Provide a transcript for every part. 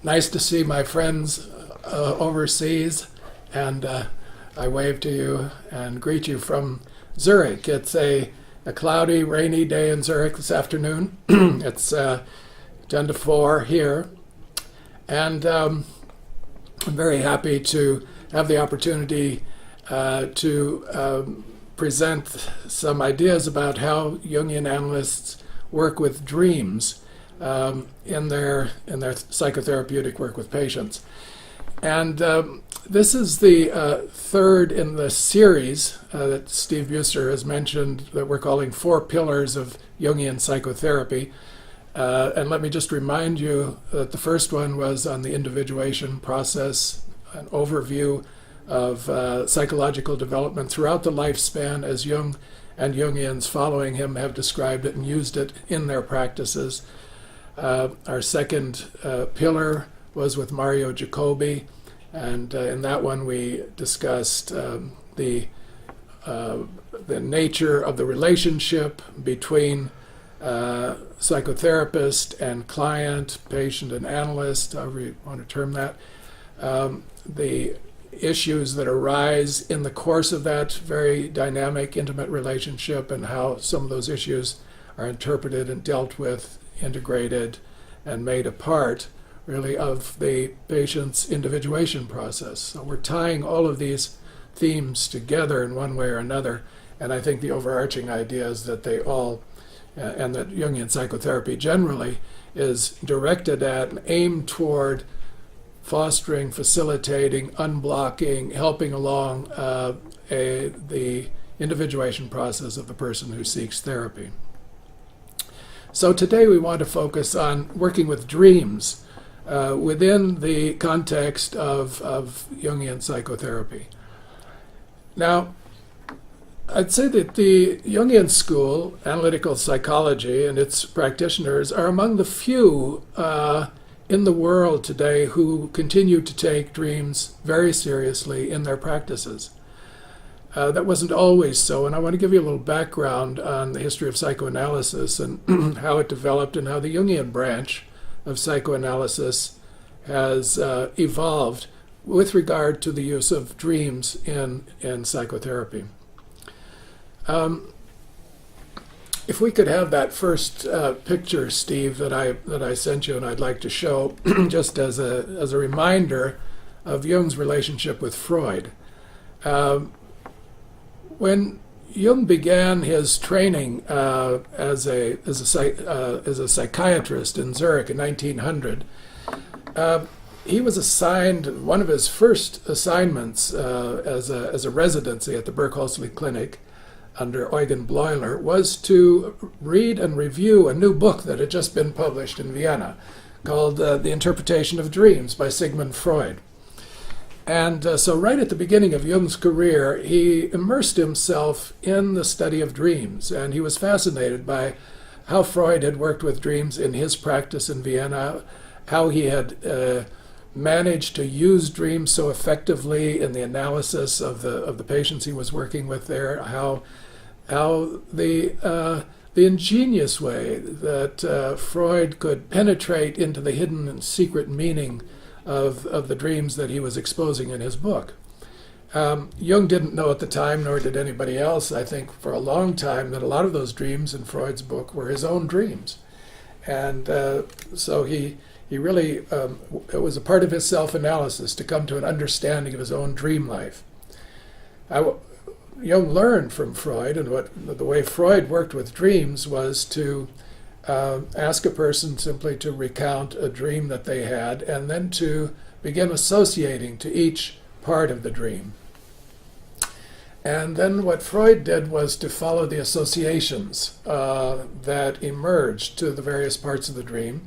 Nice to see my friends overseas, and I wave to you and greet you from Zurich. It's a cloudy, rainy day in Zurich this afternoon. It's 10 to 4 here, and I'm very happy to have the opportunity to present some ideas about how Jungian analysts work with dreams in their psychotherapeutic work with patients. And this is the third in the series that Steve Buser has mentioned that we're calling 4 Pillars of Jungian Psychotherapy. And let me just remind you that the first one was on the individuation process, an overview of psychological development throughout the lifespan as Jung and Jungians following him have described it and used it in their practices. Our second pillar was with Mario Jacobi, and in that one we discussed the nature of the relationship between psychotherapist and client, patient and analyst, however you want to term that, the issues that arise in the course of that very dynamic, intimate relationship, and how some of those issues are interpreted and dealt with, integrated, and made a part, really, of the patient's individuation process. So we're tying all of these themes together in one way or another, and I think the overarching idea is that they all, and that Jungian psychotherapy generally, is directed at and aimed toward fostering, facilitating, unblocking, helping along the individuation process of the person who seeks therapy. So today we want to focus on working with dreams within the context of Jungian psychotherapy. Now, I'd say that the Jungian school, analytical psychology, and its practitioners are among the few in the world today who continue to take dreams very seriously in their practices. That wasn't always so, and I want to give you a little background on the history of psychoanalysis and how it developed and how the Jungian branch of psychoanalysis has evolved with regard to the use of dreams in psychotherapy. If we could have that first picture, Steve, that I sent you and I'd like to show just as a reminder of Jung's relationship with Freud. When Jung began his training as a psychiatrist in Zurich in 1900, he was assigned, one of his first assignments as a residency at the Burghölzli Clinic under Eugen Bleuler was to read and review a new book that had just been published in Vienna called The Interpretation of Dreams by Sigmund Freud. And so right at the beginning of Jung's career, he immersed himself in the study of dreams, and he was fascinated by how Freud had worked with dreams in his practice in Vienna, how he had managed to use dreams so effectively in the analysis of the patients he was working with there, how the ingenious way that Freud could penetrate into the hidden and secret meaning of the dreams that he was exposing in his book. Jung didn't know at the time, nor did anybody else, I think, for a long time, that a lot of those dreams in Freud's book were his own dreams. And so he really, it was a part of his self-analysis to come to an understanding of his own dream life. Jung learned from Freud, and the way Freud worked with dreams was to ask a person simply to recount a dream that they had, and then to begin associating to each part of the dream. And then what Freud did was to follow the associations that emerged to the various parts of the dream.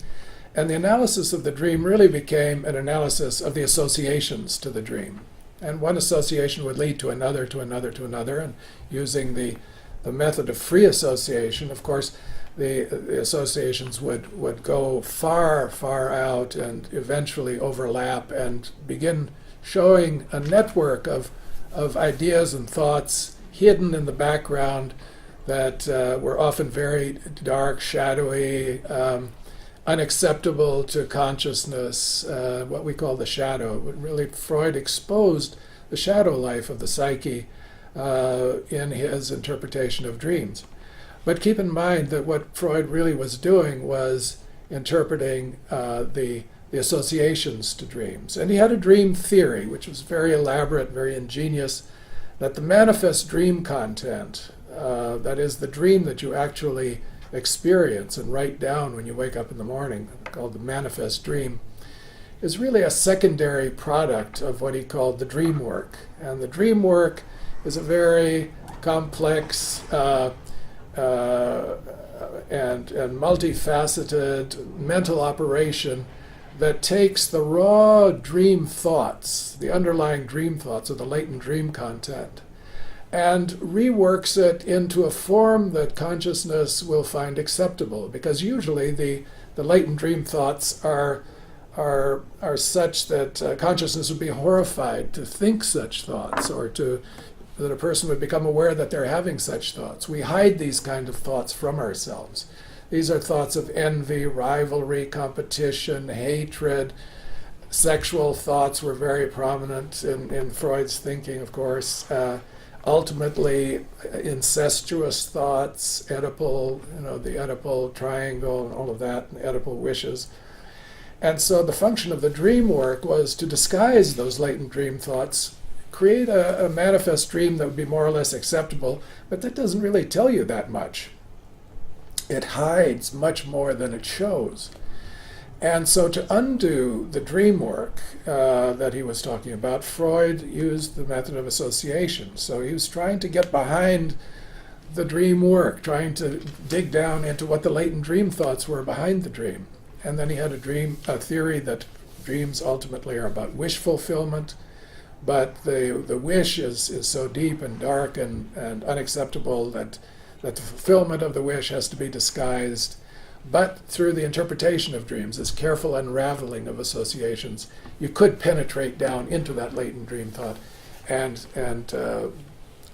And the analysis of the dream really became an analysis of the associations to the dream. And one association would lead to another, to another, to another. And using the method of free association, of course, the associations would go far, far out and eventually overlap and begin showing a network of ideas and thoughts hidden in the background that were often very dark, shadowy, unacceptable to consciousness, what we call the shadow. Really, Freud exposed the shadow life of the psyche in his interpretation of dreams. But keep in mind that what Freud really was doing was interpreting the associations to dreams. And he had a dream theory, which was very elaborate, very ingenious, that the manifest dream content, that is the dream that you actually experience and write down when you wake up in the morning, called the manifest dream, is really a secondary product of what he called the dream work. And the dream work is a very complex and multifaceted mental operation that takes the raw dream thoughts, the underlying dream thoughts or the latent dream content, and reworks it into a form that consciousness will find acceptable. Because usually the latent dream thoughts are such that consciousness would be horrified to think such thoughts, or that a person would become aware that they're having such thoughts. We hide these kind of thoughts from ourselves. These are thoughts of envy, rivalry, competition, hatred. Sexual thoughts were very prominent in Freud's thinking, of course. Ultimately, incestuous thoughts, Oedipal, the Oedipal triangle and all of that, and Oedipal wishes. And so the function of the dream work was to disguise those latent dream thoughts, create a manifest dream that would be more or less acceptable, but that doesn't really tell you that much. It hides much more than it shows. And so to undo the dream work that he was talking about, Freud used the method of association. So he was trying to get behind the dream work, trying to dig down into what the latent dream thoughts were behind the dream. And then he had a theory that dreams ultimately are about wish fulfillment, but the wish is so deep and dark and unacceptable that the fulfillment of the wish has to be disguised. But through the interpretation of dreams, this careful unraveling of associations, you could penetrate down into that latent dream thought and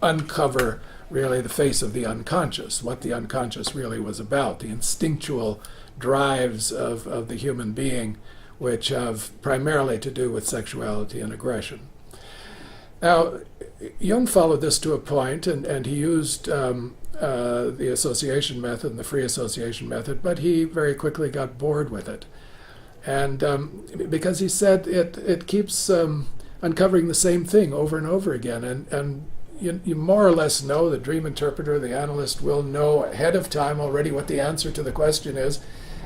uncover really the face of the unconscious, what the unconscious really was about, the instinctual drives of the human being, which have primarily to do with sexuality and aggression. Now, Jung followed this to a point, and he used the association method and the free association method, but he very quickly got bored with it. And because he said it keeps uncovering the same thing over and over again. And you more or less know, the dream interpreter, the analyst, will know ahead of time already what the answer to the question is.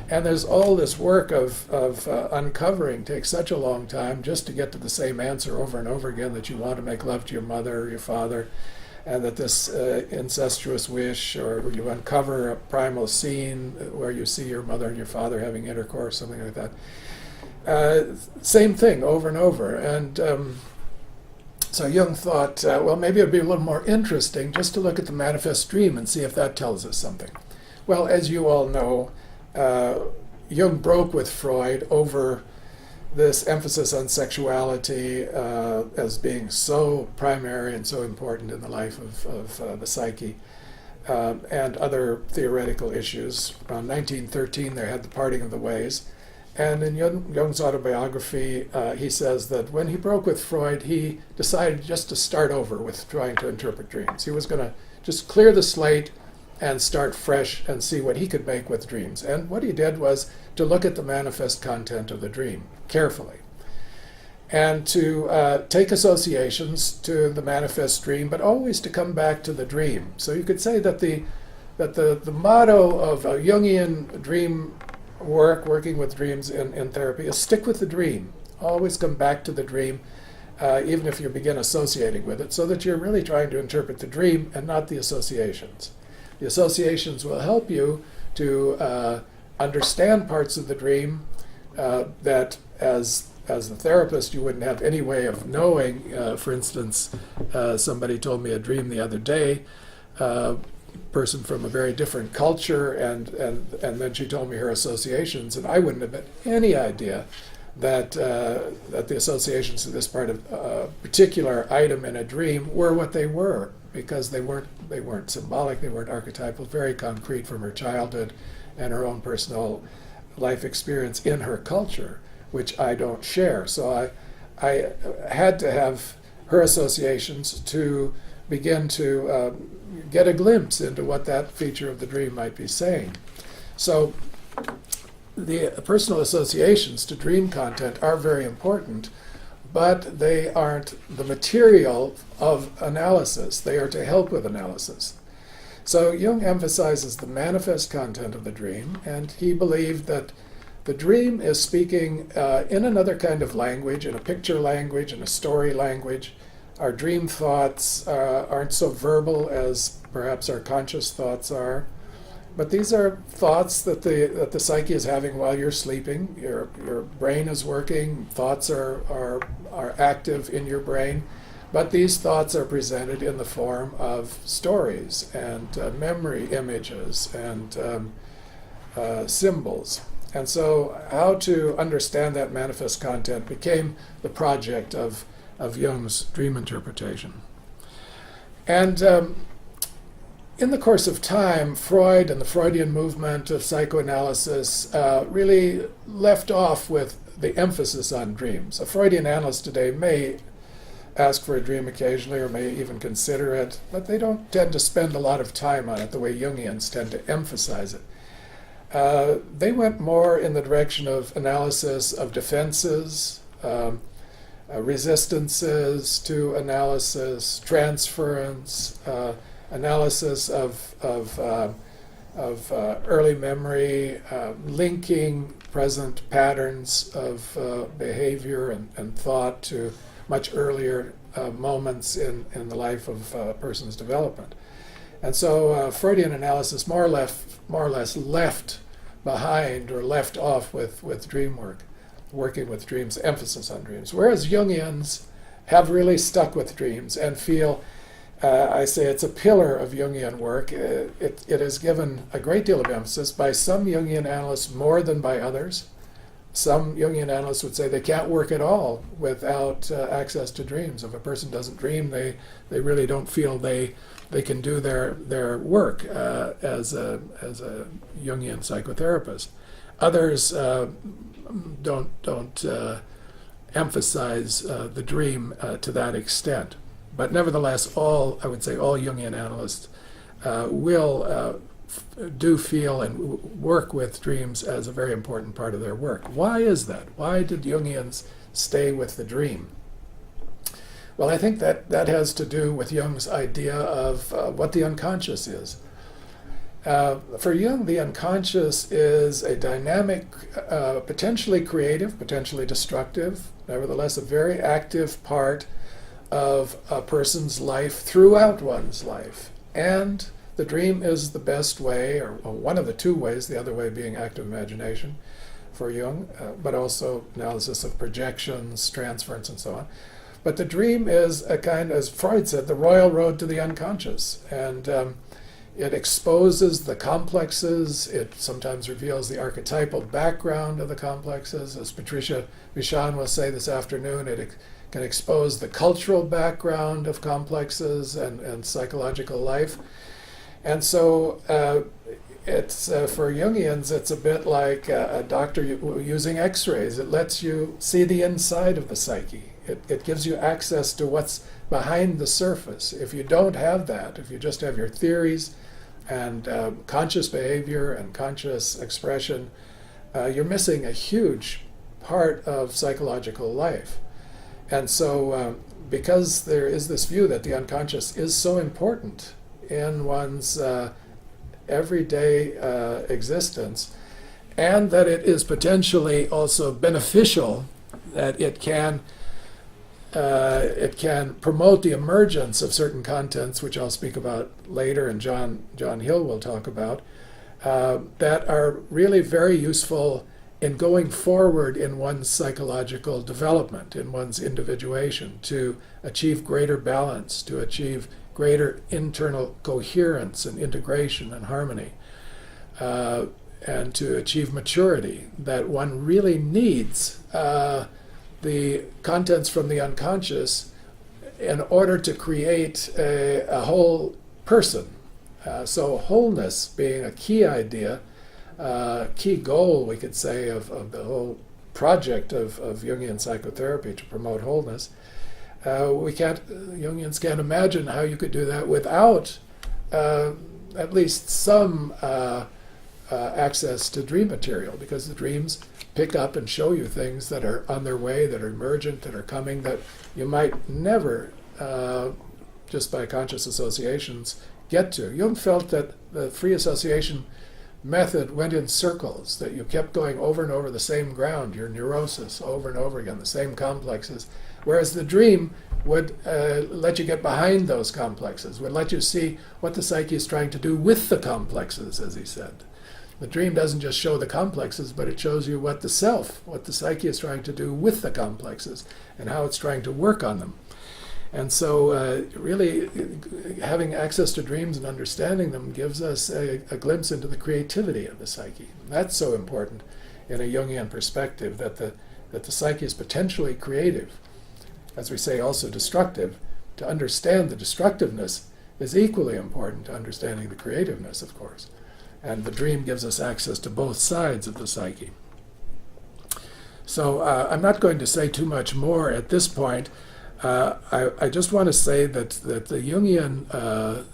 And there's all this work of uncovering takes such a long time just to get to the same answer over and over again, that you want to make love to your mother or your father, and that this incestuous wish, or you uncover a primal scene where you see your mother and your father having intercourse, something like that. Same thing over and over. And so Jung thought, well, maybe it would be a little more interesting just to look at the manifest dream and see if that tells us something. Well, as you all know, Jung broke with Freud over this emphasis on sexuality as being so primary and so important in the life of the psyche, and other theoretical issues. Around 1913, they had the parting of the ways. And in Jung's autobiography, he says that when he broke with Freud, he decided just to start over with trying to interpret dreams. He was going to just clear the slate and start fresh and see what he could make with dreams. And what he did was to look at the manifest content of the dream carefully, and to take associations to the manifest dream, but always to come back to the dream. So you could say that the motto of a Jungian dream working with dreams in therapy, is stick with the dream. Always come back to the dream, even if you begin associating with it, so that you're really trying to interpret the dream and not the associations. The associations will help you to understand parts of the dream that as a therapist you wouldn't have any way of knowing. For instance, somebody told me a dream the other day, person from a very different culture, and then she told me her associations, and I wouldn't have had any idea that the associations to this part of particular item in a dream were what they were, because they weren't symbolic, they weren't archetypal, very concrete from her childhood and her own personal life experience in her culture, which I don't share. So I had to have her associations to begin to get a glimpse into what that feature of the dream might be saying. So the personal associations to dream content are very important, but they aren't the material of analysis. They are to help with analysis. So Jung emphasizes the manifest content of the dream, and he believed that the dream is speaking in another kind of language, in a picture language, in a story language. Our dream thoughts aren't so verbal as perhaps our conscious thoughts are, but these are thoughts that the psyche is having while you're sleeping. Your brain is working, thoughts are active in your brain, but these thoughts are presented in the form of stories and memory images and symbols. And so how to understand that manifest content became the project of Jung's dream interpretation. And in the course of time, Freud and the Freudian movement of psychoanalysis really left off with the emphasis on dreams. A Freudian analyst today may ask for a dream occasionally or may even consider it, but they don't tend to spend a lot of time on it the way Jungians tend to emphasize it. They went more in the direction of analysis of defenses, resistances to analysis, transference, analysis of early memory, linking present patterns of behavior and thought to much earlier moments in the life of a person's development. And so Freudian analysis more or less left behind or left off with dream work, working with dreams, emphasis on dreams. Whereas Jungians have really stuck with dreams and feel, I say it's a pillar of Jungian work. It is given a great deal of emphasis by some Jungian analysts more than by others. Some Jungian analysts would say they can't work at all without access to dreams. If a person doesn't dream, they really don't feel they can do their work as a Jungian psychotherapist. Others don't emphasize the dream to that extent. But nevertheless, I would say all Jungian analysts do feel and work with dreams as a very important part of their work. Why is that? Why did Jungians stay with the dream? Well, I think that has to do with Jung's idea of what the unconscious is. For Jung, the unconscious is a dynamic, potentially creative, potentially destructive, nevertheless a very active part of a person's life throughout one's life. And the dream is the best way, or one of the two ways, the other way being active imagination for Jung, but also analysis of projections, transference, and so on. But the dream is a kind, as Freud said, the royal road to the unconscious. And it exposes the complexes. It sometimes reveals the archetypal background of the complexes. As Patricia Bichon will say this afternoon, it can expose the cultural background of complexes and psychological life. And so it's for Jungians, it's a bit like a doctor using x-rays. It lets you see the inside of the psyche. It gives you access to what's behind the surface. If you don't have that, if you just have your theories and conscious behavior and conscious expression, you're missing a huge part of psychological life. And so because there is this view that the unconscious is so important in one's everyday existence, and that it is potentially also beneficial, that it can promote the emergence of certain contents, which I'll speak about later, and John Hill will talk about, that are really very useful in going forward in one's psychological development, in one's individuation, to achieve greater balance, to achieve greater internal coherence and integration and harmony, and to achieve maturity, that one really needs the contents from the unconscious in order to create a whole person. So wholeness being a key idea, key goal, we could say, of the whole project of Jungian psychotherapy to promote wholeness. Jungians can't imagine how you could do that without at least some access to dream material, because the dreams pick up and show you things that are on their way, that are emergent, that are coming, that you might never, just by conscious associations, get to. Jung felt that the free association method went in circles, that you kept going over and over the same ground, your neurosis, over and over again, the same complexes, whereas the dream would let you get behind those complexes, would let you see what the psyche is trying to do with the complexes, as he said. The dream doesn't just show the complexes, but it shows you what the self, what the psyche is trying to do with the complexes, and how it's trying to work on them. And so really having access to dreams and understanding them gives us a glimpse into the creativity of the psyche. That's so important in a Jungian perspective, that the psyche is potentially creative. As we say, also destructive. To understand the destructiveness is equally important to understanding the creativeness, of course. And the dream gives us access to both sides of the psyche. So I'm not going to say too much more at this point. I just want to say that the Jungian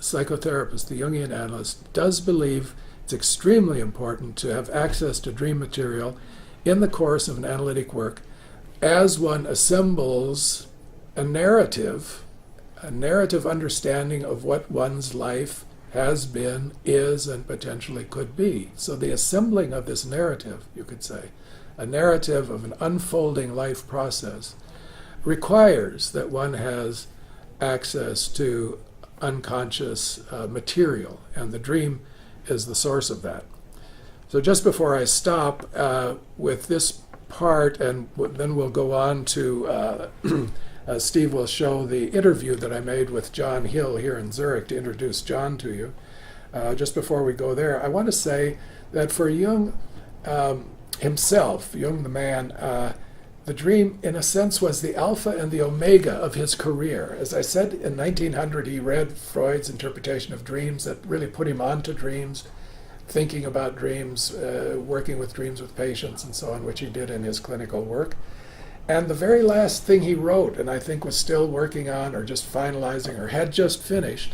psychotherapist, the Jungian analyst, does believe it's extremely important to have access to dream material in the course of an analytic work as one assembles a narrative understanding of what one's life has been, is, and potentially could be. So the assembling of this narrative, you could say, a narrative of an unfolding life process, requires that one has access to unconscious material, and the dream is the source of that. So just before I stop with this part, and then we'll go on to Steve will show the interview that I made with John Hill here in Zurich to introduce John to you. Just before we go there, I want to say that for Jung himself, Jung the man, the dream, in a sense, was the alpha and the omega of his career. As I said, in 1900, he read Freud's interpretation of dreams that really put him onto dreams, thinking about dreams, working with dreams with patients, and so on, which he did in his clinical work. And the very last thing he wrote, and I think was still working on or just finalizing or had just finished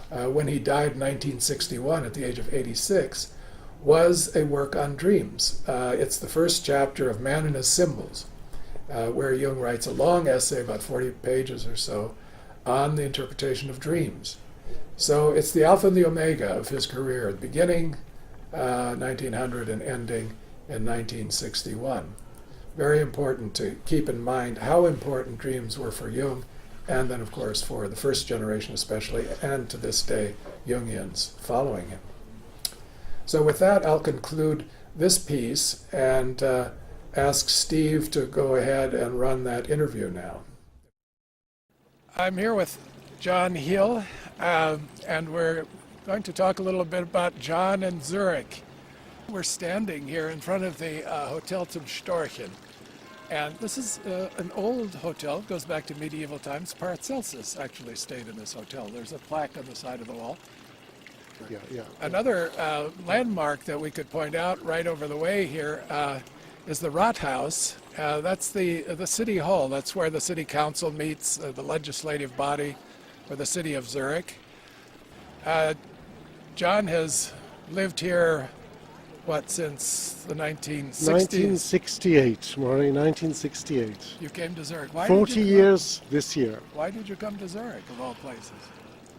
when he died in 1961 at the age of 86, was a work on dreams. It's the first chapter of Man and His Symbols, where Jung writes a long essay, about 40 pages or so, on the interpretation of dreams. So it's the alpha and the omega of his career, beginning 1900 and ending in 1961. Very important to keep in mind how important dreams were for Jung, and then, of course, for the first generation especially, and to this day, Jungians following him. So with that, I'll conclude this piece and ask Steve to go ahead and run that interview now. I'm here with John Hill, and we're going to talk a little bit about John and Zurich. We're standing here in front of the Hotel zum Storchen, and this is an old hotel. It goes back to medieval times. Paracelsus actually stayed in this hotel. There's a plaque on the side of the wall. Yeah. Another landmark that we could point out right over the way here is the Rathaus. That's the city hall. That's where the city council meets, the legislative body for the city of Zurich. John has lived here, since the 1960s? 1968, Maury, 1968. You came to Zurich. 40 years this year. Why did you come to Zurich, of all places?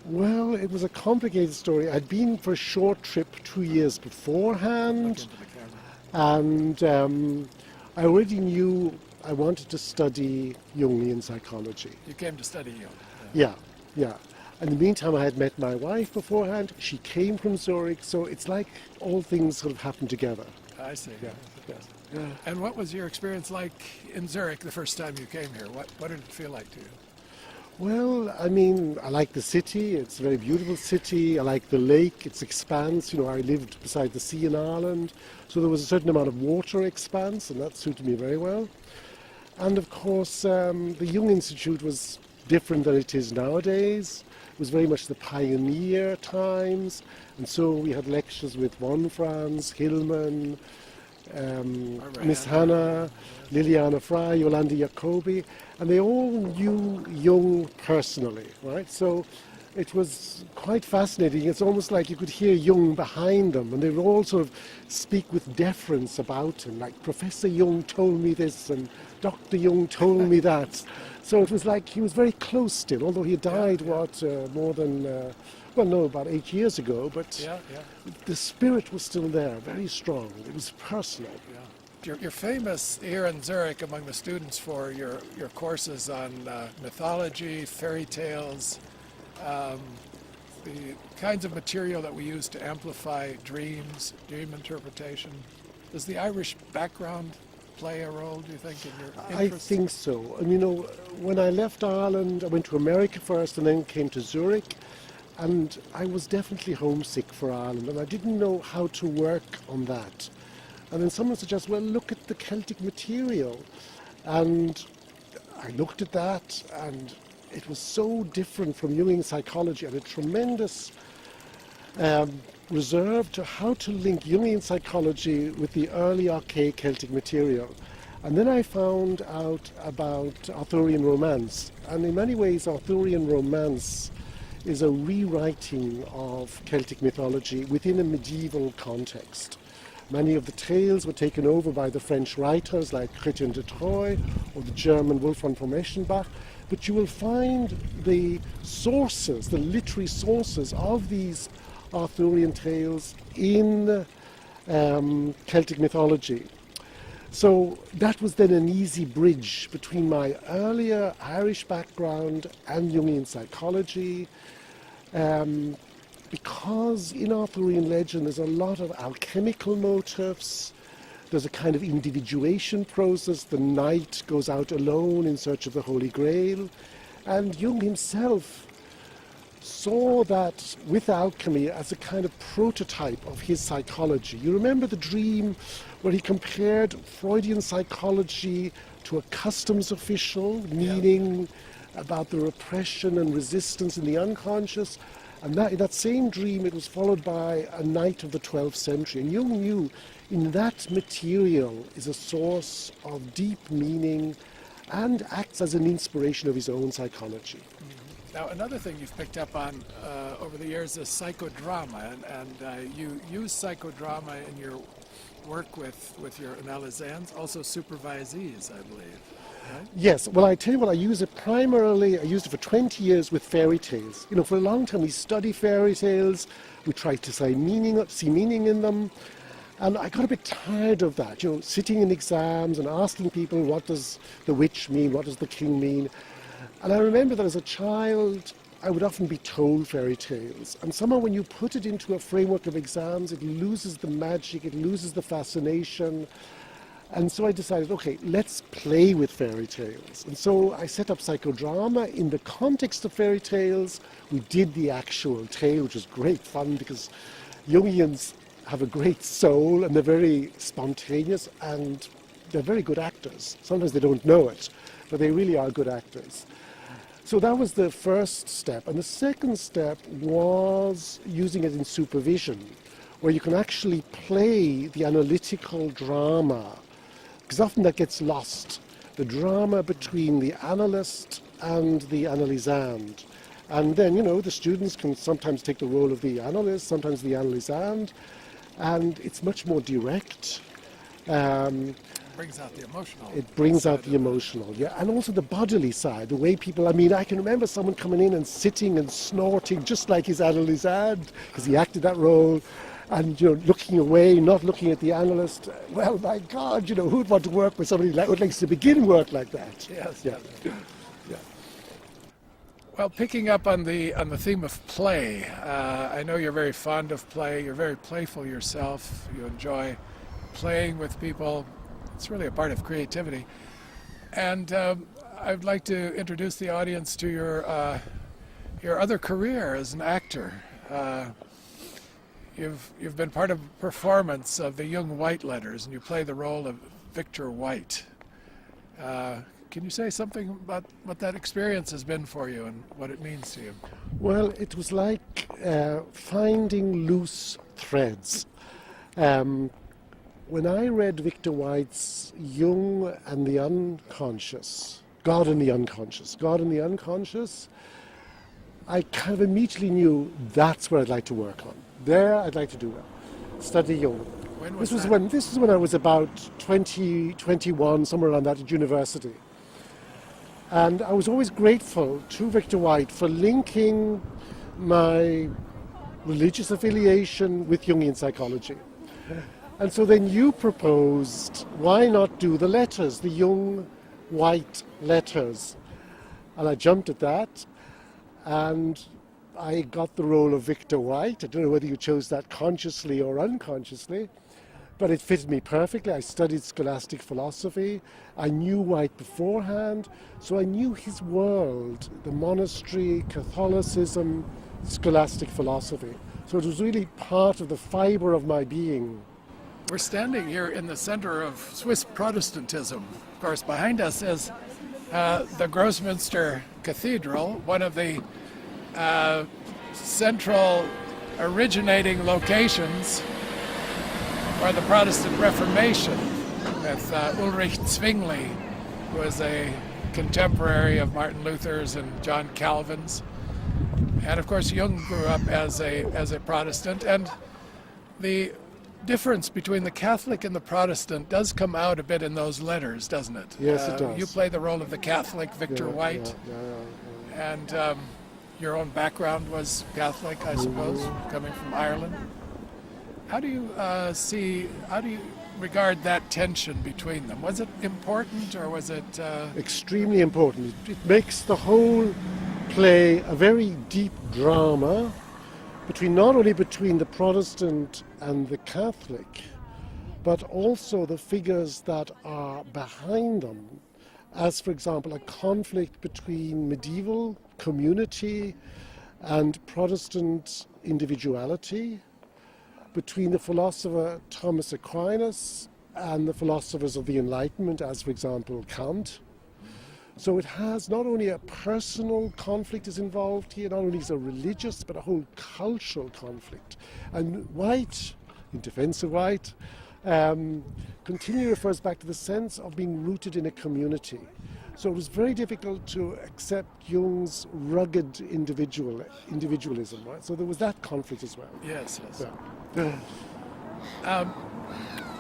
Well, it was a complicated story. I'd been for a short trip 2 years beforehand, and I already knew I wanted to study Jungian psychology. You came to study Jung? Yeah. In the meantime, I had met my wife beforehand. She came from Zurich, so it's like all things sort of happened together. I see. Yeah. And what was your experience like in Zurich the first time you came here? What did it feel like to you? Well, I mean, I like the city. It's a very beautiful city. I like the lake, its expanse. You know, I lived beside the sea in Ireland, so there was a certain amount of water expanse, and that suited me very well. And of course, the Jung Institute was different than it is nowadays. It was very much the pioneer times, and so we had lectures with Von Franz, Hillman, Miss Hannah, Liliana Fry, Yolanda Jacobi, and they all knew Jung personally, right? So it was quite fascinating. It's almost like you could hear Jung behind them, and they would all sort of speak with deference about him, like Professor Jung told me this, and Dr. Jung told me that. So it was like he was very close still, although he died, more than, about 8 years ago, but the spirit was still there, very strong. It was personal. You're famous here in Zurich among the students for your courses on mythology, fairy tales, the kinds of material that we use to amplify dreams, dream interpretation. Does the Irish background play a role, do you think, in your interests? I think so. And when I left Ireland, I went to America first and then came to Zurich, and I was definitely homesick for Ireland, and I didn't know how to work on that. And then someone suggested, well, look at the Celtic material. And I looked at that, and it was so different from Jungian psychology, and a tremendous reserve to how to link Jungian psychology with the early archaic Celtic material. And then I found out about Arthurian romance. And in many ways, Arthurian romance is a rewriting of Celtic mythology within a medieval context. Many of the tales were taken over by the French writers like Chrétien de Troyes or the German Wolfram von Eschenbach, but you will find the sources, the literary sources of these Arthurian tales in Celtic mythology. So that was then an easy bridge between my earlier Irish background and Jungian psychology, because in Arthurian legend there's a lot of alchemical motifs. There's a kind of individuation process. The knight goes out alone in search of the Holy Grail. And Jung himself saw that with alchemy as a kind of prototype of his psychology. You remember the dream where he compared Freudian psychology to a customs official, meaning about the repression and resistance in the unconscious. And in that same dream, it was followed by a knight of the 12th century. And Jung knew in that material is a source of deep meaning and acts as an inspiration of his own psychology. Now, another thing you've picked up on over the years is psychodrama, and you use psychodrama in your work with your analysans, also supervisees, I believe. Right? Yes, well, I tell you what, I used it for 20 years with fairy tales. For a long time we study fairy tales, we try to see meaning in them, and I got a bit tired of that, sitting in exams and asking people, what does the witch mean, what does the king mean? And I remember that as a child, I would often be told fairy tales, and somehow when you put it into a framework of exams, it loses the magic, it loses the fascination. And so I decided, okay, let's play with fairy tales. And so I set up psychodrama in the context of fairy tales. We did the actual tale, which was great fun because Jungians have a great soul and they're very spontaneous and they're very good actors. Sometimes they don't know it, but they really are good actors. So that was the first step. And the second step was using it in supervision, where you can actually play the analytical drama, because often that gets lost, the drama between the analyst and the analysand. And then, the students can sometimes take the role of the analyst, sometimes the analysand, and it's much more direct. Brings out the emotional. It brings out the emotional, and also the bodily side, the way people, I can remember someone coming in and sitting and snorting just like his analysand, because he acted that role. And looking away, not looking at the analyst. Well, my God, who'd want to work with somebody who likes to begin work like that? Yes. Yeah. Well, picking up on the theme of play, I know you're very fond of play. You're very playful yourself. You enjoy playing with people. It's really a part of creativity. And I'd like to introduce the audience to your other career as an actor. You've been part of a performance of the Jung White Letters, and you play the role of Victor White. Can Can you say something about what that experience has been for you and what it means to you? Well, it was like finding loose threads. When I read Victor White's Jung and the Unconscious, God and the Unconscious, I kind of immediately knew that's what I'd like to work on. There, I'd like to do that. Study Jung. When was This that? was when I was about 20, 21, somewhere around that at university. And I was always grateful to Victor White for linking my religious affiliation with Jungian psychology. And so then you proposed, why not do the letters, the Jung-White letters? And I jumped at that, and I got the role of Victor White. I don't know whether you chose that consciously or unconsciously, but it fitted me perfectly. I studied scholastic philosophy. I knew White beforehand, so I knew his world, the monastery, Catholicism, scholastic philosophy. So it was really part of the fiber of my being. We're standing here in the center of Swiss Protestantism. Of course, behind us is the Grossmünster Cathedral, one of the central originating locations for the Protestant Reformation, with Ulrich Zwingli, who was a contemporary of Martin Luther's and John Calvin's. And of course, Jung grew up as a Protestant, and the difference between the Catholic and the Protestant does come out a bit in those letters, doesn't it? Yes, it does. You play the role of the Catholic, Victor White, and your own background was Catholic, I suppose, coming from Ireland. How do you regard that tension between them? Was it important, or was it... Extremely important. It makes the whole play a very deep drama not only between the Protestant and the Catholic, but also the figures that are behind them, as, for example, a conflict between medieval community and Protestant individuality, between the philosopher Thomas Aquinas and the philosophers of the Enlightenment, as, for example, Kant. So it has not only a personal conflict is involved here, not only is a religious, but a whole cultural conflict. And White, in defense of White, continually refers back to the sense of being rooted in a community. So it was very difficult to accept Jung's rugged individualism, right? So there was that conflict as well. Yes. Yeah.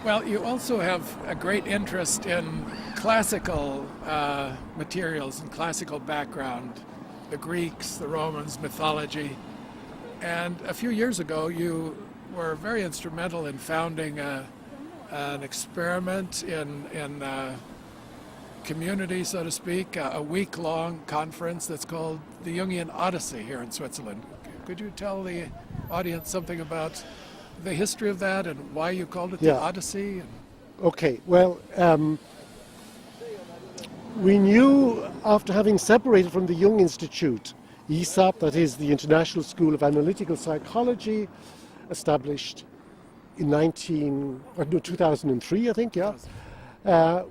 Well, you also have a great interest in classical materials and classical background, the Greeks, the Romans, mythology. And a few years ago, you were very instrumental in founding an experiment in community, so to speak, a week-long conference that's called the Jungian Odyssey here in Switzerland. Could you tell the audience something about the history of that and why you called it the Odyssey? Okay, well, we knew after having separated from the Jung Institute, ISAP, that is the International School of Analytical Psychology, established in 2003, I think, yeah.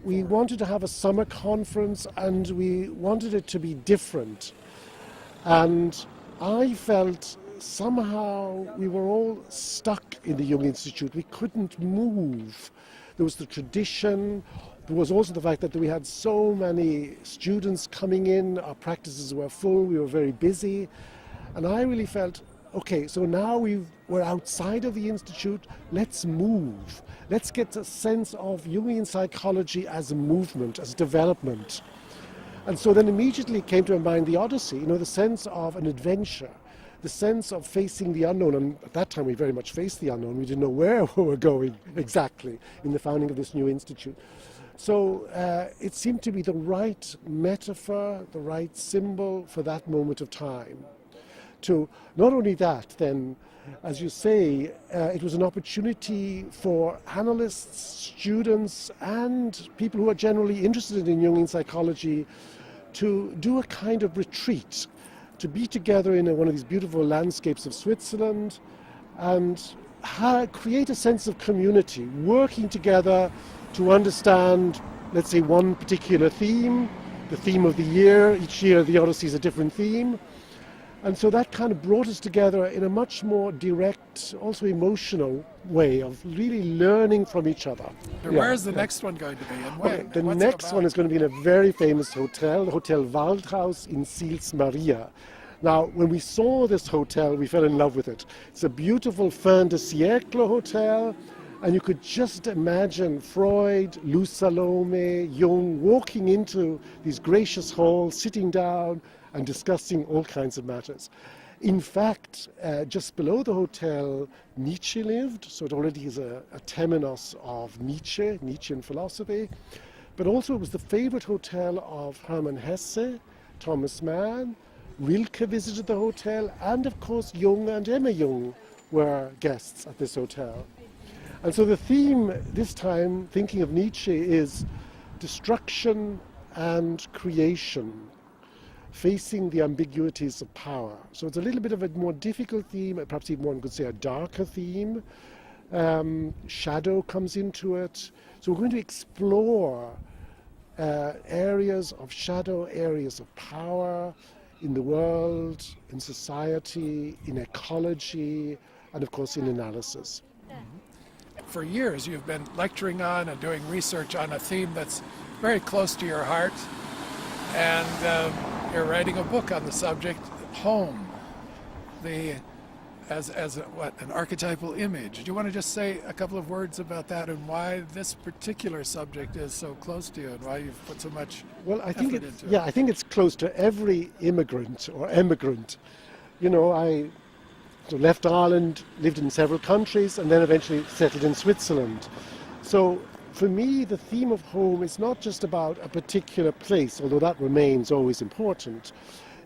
We wanted to have a summer conference, and we wanted it to be different. And I felt somehow we were all stuck in the Jung Institute. We couldn't move. There was the tradition. There was also the fact that we had so many students coming in. Our practices were full. We were very busy. And I really felt, okay, so now we're outside of the Institute. Let's move. Let's get a sense of Jungian psychology as a movement, as development. And so then immediately came to my mind the Odyssey, the sense of an adventure, the sense of facing the unknown. And at that time we very much faced the unknown. We didn't know where we were going exactly in the founding of this new institute. So it seemed to be the right metaphor, the right symbol for that moment of time. To not only that, then, as you say, it was an opportunity for analysts, students, and people who are generally interested in Jungian psychology to do a kind of retreat, to be together in one of these beautiful landscapes of Switzerland and create a sense of community, working together to understand, let's say, one particular theme, the theme of the year. Each year the Odyssey is a different theme. And so that kind of brought us together in a much more direct, also emotional way of really learning from each other. Where is the next one going to be and when? Okay, the And what's it next about? one is going to be in a very famous hotel, the Hotel Waldhaus in Sils Maria. Now, when we saw this hotel, we fell in love with it. It's a beautiful fin de siècle hotel, and you could just imagine Freud, Lou Salome, Jung walking into these gracious halls, sitting down and discussing all kinds of matters. In fact, just below the hotel, Nietzsche lived, so it already is a temenos of Nietzschean philosophy. But also it was the favorite hotel of Hermann Hesse, Thomas Mann. Rilke visited the hotel, and of course Jung and Emma Jung were guests at this hotel. And so the theme this time, thinking of Nietzsche, is destruction and creation, facing the ambiguities of power. So it's a little bit of a more difficult theme, perhaps even one could say a darker theme. Shadow comes into it. So we're going to explore areas of shadow, areas of power in the world, in society, in ecology, and of course in analysis. For years you've been lecturing on and doing research on a theme that's very close to your heart, and you're writing a book on the subject, home, as an archetypal image. Do you want to just say a couple of words about that and why this particular subject is so close to you and why you've put so much I think effort it's, into it? I think it's close to every immigrant or emigrant. You know, I left Ireland, lived in several countries, and then eventually settled in Switzerland. So for me, the theme of home is not just about a particular place, although that remains always important.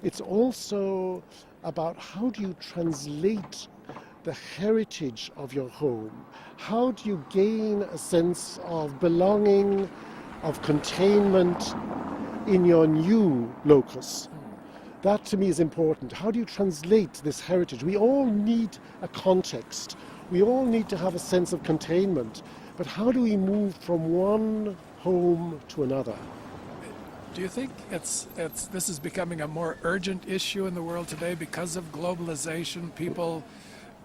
It's also about how do you translate the heritage of your home? How do you gain a sense of belonging, of containment in your new locus? That to me is important. How do you translate this heritage? We all need a context. We all need to have a sense of containment. But how do we move from one home to another? Do you think this is becoming a more urgent issue in the world today because of globalization? People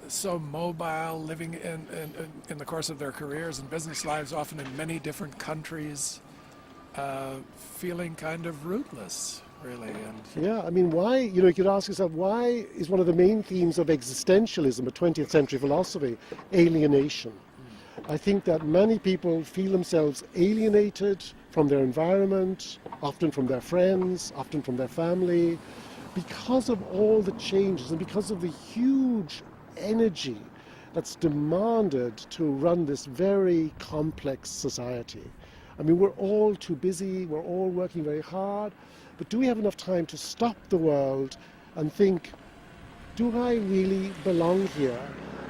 so mobile, living in the course of their careers and business lives, often in many different countries, feeling kind of rootless, really. And yeah, I mean, why? You could ask yourself, why is one of the main themes of existentialism, a 20th century philosophy, alienation? I think that many people feel themselves alienated from their environment, often from their friends, often from their family, because of all the changes and because of the huge energy that's demanded to run this very complex society. I mean, we're all too busy, we're all working very hard, but do we have enough time to stop the world and think, do I really belong here?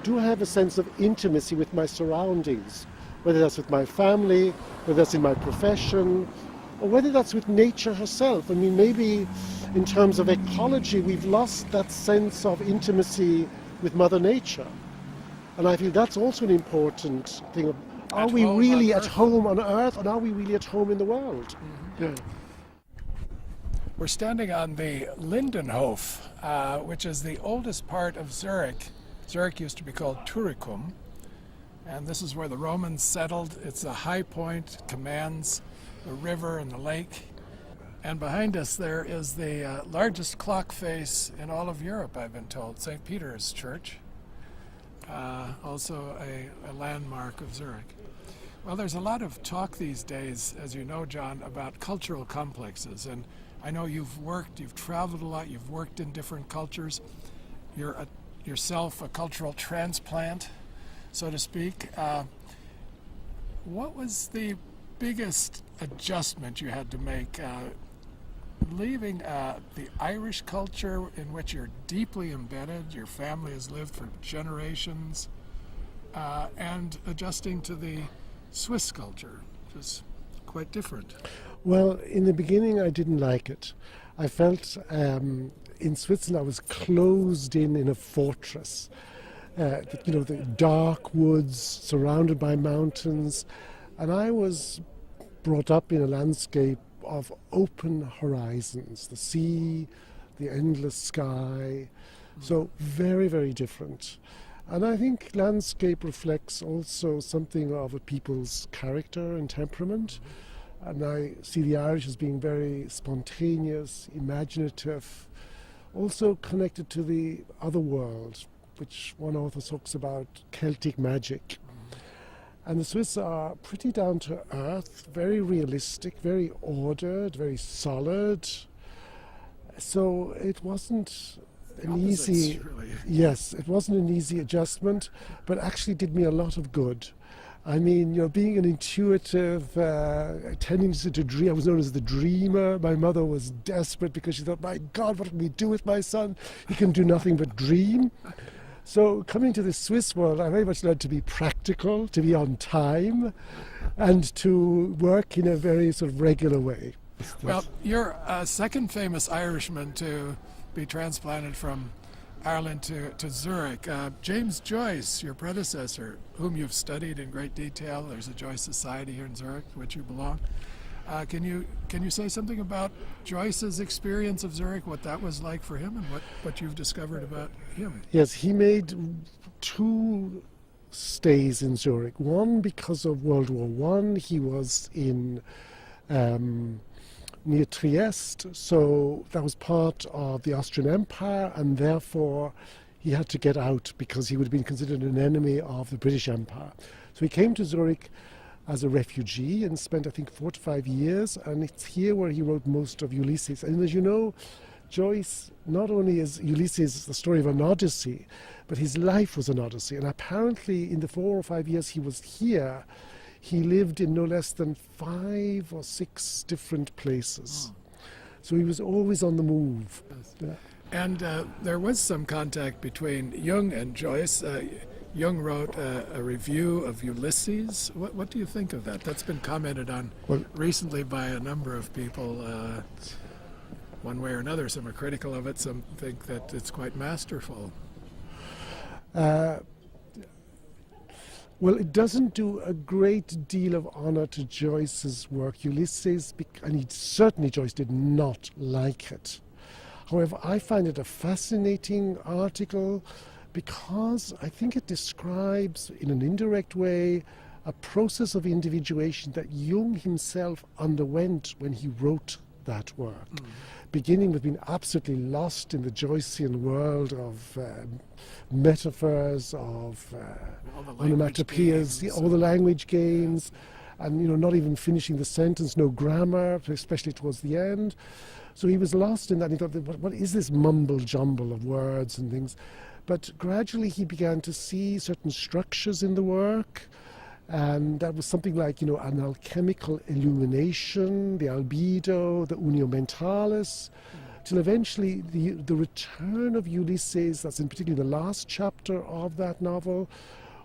Do I have a sense of intimacy with my surroundings, whether that's with my family, whether that's in my profession, or whether that's with nature herself? I mean, maybe in terms of ecology, we've lost that sense of intimacy with Mother Nature. And I feel that's also an important thing. Are we really at home on Earth, and are we really at home in the world? Mm-hmm. Yeah. We're standing on the Lindenhof, which is the oldest part of Zurich. Zurich used to be called Turicum, and this is where the Romans settled. It's a high point, commands the river and the lake. And behind us there is the largest clock face in all of Europe, I've been told, St. Peter's Church, also a landmark of Zurich. Well, there's a lot of talk these days, as you know, John, about cultural complexes. And I know you've traveled a lot, you've worked in different cultures. You're yourself a cultural transplant, so to speak. What was the biggest adjustment you had to make leaving the Irish culture in which you're deeply embedded, your family has lived for generations, and adjusting to the Swiss culture, which is quite different? Well, in the beginning I didn't like it. I felt in Switzerland I was closed in a fortress. The dark woods surrounded by mountains, and I was brought up in a landscape of open horizons, the sea, the endless sky. So very, very different. And I think landscape reflects also something of a people's character and temperament. And I see the Irish as being very spontaneous, imaginative, also connected to the other world, which one author talks about Celtic magic. And the Swiss are pretty down to earth, very realistic, very ordered, very solid. So it wasn't an easy, really. yes, it wasn't an easy adjustment, but actually did me a lot of good. I mean, being an intuitive, tending to dream, I was known as the dreamer. My mother was desperate because she thought, my God, what can we do with my son? He can do nothing but dream. So coming to the Swiss world, I very much learned to be practical, to be on time, and to work in a very sort of regular way. Well, you're a second famous Irishman to be transplanted from Ireland to Zurich. James Joyce, your predecessor, whom you've studied in great detail. There's a Joyce Society here in Zurich, to which you belong. Can you say something about Joyce's experience of Zurich, what that was like for him, and what you've discovered about him? Yes, he made 2 stays in Zurich. One because of World War I. He was in near Trieste, so that was part of the Austrian Empire, and therefore he had to get out because he would have been considered an enemy of the British Empire. So he came to Zurich as a refugee and spent, I think, 4 to 5 years, and it's here where he wrote most of Ulysses. And as you know, Joyce, not only is Ulysses the story of an odyssey, but his life was an odyssey. And apparently in the 4 or 5 years he was here, he lived in no less than 5 or 6 different places. So he was always on the move. Yes. Yeah. And there was some contact between Jung and Joyce. Jung wrote a review of Ulysses. What do you think of that? That's been commented on recently by a number of people, one way or another. Some are critical of it, some think that it's quite masterful. Well, it doesn't do a great deal of honor to Joyce's work. Ulysses, and certainly Joyce did not like it. However, I find it a fascinating article because I think it describes, in an indirect way, a process of individuation that Jung himself underwent when he wrote that work. Beginning with being absolutely lost in the Joycean world of metaphors, of onomatopoeias, all the language games, and not even finishing the sentence, no grammar, especially towards the end. So he was lost in that, and he thought, what is this mumble jumble of words and things? But gradually he began to see certain structures in the work, and that was something like, an alchemical illumination, the albedo, the unio mentalis, till eventually the return of Ulysses, that's in particular the last chapter of that novel,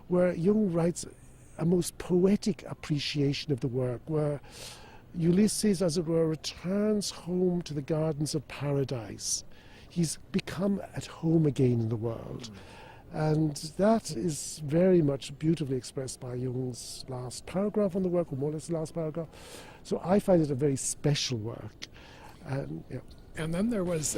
where Jung writes a most poetic appreciation of the work, where Ulysses, as it were, returns home to the gardens of paradise. He's become at home again in the world. And that is very much beautifully expressed by Jung's last paragraph on the work, or more or less the last paragraph. So I find it a very special work. And then there was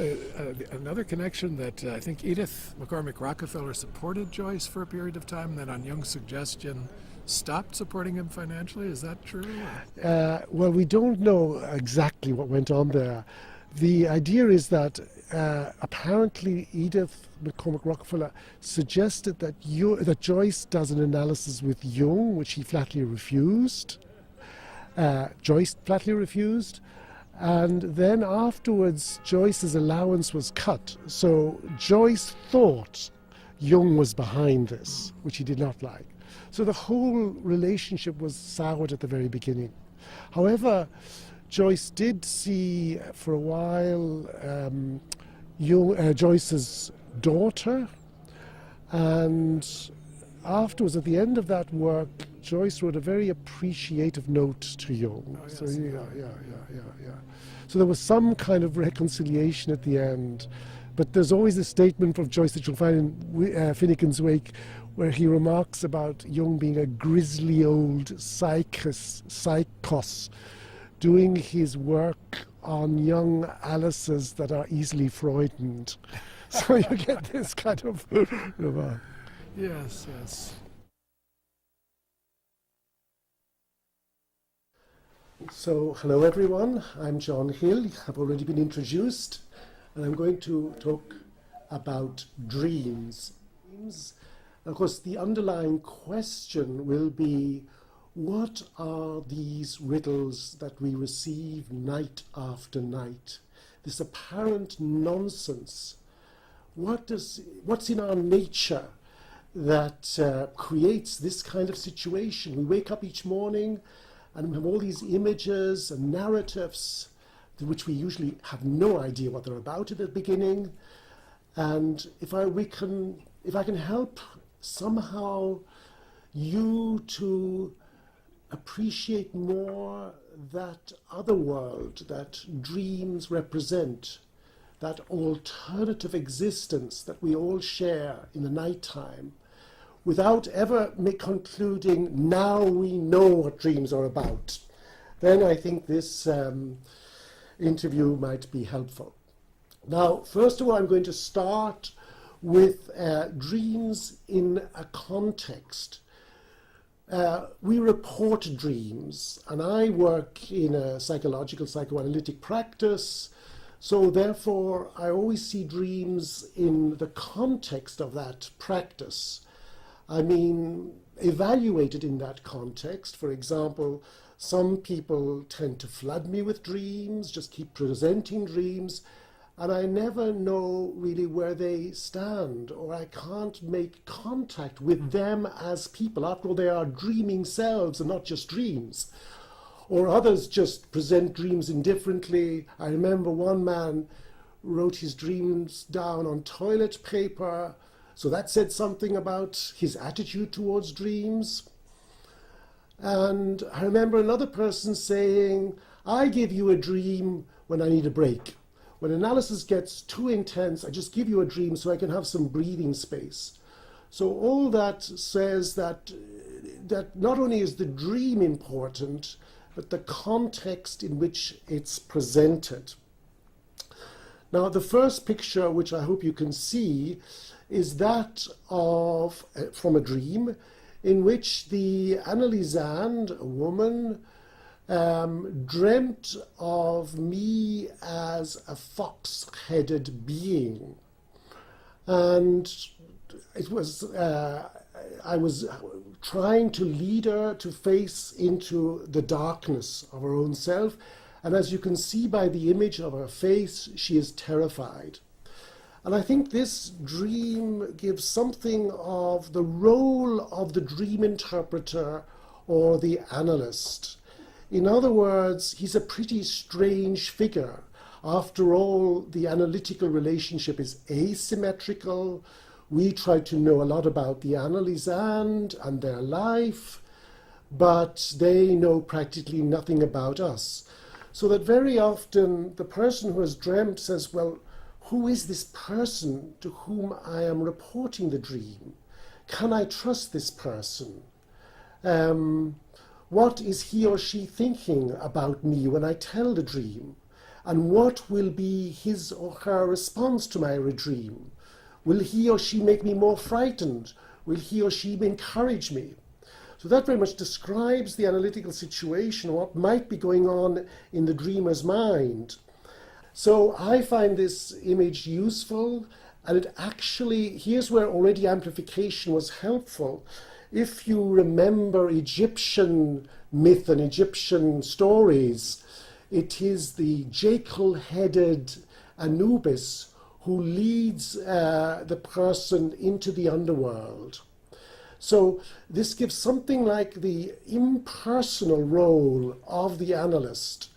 another connection that I think Edith McCormick Rockefeller supported Joyce for a period of time, and then on Jung's suggestion stopped supporting him financially. Is that true? Well, we don't know exactly what went on there. The idea is that apparently Edith McCormick Rockefeller suggested that Joyce does an analysis with Jung, which he flatly refused. Joyce flatly refused. And then afterwards, Joyce's allowance was cut. So Joyce thought Jung was behind this, which he did not like. So the whole relationship was soured at the very beginning. However, Joyce did see for a while Joyce's daughter, and afterwards, at the end of that work, Joyce wrote a very appreciative note to Jung. Oh, yes. So So there was some kind of reconciliation at the end, but there's always a statement from Joyce that you'll find in Finnegan's Wake, where he remarks about Jung being a grisly old psychos, doing his work on young Alices that are easily frightened. So you get this kind of... Yes, yes. So, hello everyone, I'm John Hill, I've already been introduced, and I'm going to talk about dreams. Of course, the underlying question will be, what are these riddles that we receive night after night? This apparent nonsense. What's in our nature that creates this kind of situation? We wake up each morning and we have all these images and narratives, which we usually have no idea what they're about at the beginning. And if I can help somehow you to appreciate more that other world that dreams represent, that alternative existence that we all share in the nighttime, without ever concluding, now we know what dreams are about, then I think this interview might be helpful. Now, first of all, I'm going to start with dreams in a context. We report dreams, and I work in a psychological, psychoanalytic practice, so therefore I always see dreams in the context of that practice. I mean, evaluated in that context. For example, some people tend to flood me with dreams, just keep presenting dreams, and I never know really where they stand, or I can't make contact with them as people. After all, they are dreaming selves and not just dreams. Or others just present dreams indifferently. I remember one man wrote his dreams down on toilet paper, so that said something about his attitude towards dreams. And I remember another person saying, I give you a dream when I need a break. When analysis gets too intense, I just give you a dream so I can have some breathing space. So all that says that not only is the dream important, but the context in which it's presented. Now, the first picture, which I hope you can see, is that of, from a dream, in which the analysand, a woman, dreamt of me as a fox-headed being. And it was, I was trying to lead her to face into the darkness of her own self. And as you can see by the image of her face, she is terrified. And I think this dream gives something of the role of the dream interpreter or the analyst. In other words, he's a pretty strange figure. After all, the analytical relationship is asymmetrical. We try to know a lot about the analysand and their life, but they know practically nothing about us. So that very often the person who has dreamt says, well, who is this person to whom I am reporting the dream? Can I trust this person? What is he or she thinking about me when I tell the dream? And what will be his or her response to my dream? Will he or she make me more frightened? Will he or she encourage me? So that very much describes the analytical situation, what might be going on in the dreamer's mind. So I find this image useful, and it actually, here's where already amplification was helpful. If you remember Egyptian myth and Egyptian stories, it is the jackal-headed Anubis who leads the person into the underworld. So this gives something like the impersonal role of the analyst.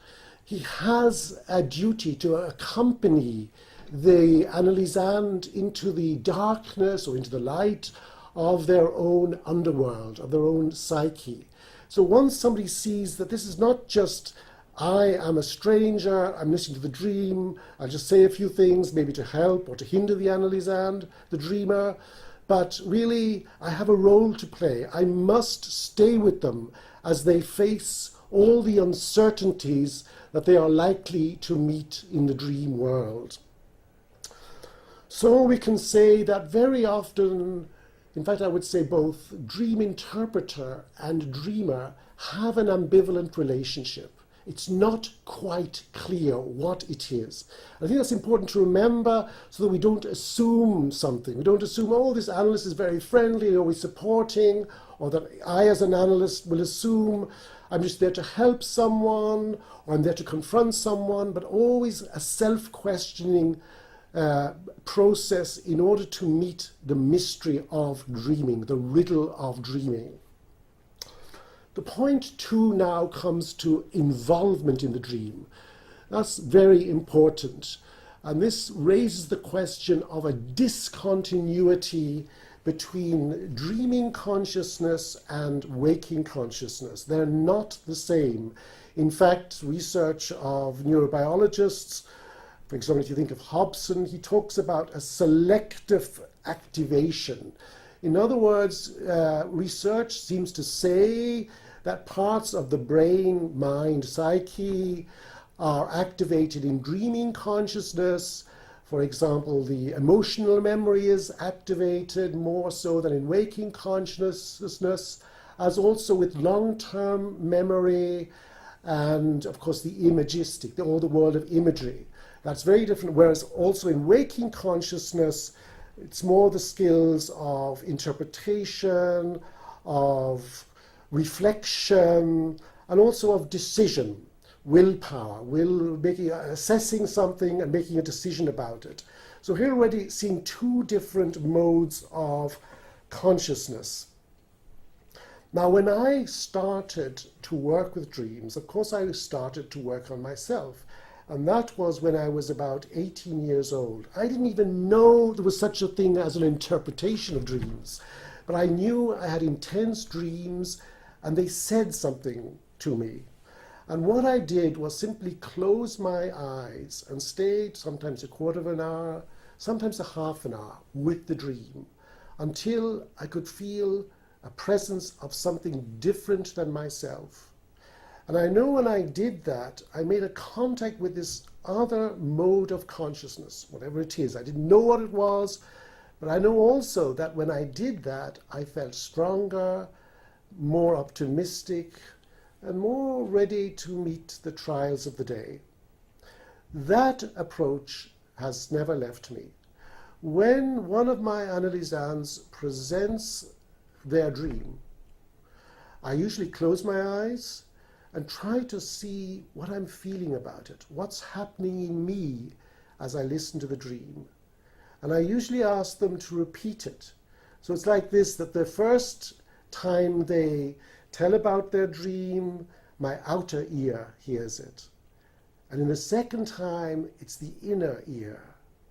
He has a duty to accompany the analysand into the darkness or into the light of their own underworld, of their own psyche. So once somebody sees that this is not just, I am a stranger, I'm listening to the dream, I'll just say a few things, maybe to help or to hinder the analysand, the dreamer, but really I have a role to play. I must stay with them as they face all the uncertainties that they are likely to meet in the dream world. So we can say that very often, in fact I would say both dream interpreter and dreamer have an ambivalent relationship. It's not quite clear what it is. I think that's important to remember so that we don't assume something. We don't assume, oh, this analyst is very friendly, always supporting, or that I as an analyst will assume I'm just there to help someone, or I'm there to confront someone, but always a self-questioning process in order to meet the mystery of dreaming, the riddle of dreaming. The point two now comes to involvement in the dream. That's very important. And this raises the question of a discontinuity between dreaming consciousness and waking consciousness. They're not the same. In fact, research of neurobiologists, for example, if you think of Hobson, he talks about a selective activation. In other words, research seems to say that parts of the brain, mind, psyche are activated in dreaming consciousness. For example, the emotional memory is activated more so than in waking consciousness, as also with long-term memory and, of course, the imagistic, all the world of imagery. That's very different, whereas also in waking consciousness, it's more the skills of interpretation, of reflection, and also of decision, willpower, assessing something and making a decision about it. So here we're already seeing two different modes of consciousness. Now, when I started to work with dreams, of course I started to work on myself. And that was when I was about 18 years old. I didn't even know there was such a thing as an interpretation of dreams. But I knew I had intense dreams and they said something to me. And what I did was simply close my eyes and stayed sometimes a quarter of an hour, sometimes a half an hour with the dream until I could feel a presence of something different than myself. And I know when I did that, I made a contact with this other mode of consciousness, whatever it is. I didn't know what it was, but I know also that when I did that, I felt stronger, more optimistic, and more ready to meet the trials of the day. That approach has never left me. When one of my analysans presents their dream, I usually close my eyes and try to see what I'm feeling about it, what's happening in me as I listen to the dream. And I usually ask them to repeat it. So it's like this, that the first time they tell about their dream, my outer ear hears it. And in the second time, it's the inner ear.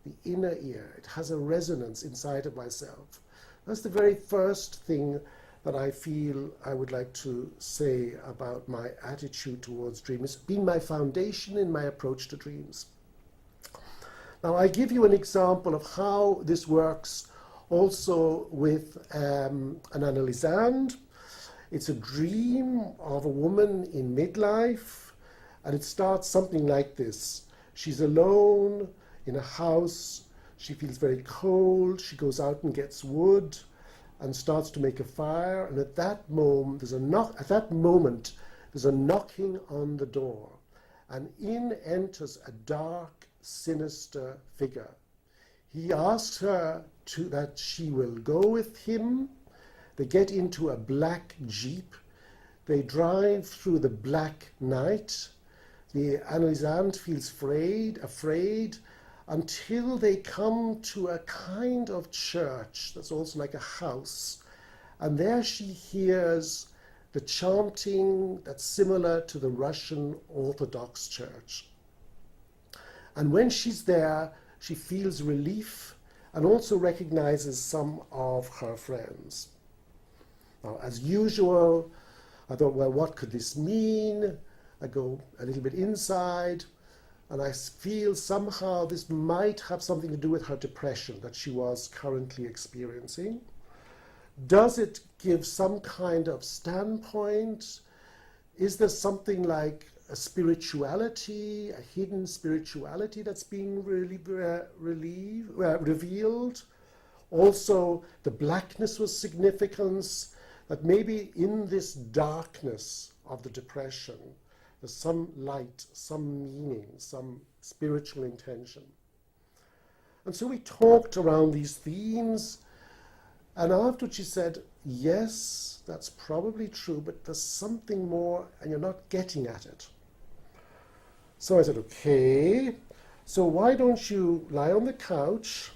The inner ear. It has a resonance inside of myself. That's the very first thing that I feel I would like to say about my attitude towards dreams. It's been my foundation in my approach to dreams. Now, I give you an example of how this works also with an analysand. It's a dream of a woman in midlife, and it starts something like this. She's alone in a house. She feels very cold. She goes out and gets wood and starts to make a fire. And at that moment, there's a knocking on the door, and in enters a dark, sinister figure. He asks her that she will go with him. They get into a black jeep. They drive through the black night. The analysand feels afraid, until they come to a kind of church that's also like a house. And there she hears the chanting that's similar to the Russian Orthodox Church. And when she's there, she feels relief and also recognizes some of her friends. Now, as usual, I thought, well, what could this mean? I go a little bit inside, and I feel somehow this might have something to do with her depression that she was currently experiencing. Does it give some kind of standpoint? Is there something like a spirituality, a hidden spirituality that's being revealed? Also, the blackness was significance, that maybe in this darkness of the depression, there's some light, some meaning, some spiritual intention. And so we talked around these themes, and afterwards she said, yes, that's probably true, but there's something more and you're not getting at it. So I said, okay, so why don't you lie on the couch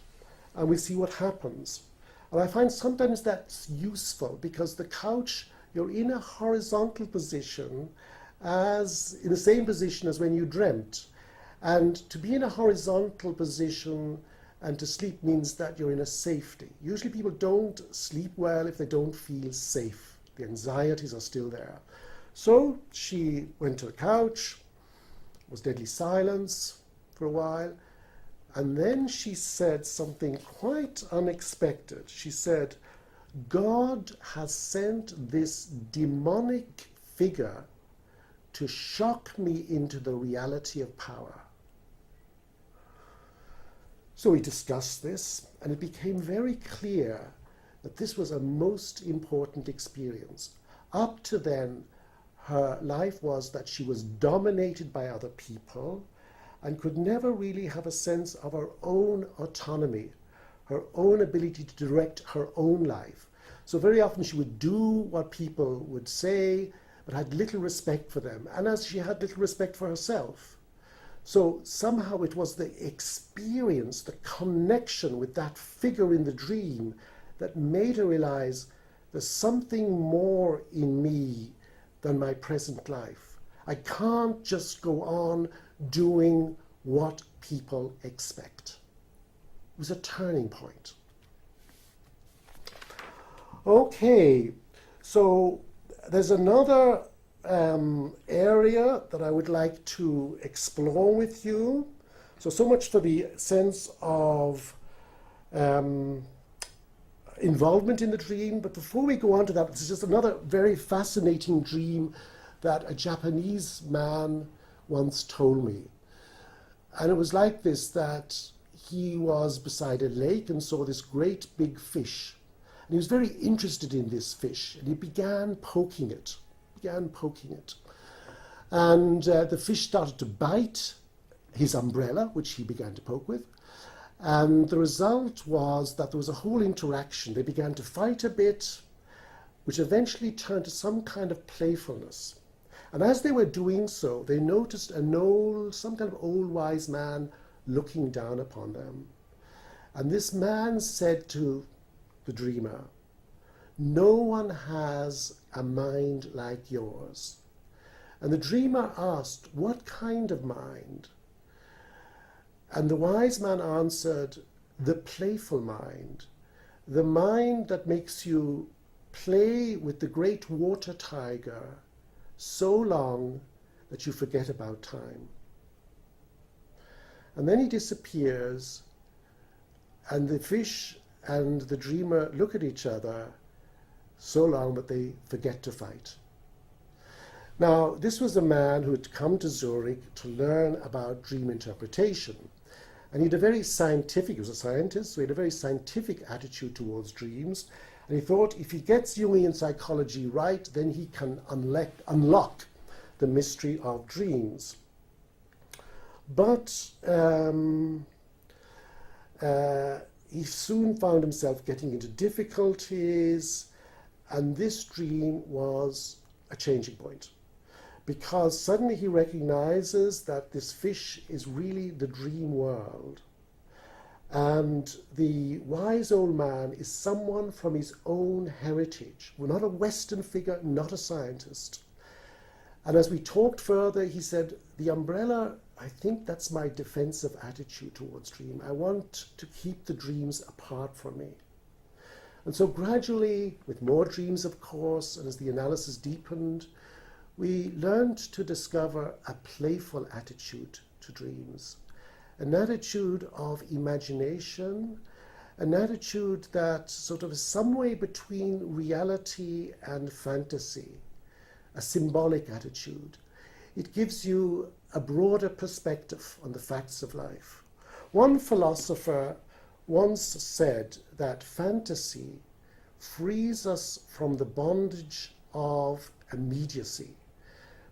and we see what happens. And I find sometimes that's useful because the couch, you're in a horizontal position, as in the same position as when you dreamt. And to be in a horizontal position and to sleep means that you're in a safety. Usually people don't sleep well if they don't feel safe. The anxieties are still there. So she went to the couch, was deadly silence for a while, and then she said something quite unexpected. She said, God has sent this demonic figure to shock me into the reality of power. So we discussed this, and it became very clear that this was a most important experience. Up to then, her life was that she was dominated by other people and could never really have a sense of her own autonomy, her own ability to direct her own life. So very often she would do what people would say, but had little respect for them, and as she had little respect for herself. So somehow it was the experience, the connection with that figure in the dream that made her realize there's something more in me than my present life. I can't just go on doing what people expect. It was a turning point. Okay, so there's another area that I would like to explore with you. So much for the sense of involvement in the dream. But before we go on to that, this is just another very fascinating dream that a Japanese man once told me. And it was like this, that he was beside a lake and saw this great big fish. And he was very interested in this fish, and he began poking it. And the fish started to bite his umbrella, which he began to poke with. And the result was that there was a whole interaction. They began to fight a bit, which eventually turned to some kind of playfulness. And as they were doing so, they noticed some kind of old wise man looking down upon them. And this man said to the dreamer, "No one has a mind like yours." And the dreamer asked, "What kind of mind?" And the wise man answered, "The playful mind, the mind that makes you play with the great water tiger so long that you forget about time." And then he disappears, and the fish and the dreamer look at each other so long that they forget to fight. Now, this was a man who had come to Zurich to learn about dream interpretation. And he had a very scientific, he was a scientist, so he had a very scientific attitude towards dreams. And he thought if he gets Jungian psychology right, then he can unlock the mystery of dreams. But he soon found himself getting into difficulties, and this dream was a changing point. Because suddenly he recognizes that this fish is really the dream world. And the wise old man is someone from his own heritage. We're not a Western figure, not a scientist. And as we talked further, he said, the umbrella, I think that's my defensive attitude towards dream. I want to keep the dreams apart from me. And so gradually, with more dreams, of course, and as the analysis deepened, we learned to discover a playful attitude to dreams, an attitude of imagination, an attitude that sort of is some way between reality and fantasy, a symbolic attitude. It gives you a broader perspective on the facts of life. One philosopher once said that fantasy frees us from the bondage of immediacy,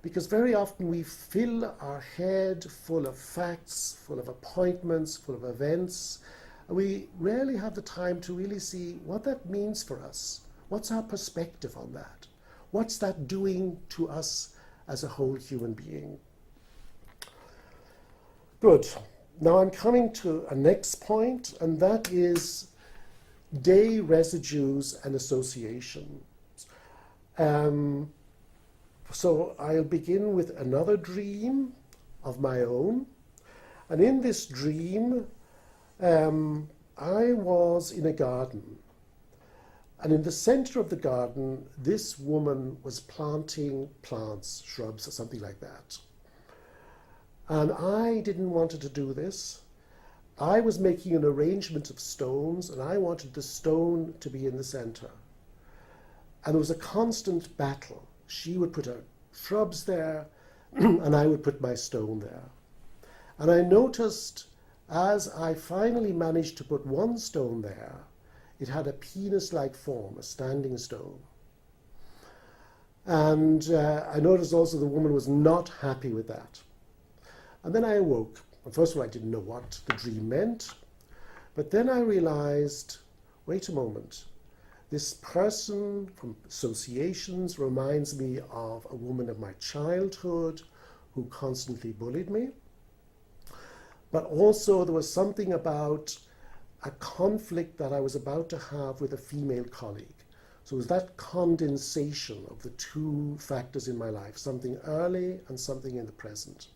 because very often we fill our head full of facts, full of appointments, full of events, and we rarely have the time to really see what that means for us. What's our perspective on that? What's that doing to us as a whole human being? Good. Now I'm coming to a next point, and that is day residues and associations. So I'll begin with another dream of my own. And in this dream, I was in a garden. And in the center of the garden, this woman was planting plants, shrubs, or something like that. And I didn't want her to do this. I was making an arrangement of stones, and I wanted the stone to be in the center. And there was a constant battle. She would put her shrubs there, and I would put my stone there. And I noticed, as I finally managed to put one stone there, it had a penis-like form, a standing stone. And I noticed also the woman was not happy with that. And then I awoke. And first of all, I didn't know what the dream meant. But then I realized, wait a moment. This person from associations reminds me of a woman of my childhood who constantly bullied me. But also there was something about a conflict that I was about to have with a female colleague. So it was that condensation of the two factors in my life, something early and something in the present.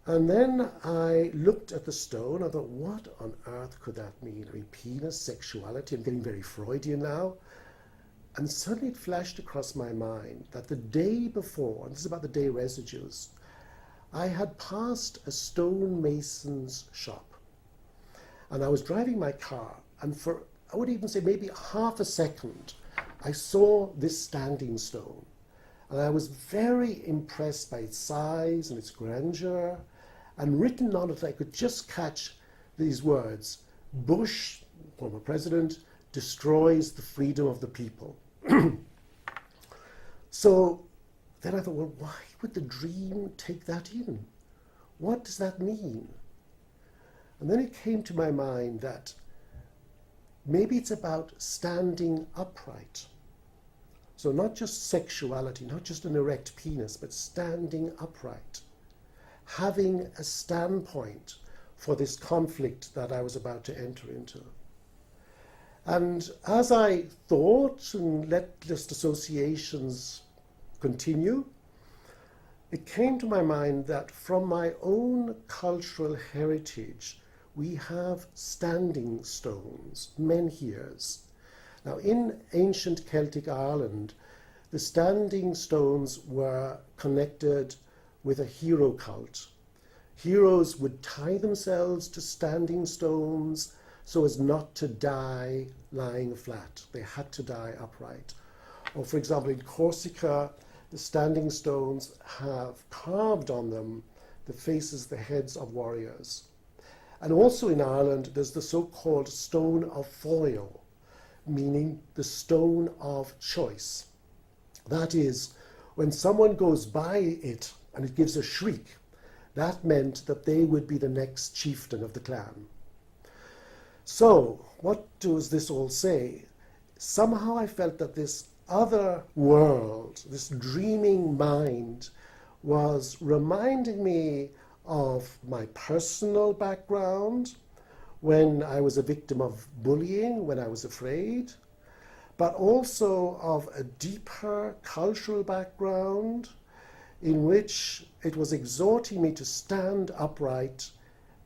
And then I looked at the stone. I thought, what on earth could that mean? I mean, penis, sexuality. I'm getting very Freudian now. And suddenly it flashed across my mind that the day before, and this is about the day residues, I had passed a stonemason's shop. And I was driving my car, and for, I would even say maybe half a second, I saw this standing stone. And I was very impressed by its size and its grandeur. And written on it, I could just catch these words: Bush, former president, destroys the freedom of the people. So then I thought, well, why would the dream take that in? What does that mean? And then it came to my mind that maybe it's about standing upright. So not just sexuality, not just an erect penis, but standing upright, having a standpoint for this conflict that I was about to enter into. And as I thought and let just associations continue, it came to my mind that from my own cultural heritage, we have standing stones, menhirs. Now, in ancient Celtic Ireland, the standing stones were connected with a hero cult. Heroes would tie themselves to standing stones so as not to die lying flat. They had to die upright. Or, for example, in Corsica, the standing stones have carved on them the faces, the heads of warriors. And also in Ireland, there's the so-called stone of foil, meaning the stone of choice. That is, when someone goes by it and it gives a shriek, that meant that they would be the next chieftain of the clan. So, what does this all say? Somehow I felt that this other world, this dreaming mind, was reminding me of my personal background, when I was a victim of bullying, when I was afraid, but also of a deeper cultural background in which it was exhorting me to stand upright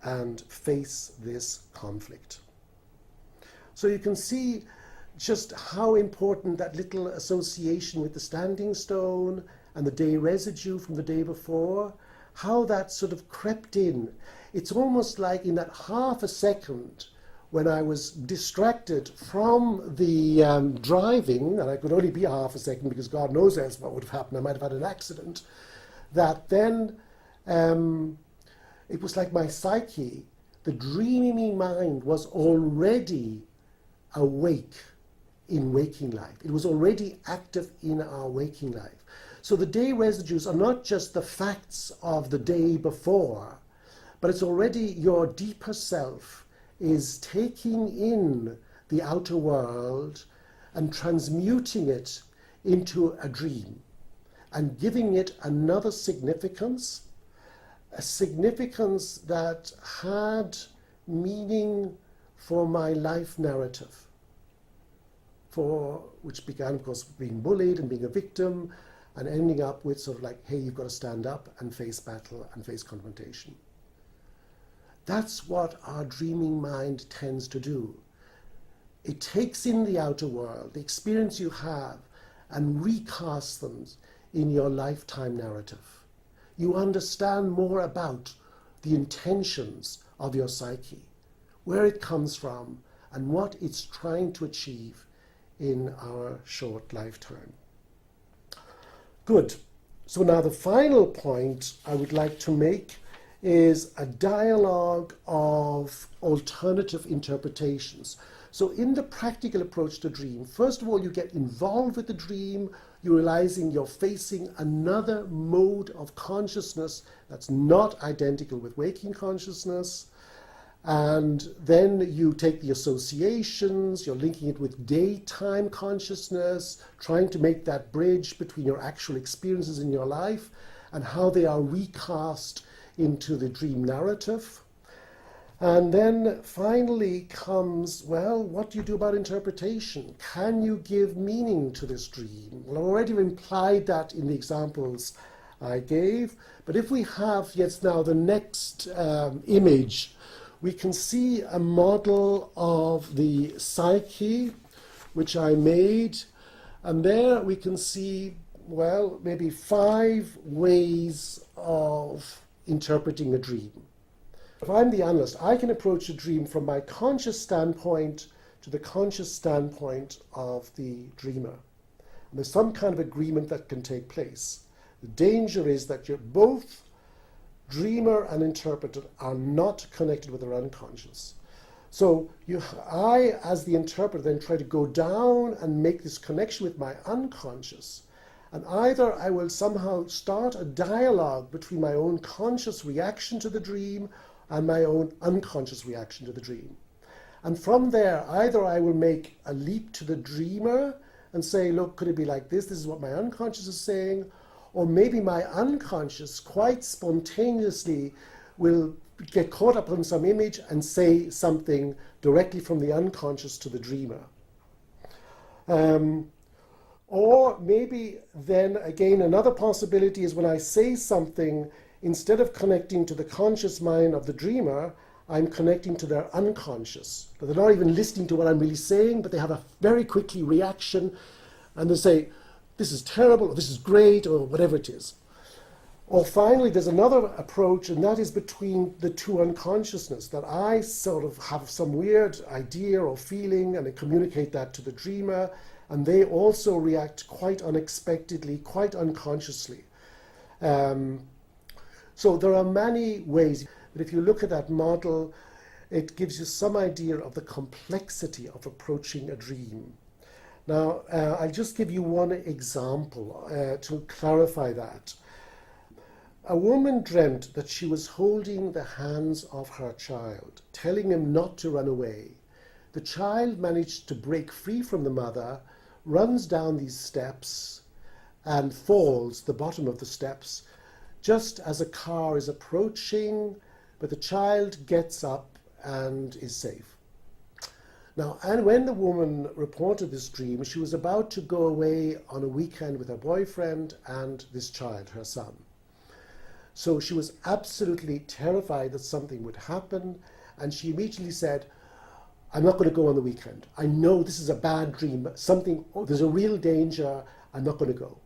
and face this conflict. So you can see just how important that little association with the standing stone and the day residue from the day before, how that sort of crept in. It's almost like in that half a second when I was distracted from the driving, and I could only be a half a second because God knows else what would have happened. I might have had an accident. That then it was like my psyche, the dreaming mind was already awake in waking life. It was already active in our waking life. So the day residues are not just the facts of the day before, but it's already your deeper self is taking in the outer world and transmuting it into a dream and giving it another significance, a significance that had meaning for my life narrative, which began, of course, being bullied and being a victim and ending up with sort of like, hey, you've got to stand up and face battle and face confrontation. That's what our dreaming mind tends to do. It takes in the outer world, the experience you have, and recasts them in your lifetime narrative. You understand more about the intentions of your psyche, where it comes from, and what it's trying to achieve in our short lifetime. Good. So now the final point I would like to make is a dialogue of alternative interpretations. So in the practical approach to dream, first of all, you get involved with the dream, you're realizing you're facing another mode of consciousness that's not identical with waking consciousness. And then you take the associations, you're linking it with daytime consciousness, trying to make that bridge between your actual experiences in your life and how they are recast into the dream narrative. And then finally comes, well, what do you do about interpretation? Can you give meaning to this dream? Well, I already implied that in the examples I gave, but if we have, yes, now the next image, we can see a model of the psyche, which I made, and there we can see, well, maybe 5 ways of interpreting a dream. If I'm the analyst, I can approach a dream from my conscious standpoint to the conscious standpoint of the dreamer. And there's some kind of agreement that can take place. The danger is that you're both dreamer and interpreter are not connected with their unconscious. So I, as the interpreter, then try to go down and make this connection with my unconscious. And either I will somehow start a dialogue between my own conscious reaction to the dream and my own unconscious reaction to the dream. And from there, either I will make a leap to the dreamer and say, look, could it be like this? This is what my unconscious is saying. Or maybe my unconscious quite spontaneously will get caught up on some image and say something directly from the unconscious to the dreamer. Or maybe then again another possibility is when I say something, instead of connecting to the conscious mind of the dreamer, I'm connecting to their unconscious. But they're not even listening to what I'm really saying, but they have a very quickly reaction and they say, this is terrible, or this is great, or whatever it is. Or finally, there's another approach, and that is between the two unconsciousness, that I sort of have some weird idea or feeling, and I communicate that to the dreamer, and they also react quite unexpectedly, quite unconsciously. So there are many ways, but if you look at that model, it gives you some idea of the complexity of approaching a dream. Now, I'll just give you one example to clarify that. A woman dreamt that she was holding the hands of her child, telling him not to run away. The child managed to break free from the mother, runs down these steps, and falls the bottom of the steps, just as a car is approaching, but the child gets up and is safe. Now, and when the woman reported this dream, she was about to go away on a weekend with her boyfriend and this child, her son. So she was absolutely terrified that something would happen, and she immediately said, I'm not going to go on the weekend. I know this is a bad dream, there's a real danger, I'm not going to go.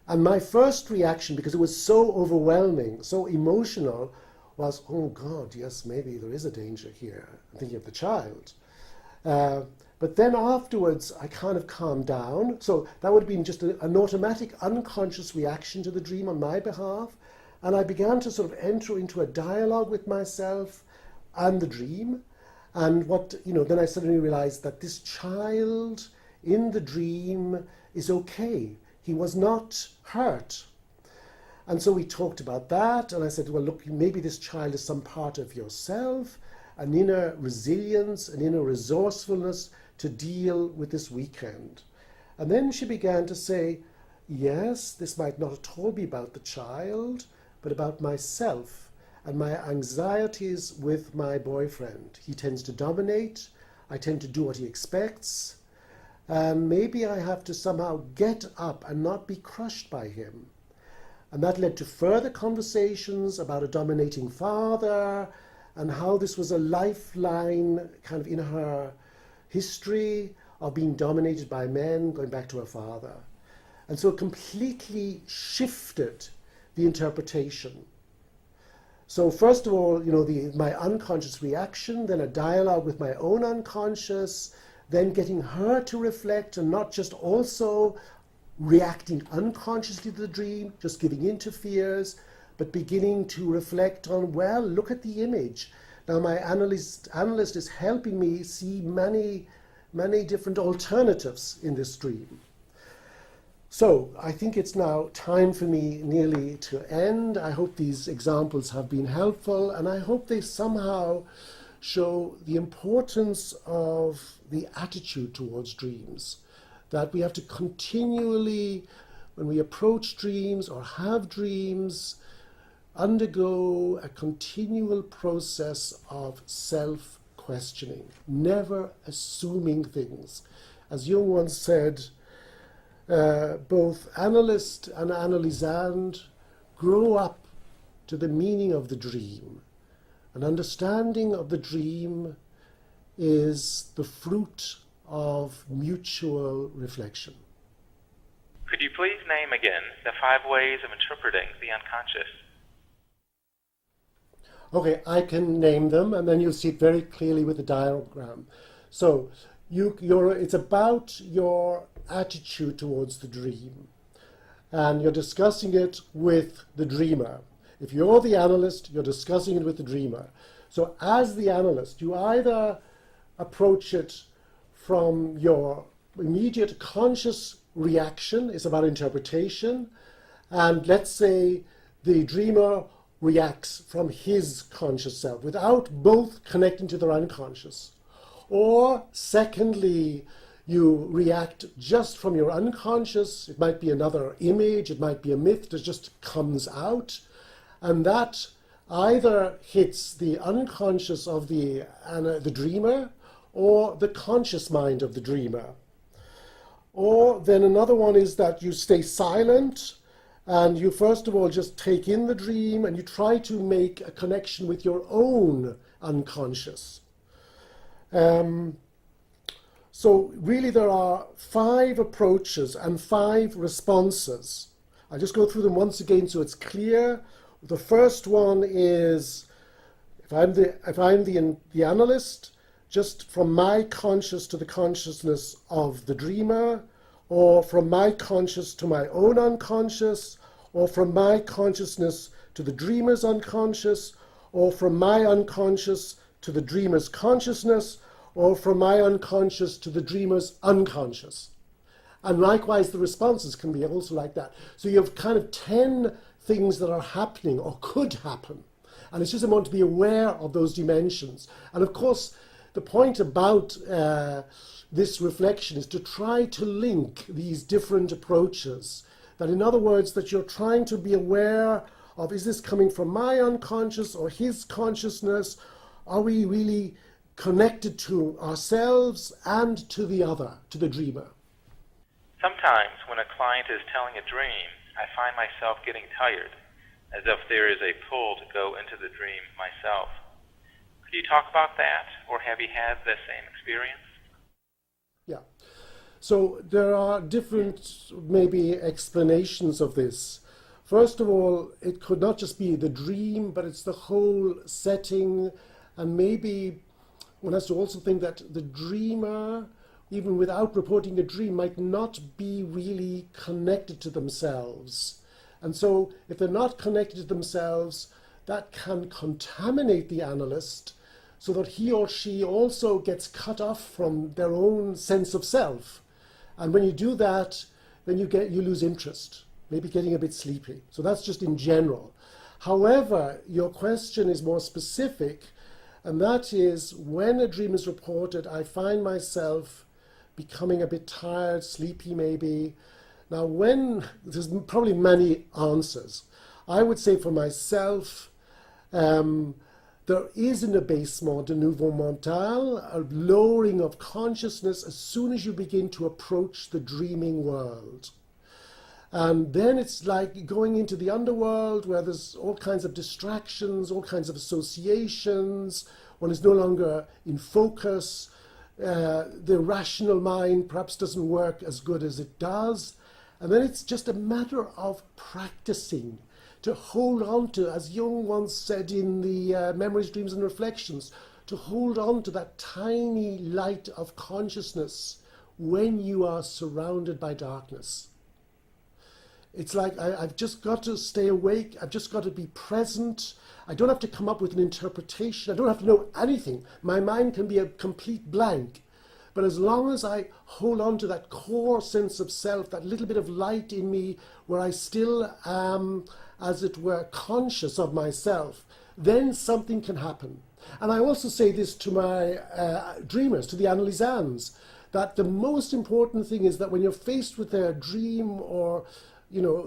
And my first reaction, because it was so overwhelming, so emotional, was, oh God, yes, maybe there is a danger here. I'm thinking of the child. Uh, but then afterwards, I kind of calmed down. So that would have been just an automatic, unconscious reaction to the dream on my behalf. And I began to sort of enter into a dialogue with myself and the dream. And then I suddenly realized that this child in the dream is okay. He was not hurt. And so we talked about that, and I said, well, look, maybe this child is some part of yourself, an inner resilience, an inner resourcefulness to deal with this weekend. And then she began to say, yes, this might not at all be about the child, but about myself and my anxieties with my boyfriend. He tends to dominate. I tend to do what he expects. And maybe I have to somehow get up and not be crushed by him. And that led to further conversations about a dominating father and how this was a lifeline kind of in her history of being dominated by men, going back to her father. And so it completely shifted the interpretation. So first of all, my unconscious reaction, then a dialogue with my own unconscious, then getting her to reflect and not just also reacting unconsciously to the dream, just giving in to fears, but beginning to reflect on, well, look at the image. Now my analyst is helping me see many, many different alternatives in this dream. So I think it's now time for me nearly to end. I hope these examples have been helpful, and I hope they somehow show the importance of the attitude towards dreams. That we have to continually, when we approach dreams or have dreams, undergo a continual process of self-questioning, never assuming things. As Jung once said, both analyst and analysand grow up to the meaning of the dream. An understanding of the dream is the fruit of mutual reflection. Could you please name again the 5 ways of interpreting the unconscious? Okay, I can name them, and then you'll see it very clearly with the diagram. So it's about your attitude towards the dream, and you're discussing it with the dreamer. If you're the analyst, you're discussing it with the dreamer. So as the analyst, you either approach it from your immediate conscious reaction, it's about interpretation, and let's say the dreamer reacts from his conscious self without both connecting to their unconscious. Or secondly, you react just from your unconscious. It might be another image, it might be a myth that just comes out, and that either hits the unconscious of the dreamer or the conscious mind of the dreamer. Or then another one is that you stay silent and you first of all just take in the dream and you try to make a connection with your own unconscious. So really there are 5 approaches and 5 responses. I'll just go through them once again so it's clear. The first one is, if I'm the analyst, just from my conscious to the consciousness of the dreamer, or from my conscious to my own unconscious, or from my consciousness to the dreamer's unconscious, or from my unconscious to the dreamer's consciousness, or from my unconscious to the dreamer's unconscious. And likewise, the responses can be also like that. So you have kind of 10 things that are happening or could happen. And it's just important to be aware of those dimensions. And of course, the point about this reflection is to try to link these different approaches. That in other words, that you're trying to be aware of, is this coming from my unconscious or his consciousness? Are we really connected to ourselves and to the other, to the dreamer? Sometimes when a client is telling a dream, I find myself getting tired, as if there is a pull to go into the dream myself. Could you talk about that, or have you had the same experience? Yeah. So there are different maybe explanations of this. First of all, it could not just be the dream, but it's the whole setting. And maybe one has to also think that the dreamer, even without reporting a dream, might not be really connected to themselves. And so if they're not connected to themselves, that can contaminate the analyst so that he or she also gets cut off from their own sense of self. And when you do that, then you lose interest, maybe getting a bit sleepy. So that's just in general. However, your question is more specific, and that is when a dream is reported, I find myself becoming a bit tired, sleepy maybe. Now, there's probably many answers. I would say for myself, there is an abaissement de nouveau mental, a lowering of consciousness as soon as you begin to approach the dreaming world. And then it's like going into the underworld where there's all kinds of distractions, all kinds of associations. One is no longer in focus. The rational mind perhaps doesn't work as good as it does. And then it's just a matter of practicing to hold on to, as Jung once said in the Memories, Dreams and Reflections, to hold on to that tiny light of consciousness when you are surrounded by darkness. It's like I've just got to stay awake, I've just got to be present. I don't have to come up with an interpretation, I don't have to know anything. My mind can be a complete blank. But as long as I hold on to that core sense of self, that little bit of light in me where I still am, as it were, conscious of myself, then something can happen. And I also say this to my dreamers, to the analysans, that the most important thing is that when you're faced with a dream or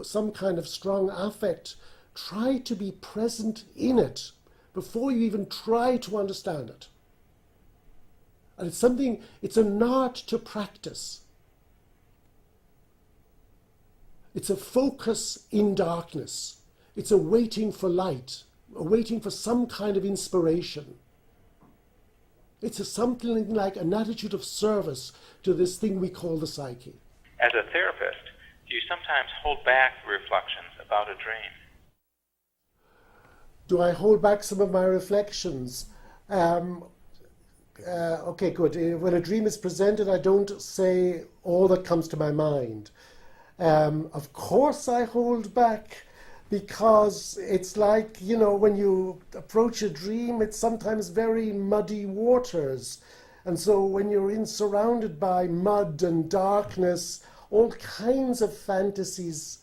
some kind of strong affect, try to be present in it before you even try to understand it. And it's an art to practice. It's a focus in darkness. It's a waiting for light, a waiting for some kind of inspiration. It's something like an attitude of service to this thing we call the psyche. As a therapist, do you sometimes hold back reflections about a dream? Do I hold back some of my reflections? Okay, good. When a dream is presented, I don't say all that comes to my mind. Of course I hold back, because it's like, when you approach a dream, it's sometimes very muddy waters. And so when you're surrounded by mud and darkness, all kinds of fantasies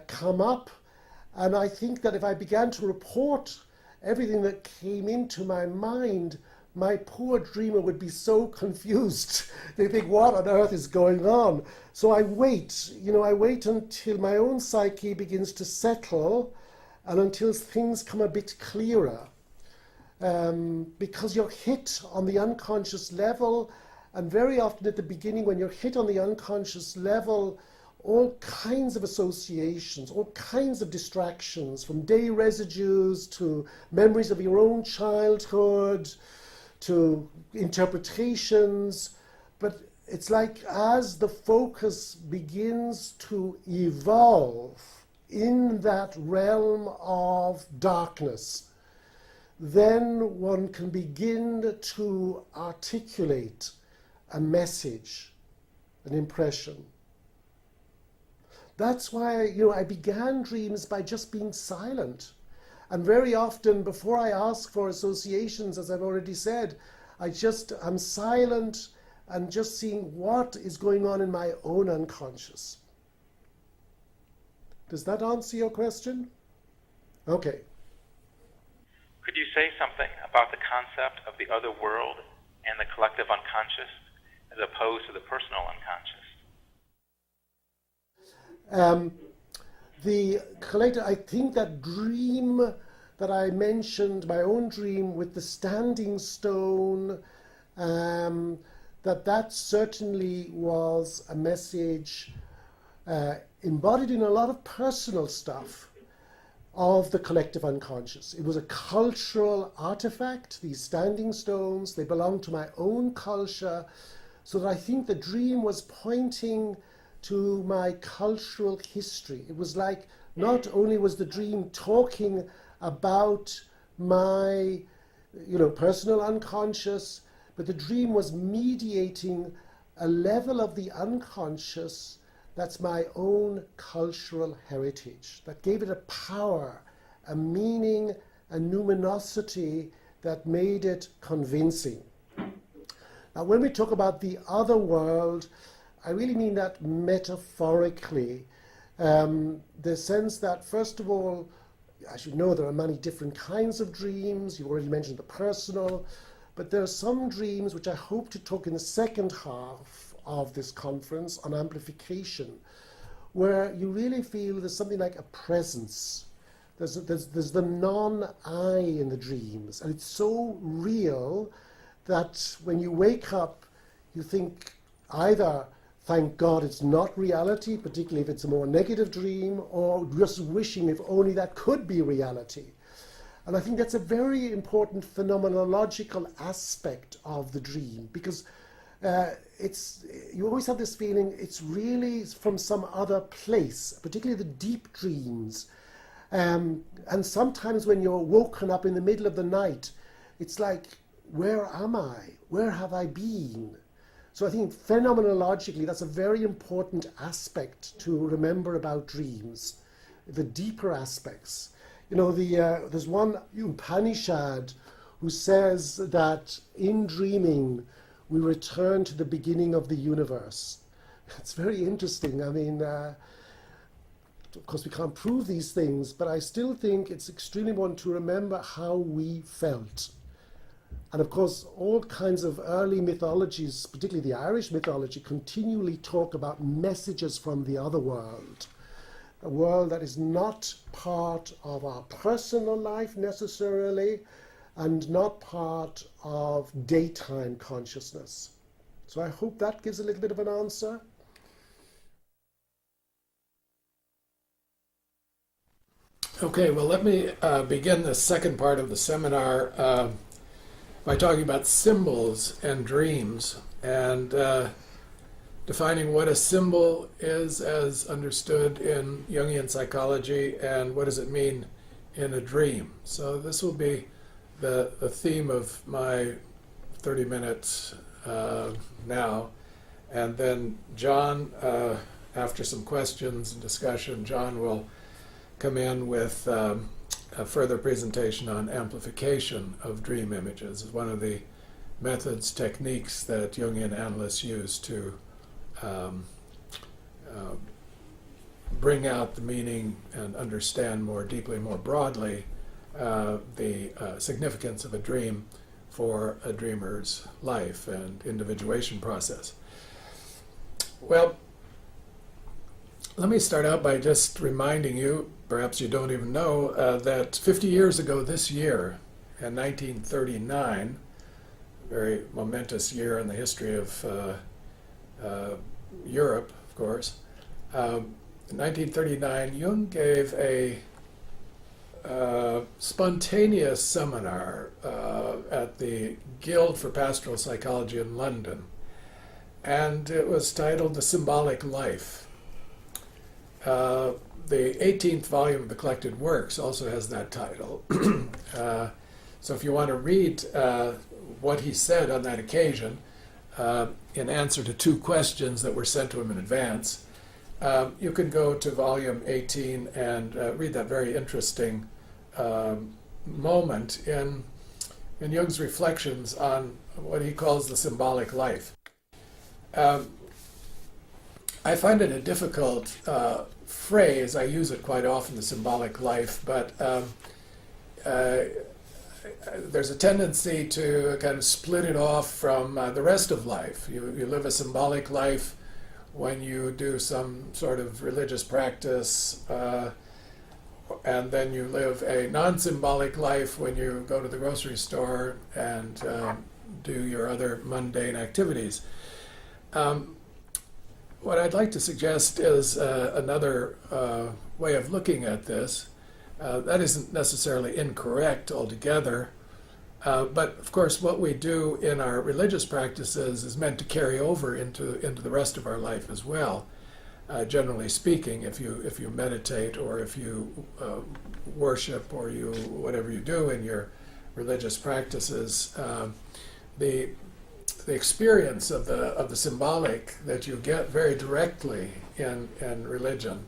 come up. And I think that if I began to report everything that came into my mind, my poor dreamer would be so confused. They think, what on earth is going on? So I wait, I wait until my own psyche begins to settle and until things come a bit clearer. Because you're hit on the unconscious level, and very often at the beginning when you're hit on the unconscious level, all kinds of associations, all kinds of distractions, from day residues to memories of your own childhood, to interpretations, but it's like as the focus begins to evolve in that realm of darkness, then one can begin to articulate a message, an impression. That's why, I began dreams by just being silent. And very often, before I ask for associations, as I've already said, I'm silent and just seeing what is going on in my own unconscious. Does that answer your question? Okay. Could you say something about the concept of the other world and the collective unconscious as opposed to the personal unconscious? The collective, I think that dream that I mentioned, my own dream with the standing stone, that certainly was a message embodied in a lot of personal stuff of the collective unconscious. It was a cultural artifact, these standing stones, they belonged to my own culture, so that I think the dream was pointing to my cultural history. It was like Not only was the dream talking about my, personal unconscious, but the dream was mediating a level of the unconscious that's my own cultural heritage, that gave it a power, a meaning, a numinosity that made it convincing. Now, when we talk about the other world, I really mean that metaphorically. The sense that, first of all, as you know, there are many different kinds of dreams. You already mentioned the personal, but there are some dreams which I hope to talk in the second half of this conference on amplification, where you really feel there's something like a presence. There's the non-I in the dreams, and it's so real that when you wake up, you think either, thank God it's not reality, particularly if it's a more negative dream, or just wishing if only that could be reality. And I think that's a very important phenomenological aspect of the dream, because you always have this feeling it's really from some other place, particularly the deep dreams. And sometimes when you're woken up in the middle of the night, it's like, where am I? Where have I been? So I think phenomenologically, that's a very important aspect to remember about dreams, the deeper aspects. There's one Upanishad who says that in dreaming, we return to the beginning of the universe. It's very interesting. I mean, of course, we can't prove these things, but I still think it's extremely important to remember how we felt. And of course, all kinds of early mythologies, particularly the Irish mythology, continually talk about messages from the other world. A world that is not part of our personal life necessarily, and not part of daytime consciousness. So I hope that gives a little bit of an answer. Okay, well, let me begin the second part of the seminar by talking about symbols and dreams, and defining what a symbol is as understood in Jungian psychology and what does it mean in a dream. So this will be the theme of my 30 minutes now. And then John, after some questions and discussion, John will come in with a further presentation on amplification of dream images. It's one of the methods, techniques that Jungian analysts use to bring out the meaning and understand more deeply, more broadly, the significance of a dream for a dreamer's life and individuation process. Well, let me start out by just reminding you, perhaps you don't even know, that 50 years ago this year, in 1939, a very momentous year in the history of Europe, of course, in 1939, Jung gave a spontaneous seminar at the Guild for Pastoral Psychology in London, and it was titled The Symbolic Life. The 18th volume of the Collected Works also has that title. So if you want to read what he said on that occasion, in answer to 2 questions that were sent to him in advance, you can go to volume 18 and read that very interesting moment in Jung's reflections on what he calls the symbolic life. I find it a difficult phrase. I use it quite often, the symbolic life, but there's a tendency to kind of split it off from the rest of life. You live a symbolic life when you do some sort of religious practice, and then you live a non-symbolic life when you go to the grocery store and do your other mundane activities. What I'd like to suggest is another way of looking at this. That isn't necessarily incorrect altogether, but of course what we do in our religious practices is meant to carry over into the rest of our life as well. generally speaking, if you meditate or if you worship or you whatever you do in your religious practices, the experience of the symbolic that you get very directly in religion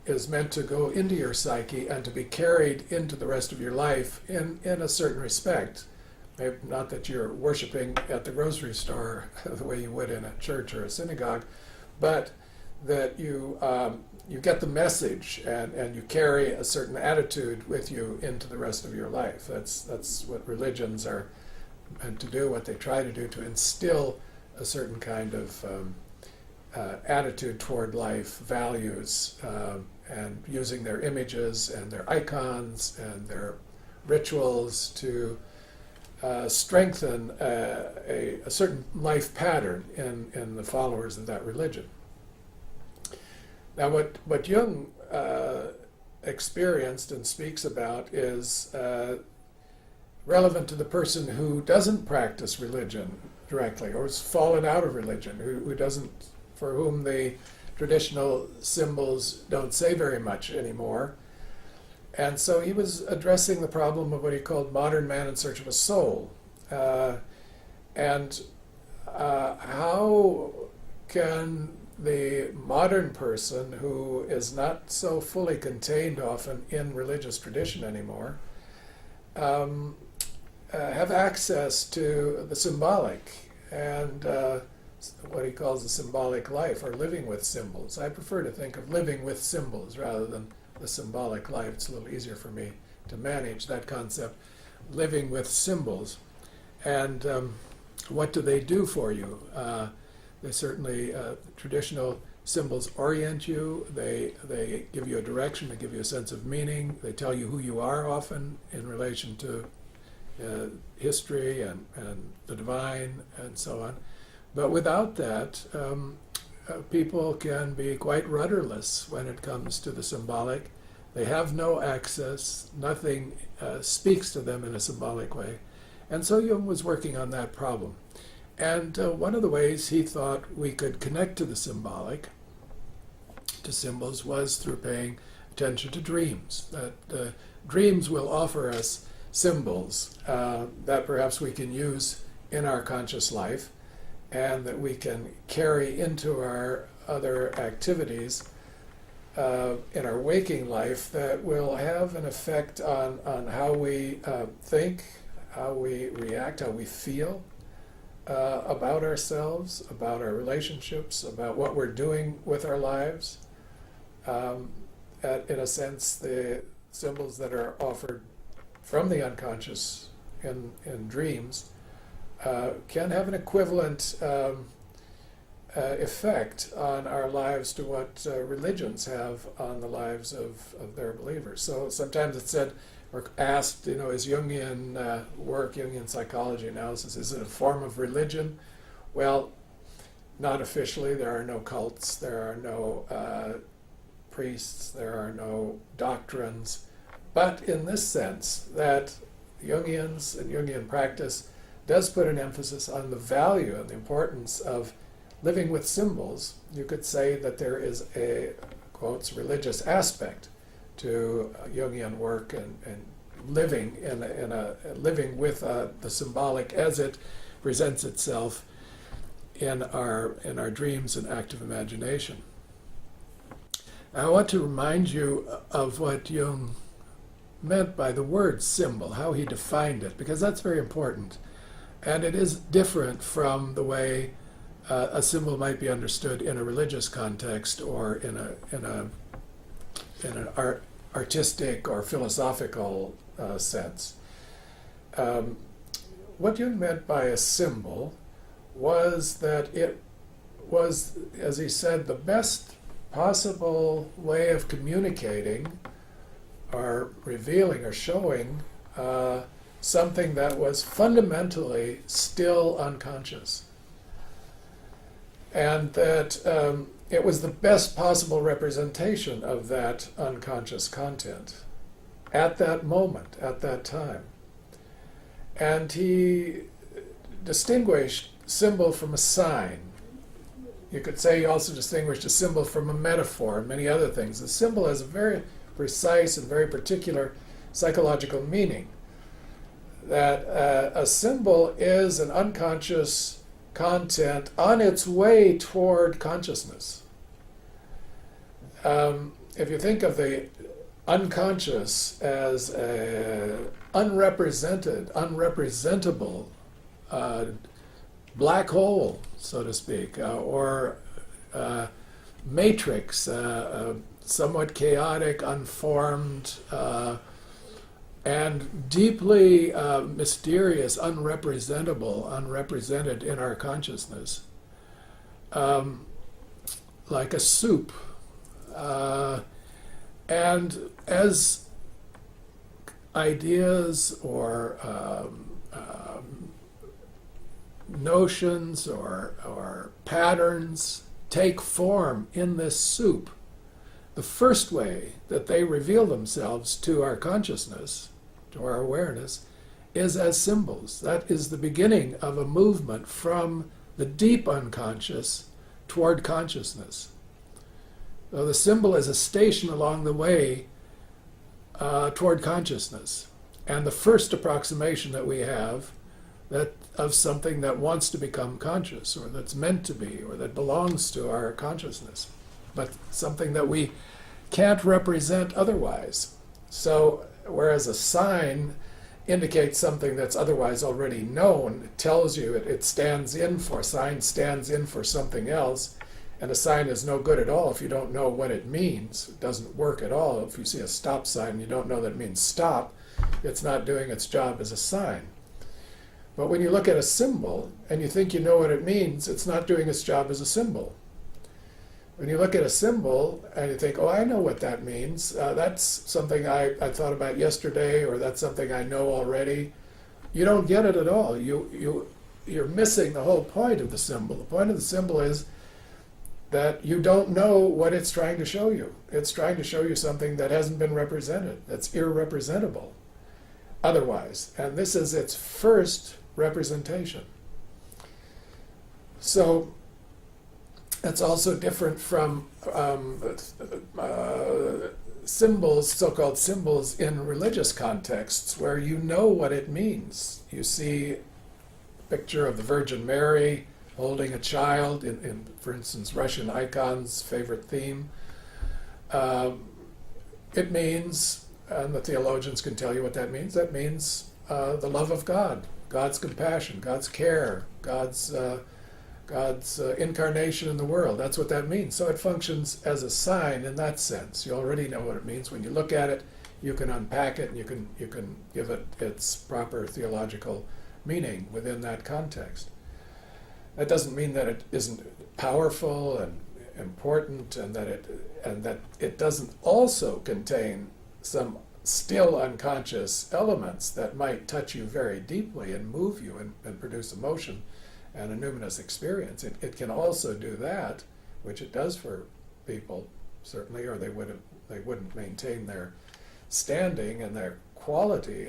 is meant to go into your psyche and to be carried into the rest of your life in a certain respect. Maybe not that you're worshiping at the grocery store the way you would in a church or a synagogue, but that you get the message and you carry a certain attitude with you into the rest of your life. That's what religions are meant to do, what they try to do, to instill a certain kind of attitude toward life, values, and using their images and their icons and their rituals to strengthen a certain life pattern in the followers of that religion. Now, what Jung experienced and speaks about is relevant to the person who doesn't practice religion directly, or has fallen out of religion, who doesn't, for whom the traditional symbols don't say very much anymore. And so he was addressing the problem of what he called modern man in search of a soul. And how can the modern person who is not so fully contained often in religious tradition anymore have access to the symbolic and what he calls the symbolic life, or living with symbols. I prefer to think of living with symbols rather than the symbolic life. It's a little easier for me to manage that concept, living with symbols. And what do they do for you? They certainly, traditional symbols orient you. They give you a direction, they give you a sense of meaning, they tell you who you are often in relation to history and the divine and so on. But without that, people can be quite rudderless when it comes to the symbolic. They have no access, nothing speaks to them in a symbolic way. And so Jung was working on that problem. And one of the ways he thought we could connect to the symbolic, to symbols, was through paying attention to dreams. That dreams will offer us symbols that perhaps we can use in our conscious life, and that we can carry into our other activities in our waking life that will have an effect on how we think, how we react, how we feel about ourselves, about our relationships, about what we're doing with our lives. In a sense, the symbols that are offered from the unconscious in dreams can have an equivalent effect on our lives to what religions have on the lives of their believers. So sometimes it's said or asked, is Jungian work, Jungian psychology analysis, is it a form of religion? Well, not officially. There are no cults, there are no priests, there are no doctrines. But in this sense, that Jungians and Jungian practice does put an emphasis on the value and the importance of living with symbols. You could say that there is a, quotes, religious aspect to Jungian work and living living with the symbolic as it presents itself in our dreams and active imagination. I want to remind you of what Jung meant by the word symbol, how he defined it, because that's very important. And it is different from the way a symbol might be understood in a religious context or in an artistic or philosophical sense. What Jung meant by a symbol was that it was, as he said, the best possible way of communicating or revealing or showing something that was fundamentally still unconscious. And that it was the best possible representation of that unconscious content at that moment, at that time. And he distinguished symbol from a sign. You could say you also distinguished a symbol from a metaphor and many other things. The symbol has a very precise and very particular psychological meaning. That a symbol is an unconscious content on its way toward consciousness. If you think of the unconscious as an unrepresented, unrepresentable black hole, so to speak, or matrix, somewhat chaotic, unformed, and deeply mysterious, unrepresentable, unrepresented in our consciousness, like a soup. And as ideas or notions or patterns take form in this soup, the first way that they reveal themselves to our consciousness, to our awareness, is as symbols. That is the beginning of a movement from the deep unconscious toward consciousness. So the symbol is a station along the way toward consciousness. And the first approximation that we have that of something that wants to become conscious, or that's meant to be, or that belongs to our consciousness, but something that we can't represent otherwise. So whereas a sign indicates something that's otherwise already known, it tells you, it stands in for, sign stands in for something else, and a sign is no good at all if you don't know what it means. It doesn't work at all. If you see a stop sign and you don't know that it means stop, it's not doing its job as a sign. But when you look at a symbol and you think you know what it means, it's not doing its job as a symbol. When you look at a symbol and you think, oh, I know what that means, that's something I thought about yesterday, or that's something I know already, you don't get it at all. You're missing the whole point of the symbol. The point of the symbol is that you don't know what it's trying to show you. It's trying to show you something that hasn't been represented, that's irrepresentable otherwise. And this is its first representation. So it's also different from symbols, so-called symbols in religious contexts, where you know what it means. You see a picture of the Virgin Mary holding a child, in for instance, Russian icons' favorite theme. It means, and the theologians can tell you what that means, the love of God, God's compassion, God's care, God's incarnation in the world. That's what that means. So it functions as a sign in that sense. You already know what it means. When you look at it, you can unpack it, and you can give it its proper theological meaning within that context. That doesn't mean that it isn't powerful and important, and that it doesn't also contain some still unconscious elements that might touch you very deeply and move you and produce emotion and a numinous experience. It can also do that, which it does for people, certainly, or they wouldn't maintain their standing and their quality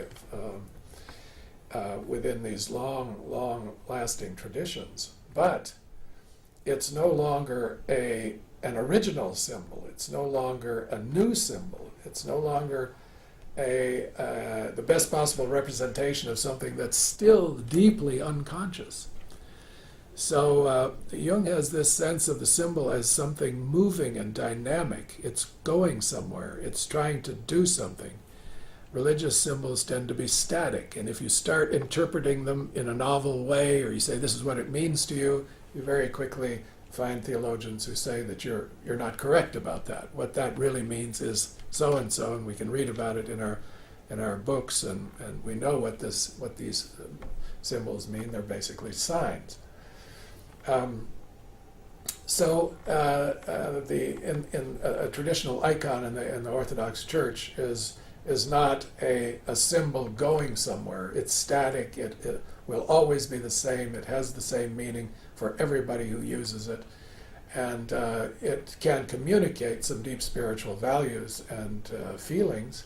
within these long-lasting traditions. But it's no longer an original symbol. It's no longer a new symbol. It's no longer the best possible representation of something that's still deeply unconscious. So Jung has this sense of the symbol as something moving and dynamic. It's going somewhere. It's trying to do something. Religious symbols tend to be static, and if you start interpreting them in a novel way, or you say this is what it means to you, you very quickly find theologians who say that you're not correct about that. What that really means is so and so, and we can read about it in our books, and we know what these symbols mean. They're basically signs. So a traditional icon in the Orthodox Church is not a symbol going somewhere. It's static. It will always be the same. It has the same meaning for everybody who uses it. And it can communicate some deep spiritual values and feelings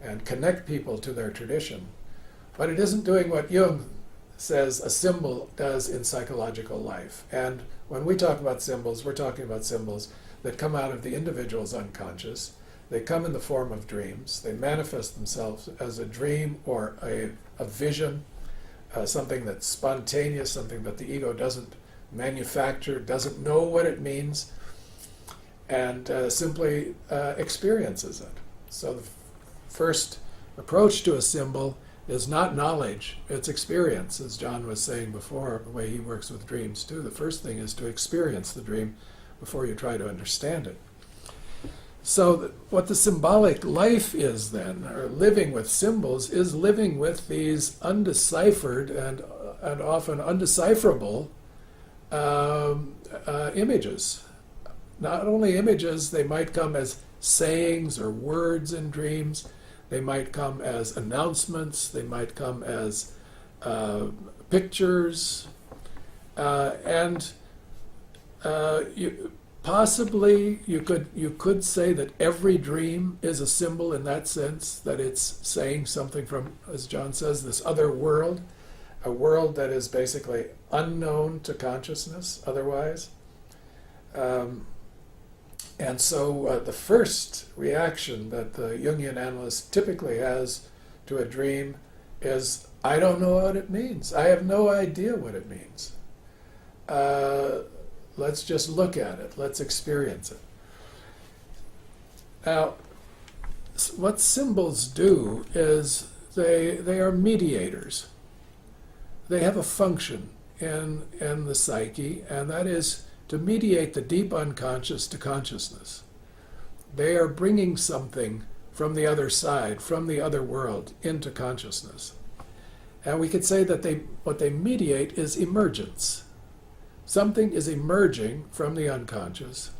and connect people to their tradition. But it isn't doing what Jung says a symbol does in psychological life. And when we talk about symbols, we're talking about symbols that come out of the individual's unconscious. They come in the form of dreams. They manifest themselves as a dream or a vision, something that's spontaneous, something that the ego doesn't manufacture, doesn't know what it means, and simply experiences it. So the first approach to a symbol is not knowledge, it's experience, as John was saying before, the way he works with dreams too. The first thing is to experience the dream before you try to understand it. So what the symbolic life is then, or living with symbols, is living with these undeciphered and often undecipherable images. Not only images, they might come as sayings or words in dreams. They might come as announcements. They might come as pictures. Possibly you could say that every dream is a symbol in that sense, that it's saying something from, as John says, this other world, a world that is basically unknown to consciousness otherwise. And so the first reaction that the Jungian analyst typically has to a dream is, I don't know what it means. I have no idea what it means. Let's just look at it. Let's experience it. Now, what symbols do is they are mediators. They have a function in the psyche, and that is to mediate the deep unconscious to consciousness. They are bringing something from the other side, from the other world, into consciousness. And we could say that what they mediate is emergence. Something is emerging from the unconscious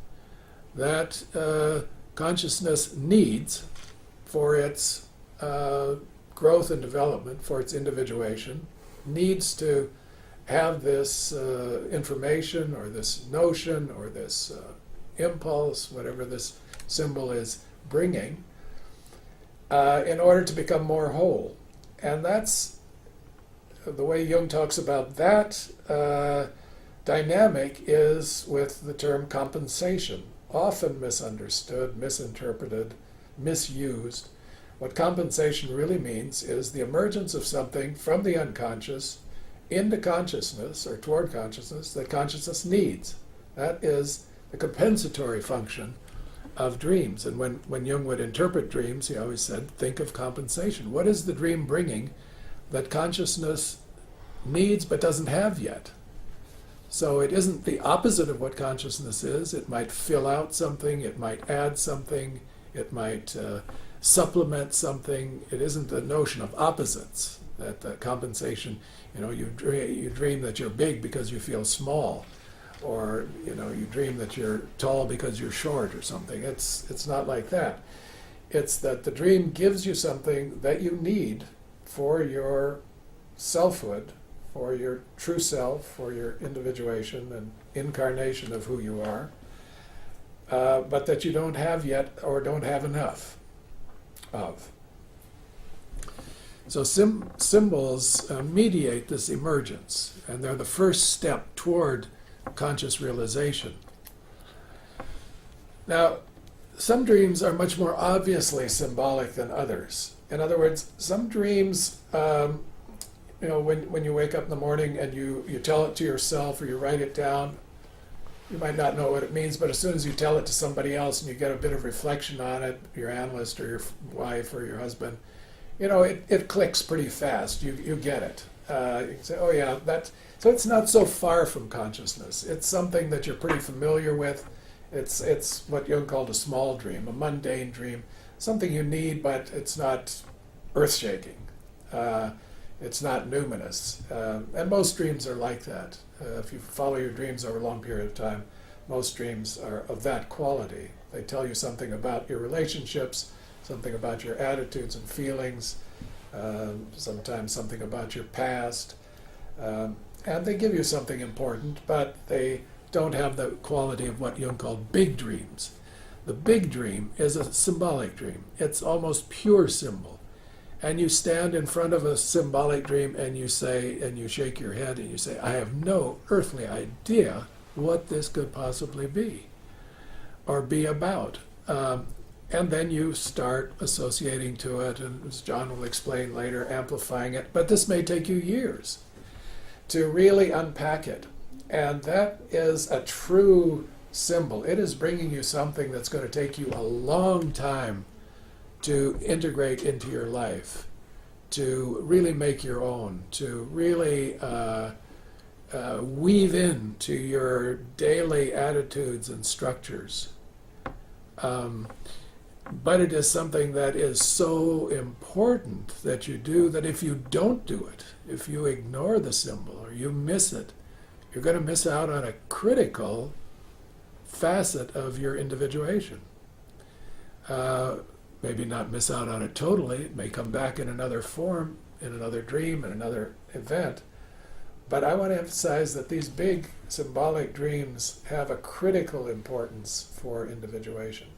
that consciousness needs for its growth and development, for its individuation, needs to have this information or this notion or this impulse, whatever this symbol is bringing, in order to become more whole. And that's the way Jung talks about that dynamic is with the term compensation, often misunderstood, misinterpreted, misused. What compensation really means is the emergence of something from the unconscious into consciousness or toward consciousness that consciousness needs. That is the compensatory function of dreams. And when Jung would interpret dreams, he always said, think of compensation. What is the dream bringing that consciousness needs but doesn't have yet? So it isn't the opposite of what consciousness is. It might fill out something, it might add something, it might supplement something. It isn't the notion of opposites, that the compensation, you dream that you're big because you feel small, or you dream that you're tall because you're short or something. It's not like that. It's that the dream gives you something that you need for your selfhood, for your true self, for your individuation and incarnation of who you are, but that you don't have yet or don't have enough of. So symbols mediate this emergence, and they're the first step toward conscious realization. Now, some dreams are much more obviously symbolic than others. In other words, some dreams, when you wake up in the morning and you tell it to yourself or you write it down, you might not know what it means, but as soon as you tell it to somebody else and you get a bit of reflection on it, your analyst or your wife or your husband, it clicks pretty fast. You get it. You can say, oh yeah, so it's not so far from consciousness. It's something that you're pretty familiar with. It's what Jung called a small dream, a mundane dream, something you need, but it's not earth-shaking. It's not numinous. And most dreams are like that. If you follow your dreams over a long period of time, most dreams are of that quality. They tell you something about your relationships, something about your attitudes and feelings, sometimes something about your past. And they give you something important, but they don't have the quality of what Jung called big dreams. The big dream is a symbolic dream. It's almost pure symbol. and you stand in front of a symbolic dream and you say, and you shake your head and you say, I have no earthly idea what this could possibly be or be about. And then you start associating to it, and as John will explain later, amplifying it. But this may take you years to really unpack it. And that is a true symbol. It is bringing you something that's going to take you a long time to integrate into your life, to really make your own, to really weave into your daily attitudes and structures. But it is something that is so important that you do, that if you don't do it, if you ignore the symbol or you miss it, you're going to miss out on a critical facet of your individuation. Maybe not miss out on it totally. It may come back in another form, in another dream, in another event. But I want to emphasize that these big symbolic dreams have a critical importance for individuation.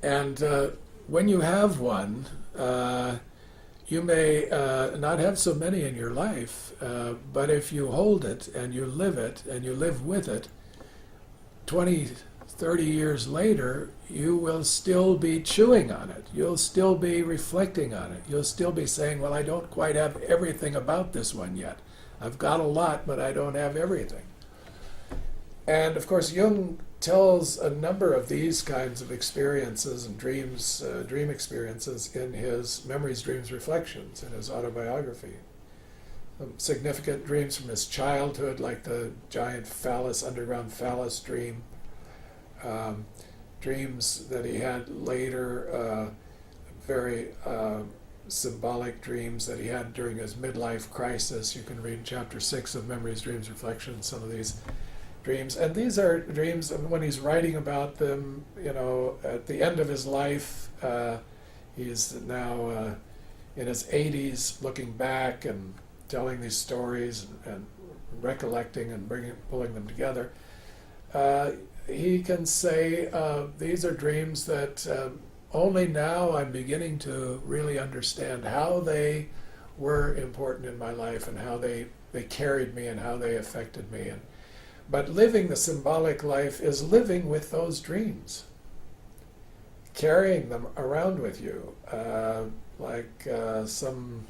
And when you have one, you may not have so many in your life, but if you hold it and you live it and you live with it, 20, 30 years later, you will still be chewing on it. You'll still be reflecting on it. You'll still be saying, well, I don't quite have everything about this one yet. I've got a lot, but I don't have everything. And of course, Jung tells a number of these kinds of experiences and dreams, dream experiences in his Memories, Dreams, Reflections, in his autobiography. Significant dreams from his childhood, like the giant phallus, underground phallus dream. Dreams that he had later, very symbolic dreams that he had during his midlife crisis. You can read in chapter 6 of Memories, Dreams, Reflections some of these dreams. And these are dreams when he's writing about them, at the end of his life. He's now in his 80s, looking back and telling these stories and recollecting and pulling them together. He can say, these are dreams that only now I'm beginning to really understand how they were important in my life and how they carried me and how they affected me. But living the symbolic life is living with those dreams, carrying them around with you, like some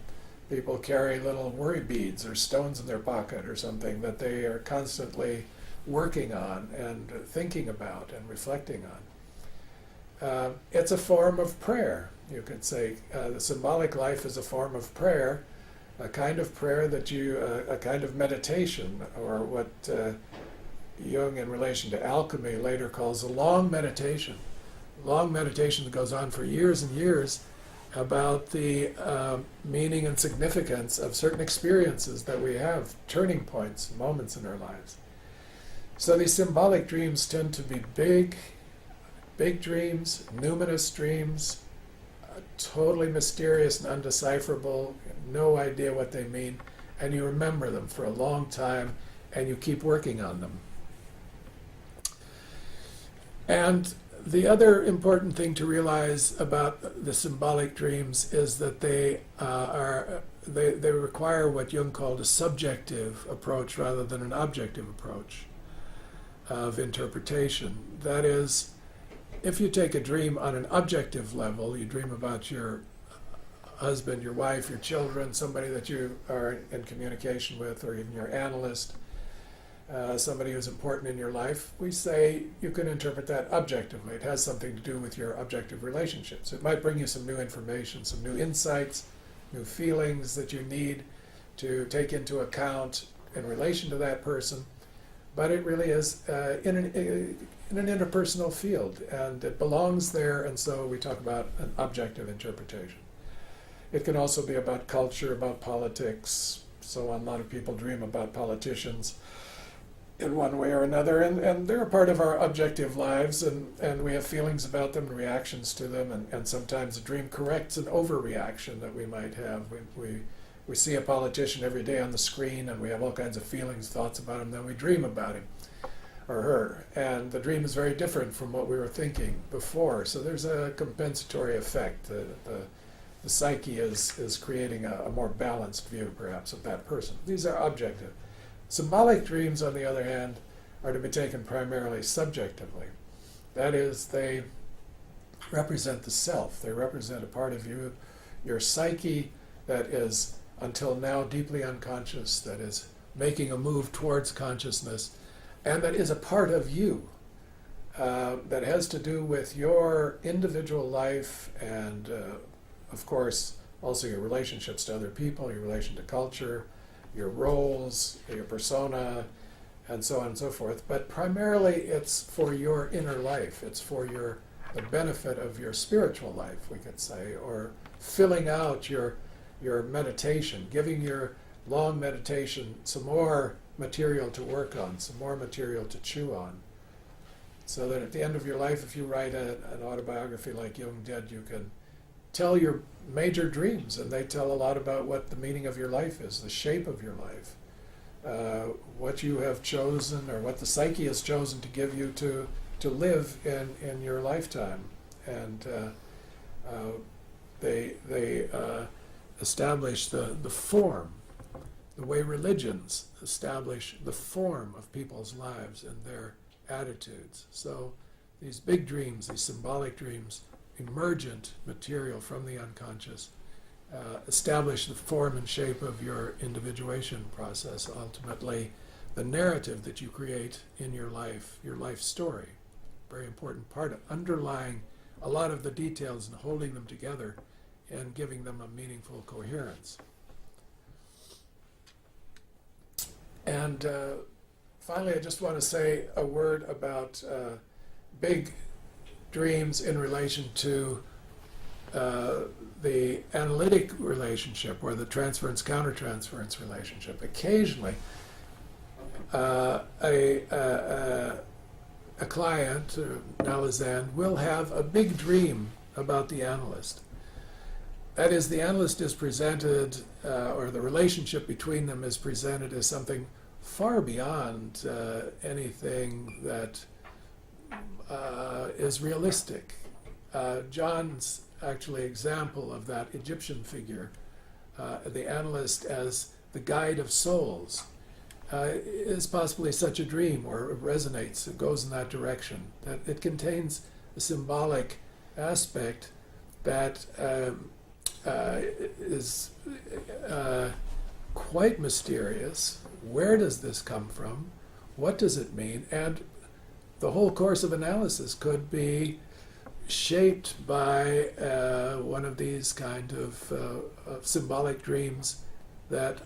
people carry little worry beads or stones in their pocket or something that they are constantly working on and thinking about and reflecting on. It's a form of prayer, you could say. The symbolic life is a form of prayer, a kind of prayer that a kind of meditation, or what Jung in relation to alchemy later calls a long meditation that goes on for years and years about the meaning and significance of certain experiences that we have, turning points, moments in our lives. So these symbolic dreams tend to be big dreams, numinous dreams, totally mysterious and undecipherable, no idea what they mean, and you remember them for a long time, and you keep working on them. And the other important thing to realize about the symbolic dreams is that they require what Jung called a subjective approach rather than an objective approach of interpretation. That is, if you take a dream on an objective level, you dream about your husband, your wife, your children, somebody that you are in communication with, or even your analyst, somebody who's important in your life, we say you can interpret that objectively. It has something to do with your objective relationships. It might bring you some new information, some new insights, new feelings that you need to take into account in relation to that person. But it really is in an interpersonal field, and it belongs there, and so we talk about an objective interpretation. It can also be about culture, about politics, so on. A lot of people dream about politicians in one way or another, and they're a part of our objective lives, and we have feelings about them and reactions to them, and sometimes a dream corrects an overreaction that we might have. We see a politician every day on the screen, and we have all kinds of feelings, thoughts about him, then we dream about him or her, and the dream is very different from what we were thinking before, so there's a compensatory effect. the psyche is creating a more balanced view, perhaps, of that person. These are objective. Symbolic dreams, on the other hand, are to be taken primarily subjectively. That is, they represent the self. They represent a part of you, your psyche, that is until now deeply unconscious, that is making a move towards consciousness, and that is a part of you, that has to do with your individual life and, of course, also your relationships to other people, your relation to culture, your roles, your persona, and so on and so forth. But primarily it's for your inner life. It's for the benefit of your spiritual life, we could say, or filling out your meditation, giving your long meditation some more material to work on, some more material to chew on. So that at the end of your life, if you write an autobiography like Jung did, you can tell your major dreams, and they tell a lot about what the meaning of your life is, the shape of your life, what you have chosen, or what the psyche has chosen to give you to live in your lifetime. And they establish the form, the way religions establish the form of people's lives and their attitudes. So these big dreams, these symbolic dreams, emergent material from the unconscious, establish the form and shape of your individuation process, ultimately the narrative that you create in your life story. Very important part of underlying a lot of the details and holding them together and giving them a meaningful coherence. And finally, I just want to say a word about big dreams in relation to the analytic relationship or the transference-countertransference relationship. Occasionally, a client, Nalazan, will have a big dream about the analyst. That is, the analyst is presented, or the relationship between them is presented as something far beyond anything that is realistic. John's actually example of that Egyptian figure, the analyst as the guide of souls, is possibly such a dream, or it resonates, it goes in that direction. That it contains a symbolic aspect that is quite mysterious. Where does this come from? What does it mean? And the whole course of analysis could be shaped by one of these kind of symbolic dreams that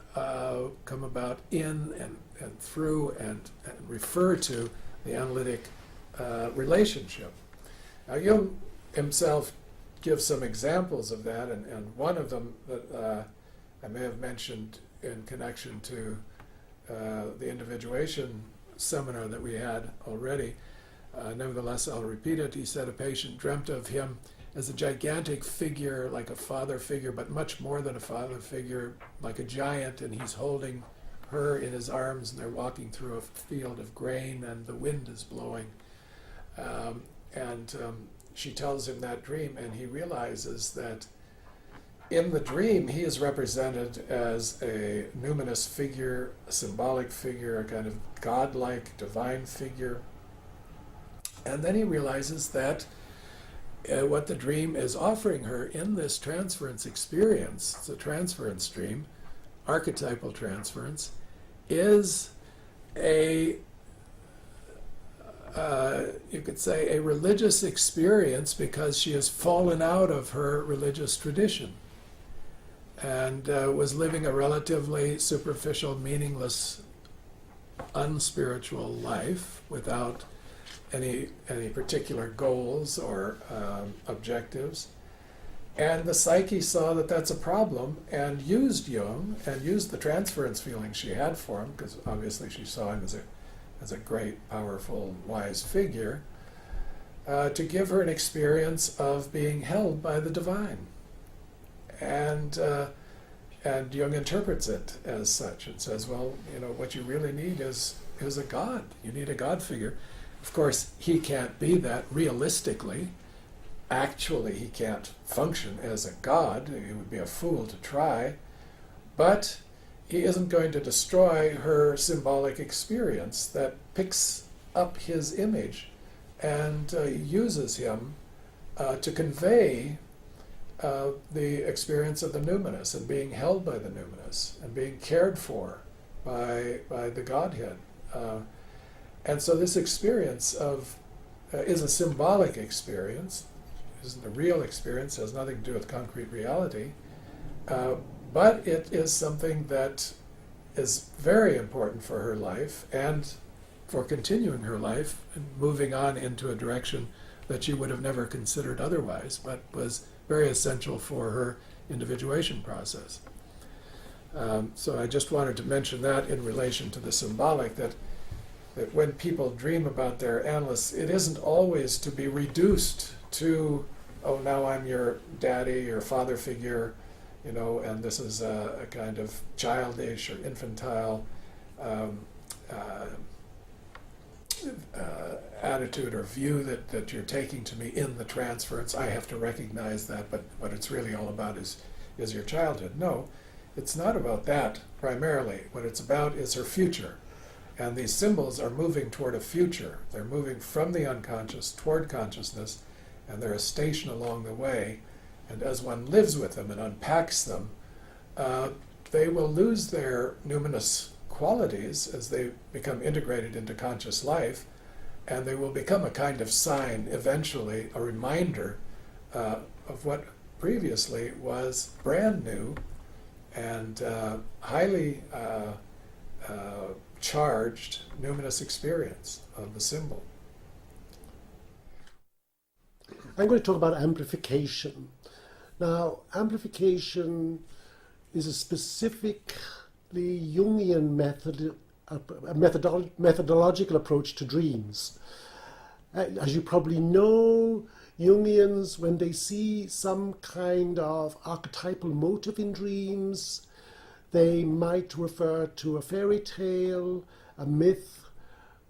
come about in and through and refer to the analytic relationship. Now, Jung himself gives some examples of that, and one of them that I may have mentioned in connection to the individuation seminar that we had already. Nevertheless, I'll repeat it. He said a patient dreamt of him as a gigantic figure, like a father figure, but much more than a father figure, like a giant, and he's holding her in his arms, and they're walking through a field of grain, and the wind is blowing. She tells him that dream, and he realizes that in the dream he is represented as a numinous figure, a symbolic figure, a kind of godlike, divine figure. And then he realizes that what the dream is offering her in this transference experience, it's a transference dream, archetypal transference, is a, you could say, a religious experience, because she has fallen out of her religious tradition and was living a relatively superficial, meaningless, unspiritual life without any particular goals or objectives. And the psyche saw that that's a problem and used Jung and used the transference feeling she had for him, because obviously she saw him as a great, powerful, wise figure, to give her an experience of being held by the divine. And Jung interprets it as such and says, well, what you really need is a God. You need a God figure. Of course, he can't be that realistically, actually he can't function as a god. He would be a fool to try. But he isn't going to destroy her symbolic experience that picks up his image and uses him to convey the experience of the numinous and being held by the numinous and being cared for by the Godhead. And so this experience is a symbolic experience, isn't a real experience, has nothing to do with concrete reality, but it is something that is very important for her life and for continuing her life and moving on into a direction that she would have never considered otherwise, but was very essential for her individuation process. So I just wanted to mention that in relation to the symbolic, that when people dream about their analysts, it isn't always to be reduced to, oh, now I'm your daddy, your father figure, and this is a kind of childish or infantile attitude or view that you're taking to me in the transference. I have to recognize that, but what it's really all about is your childhood. No, it's not about that primarily. What it's about is her future. And these symbols are moving toward a future. They're moving from the unconscious toward consciousness, and they're a station along the way. And as one lives with them and unpacks them, they will lose their numinous qualities as they become integrated into conscious life, and they will become a kind of sign, eventually, a reminder of what previously was brand new and highly charged numinous experience of the symbol. I'm going to talk about amplification. Now, amplification is a specifically Jungian methodological approach to dreams. As you probably know, Jungians, when they see some kind of archetypal motive in dreams, they might refer to a fairy tale, a myth,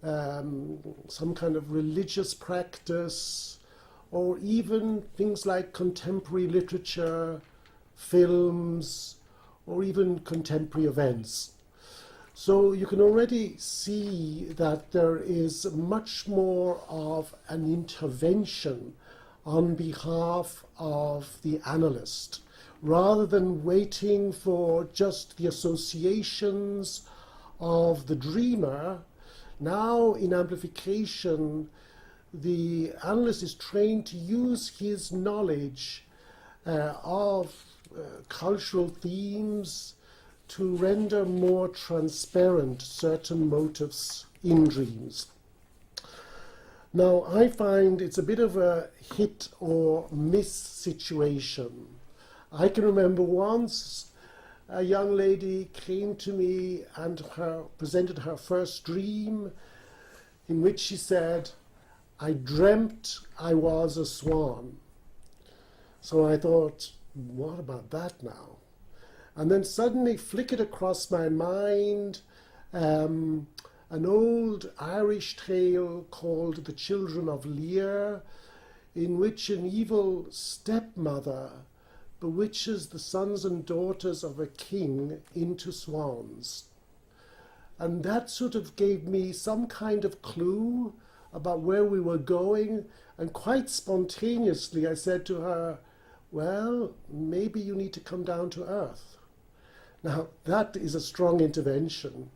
some kind of religious practice, or even things like contemporary literature, films, or even contemporary events. So you can already see that there is much more of an intervention on behalf of the analyst, rather than waiting for just the associations of the dreamer. Now in amplification, the analyst is trained to use his knowledge of cultural themes to render more transparent certain motives in dreams. Now, I find it's a bit of a hit or miss situation. I can remember once a young lady came to me and presented her first dream, in which she said, "I dreamt I was a swan." So I thought, what about that now? And then suddenly flickered across my mind an old Irish tale called The Children of Lear, in which an evil stepmother bewitches the sons and daughters of a king into swans. And that sort of gave me some kind of clue about where we were going, and quite spontaneously I said to her, well, maybe you need to come down to earth. Now, that is a strong intervention,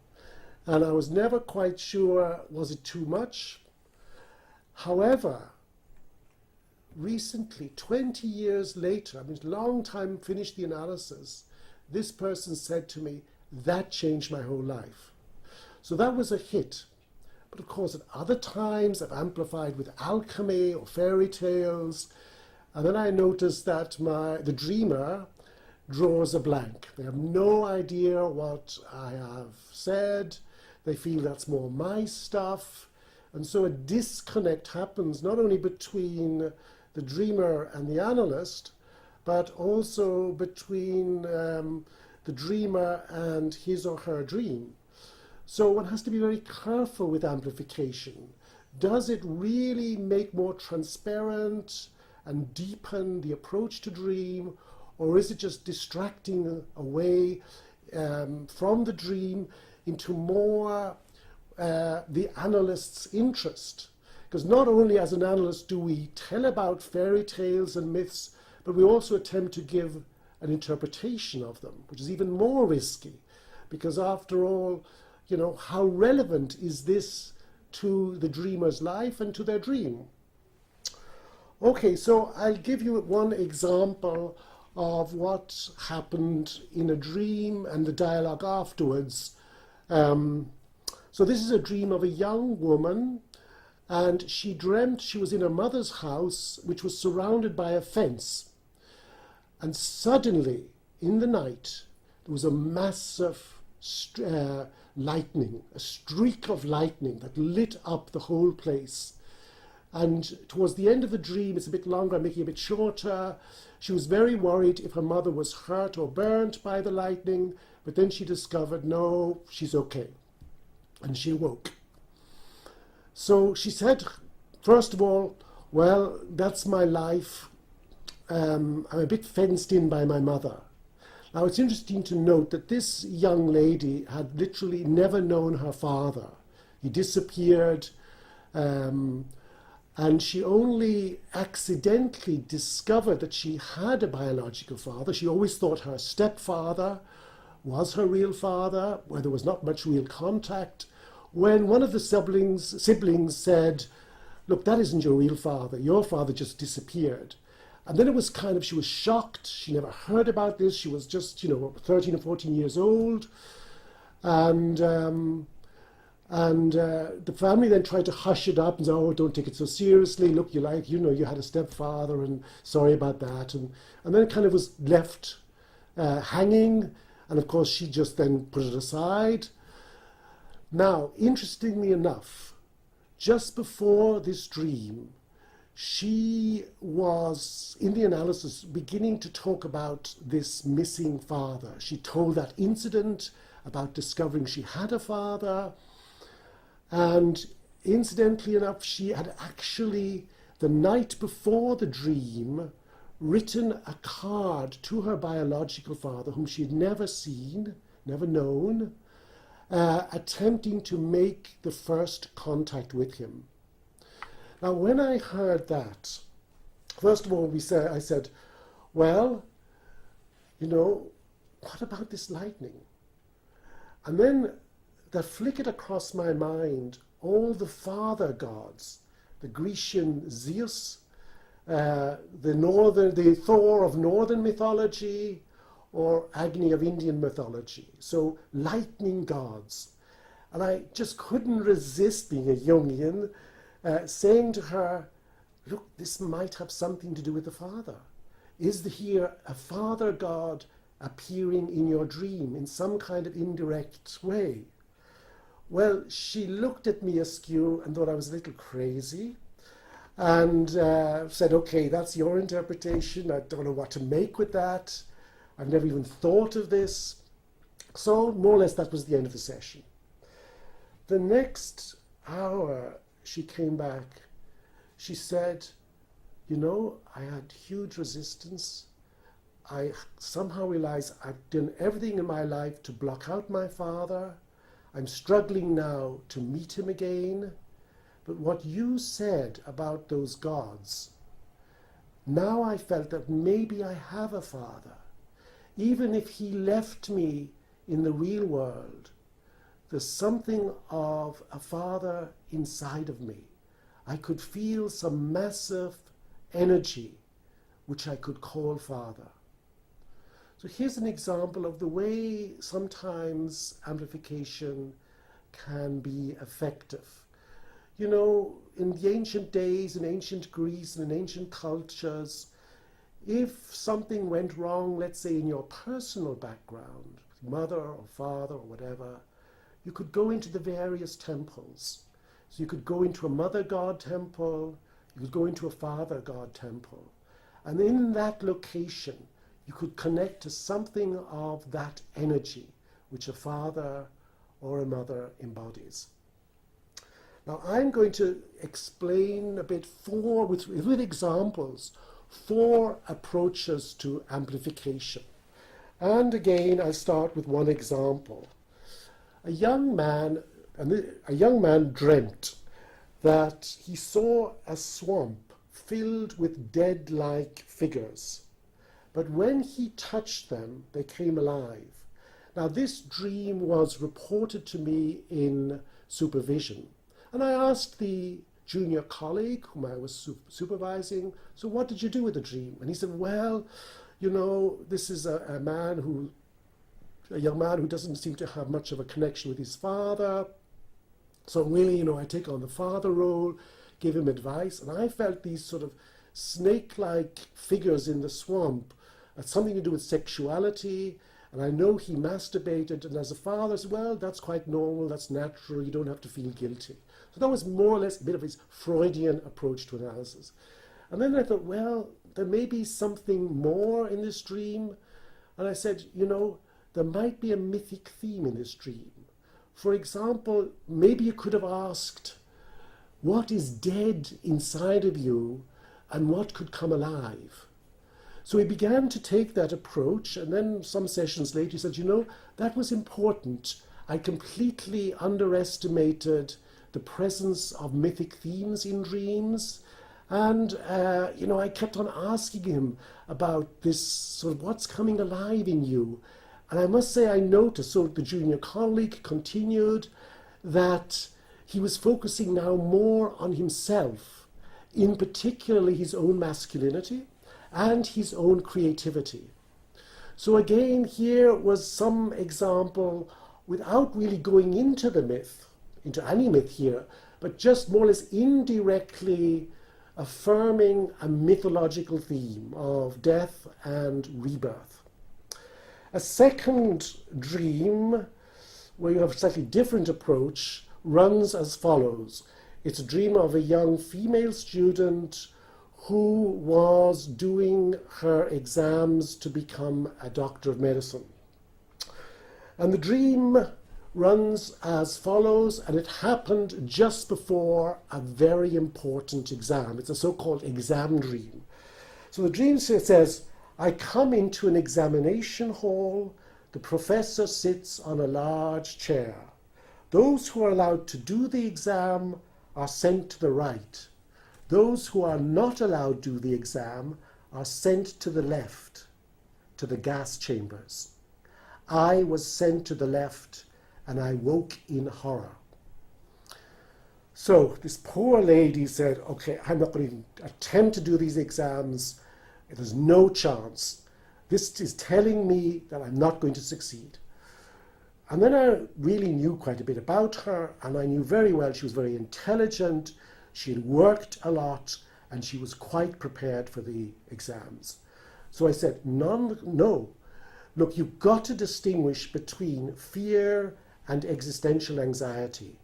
and I was never quite sure, was it too much? However, recently, 20 years later, I mean, long time finished the analysis, this person said to me, that changed my whole life. So that was a hit. But of course, at other times, I've amplified with alchemy or fairy tales, and then I noticed that the dreamer draws a blank. They have no idea what I have said. They feel that's more my stuff. And so a disconnect happens not only between the dreamer and the analyst, but also between the dreamer and his or her dream. So one has to be very careful with amplification. Does it really make more transparent and deepen the approach to dream, or is it just distracting away from the dream into more the analyst's interest? Because not only as an analyst do we tell about fairy tales and myths, but we also attempt to give an interpretation of them, which is even more risky. Because after all, you know, how relevant is this to the dreamer's life and to their dream? Okay, so I'll give you one example of what happened in a dream and the dialogue afterwards. So this is a dream of a young woman, and she dreamt she was in her mother's house, which was surrounded by a fence. And suddenly, in the night, there was a massive lightning, a streak of lightning that lit up the whole place. And towards the end of the dream, it's a bit longer, I'm making it a bit shorter, she was very worried if her mother was hurt or burnt by the lightning, but then she discovered, no, she's okay. And she awoke. So she said, first of all, well, that's my life. I'm a bit fenced in by my mother. Now, it's interesting to note that this young lady had literally never known her father. He disappeared, and she only accidentally discovered that she had a biological father. She always thought her stepfather was her real father, where there was not much real contact. When one of the siblings said, look, that isn't your real father just disappeared. And then it was kind of, she was shocked, she never heard about this, she was just, 13 or 14 years old. And the family then tried to hush it up and say, oh, don't take it so seriously, look, you had a stepfather, and sorry about that. And then it kind of was left hanging, and of course she just then put it aside. Now, interestingly enough, just before this dream, she was, in the analysis, beginning to talk about this missing father. She told that incident about discovering she had a father, and incidentally enough, she had actually, the night before the dream, written a card to her biological father, whom she had never seen, never known, attempting to make the first contact with him. Now, when I heard that, first of all, I said, well, what about this lightning? And then there flickered across my mind all the father gods, the Grecian Zeus, the Thor of northern mythology, or Agni of Indian mythology. So lightning gods. And I just couldn't resist, being a Jungian, saying to her, look, this might have something to do with the father. Is here a father god appearing in your dream in some kind of indirect way? Well, she looked at me askew and thought I was a little crazy, and said, okay, that's your interpretation. I don't know what to make with that. I've never even thought of this. So more or less that was the end of the session. The next hour she came back. She said, I had huge resistance. I somehow realized I've done everything in my life to block out my father. I'm struggling now to meet him again. But what you said about those gods, now I felt that maybe I have a father. Even if he left me in the real world, there's something of a father inside of me. I could feel some massive energy which I could call father. So here's an example of the way sometimes amplification can be effective. In the ancient days, in ancient Greece and in ancient cultures, if something went wrong, let's say in your personal background, mother or father or whatever, you could go into the various temples. So you could go into a mother god temple, you could go into a father god temple. And in that location, you could connect to something of that energy which a father or a mother embodies. Now I'm going to explain a bit with examples, 4 approaches to amplification. And again, I'll start with one example. A young man dreamt that he saw a swamp filled with dead-like figures. But when he touched them, they came alive. Now, this dream was reported to me in supervision. And I asked the junior colleague whom I was supervising, so what did you do with the dream? And he said, well, you know, this is a young man who doesn't seem to have much of a connection with his father. So really, you know, I take on the father role, give him advice, and I felt these sort of snake-like figures in the swamp had something to do with sexuality, and I know he masturbated, and as a father, I said, well, that's quite normal, that's natural, you don't have to feel guilty. So that was more or less a bit of his Freudian approach to analysis. And then I thought, well, there may be something more in this dream. And I said, you know, there might be a mythic theme in this dream. For example, maybe you could have asked, what is dead inside of you and what could come alive? So he began to take that approach, and then some sessions later he said, you know, that was important. I completely underestimated the presence of mythic themes in dreams. And, you know, I kept on asking him about this sort of what's coming alive in you. And I must say I noticed, so the junior colleague continued, that he was focusing now more on himself, in particularly his own masculinity and his own creativity. So again, here was some example, without really going into the myth, into any myth here, but just more or less indirectly affirming a mythological theme of death and rebirth. A second dream, where you have a slightly different approach, runs as follows. It's a dream of a young female student who was doing her exams to become a doctor of medicine. And the dream runs as follows, and it happened just before a very important exam. It's a so-called exam dream. So the dream says, I come into an examination hall. The professor sits on a large chair. Those who are allowed to do the exam are sent to the right. Those who are not allowed to do the exam are sent to the left, to the gas chambers. I was sent to the left, and I woke in horror. So this poor lady said, okay, I'm not going to attempt to do these exams. There's no chance. This is telling me that I'm not going to succeed. And then I really knew quite a bit about her, and I knew very well she was very intelligent, she had worked a lot, and she was quite prepared for the exams. So I said, no. Look, you've got to distinguish between fear and existential anxiety.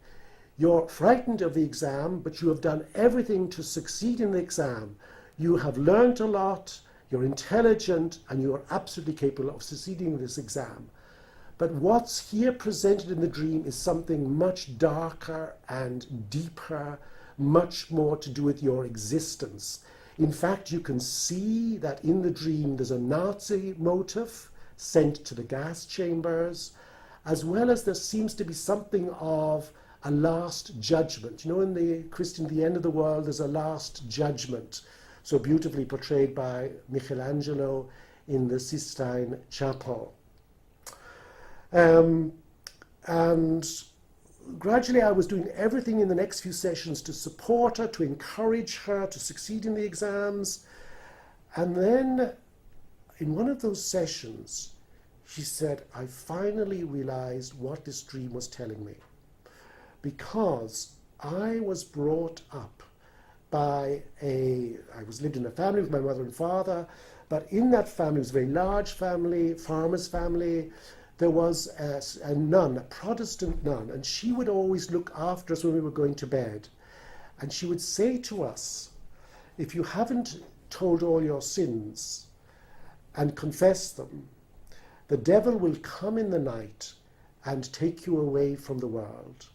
You're frightened of the exam, but you have done everything to succeed in the exam. You have learned a lot, you're intelligent, and you are absolutely capable of succeeding in this exam. But what's here presented in the dream is something much darker and deeper, much more to do with your existence. In fact, you can see that in the dream there's a Nazi motive sent to the gas chambers, as well as there seems to be something of a last judgment. You know, in the Christian, the end of the world, there's a last judgment, so beautifully portrayed by Michelangelo in the Sistine Chapel. And gradually I was doing everything in the next few sessions to support her, to encourage her to succeed in the exams. And then in one of those sessions, she said, I finally realized what this dream was telling me. Because I was brought up by I lived in a family with my mother and father, but in that family, it was a very large family, farmer's family. There was a nun, a Protestant nun, and she would always look after us when we were going to bed. And she would say to us, if you haven't told all your sins and confessed them, the devil will come in the night and take you away from the world.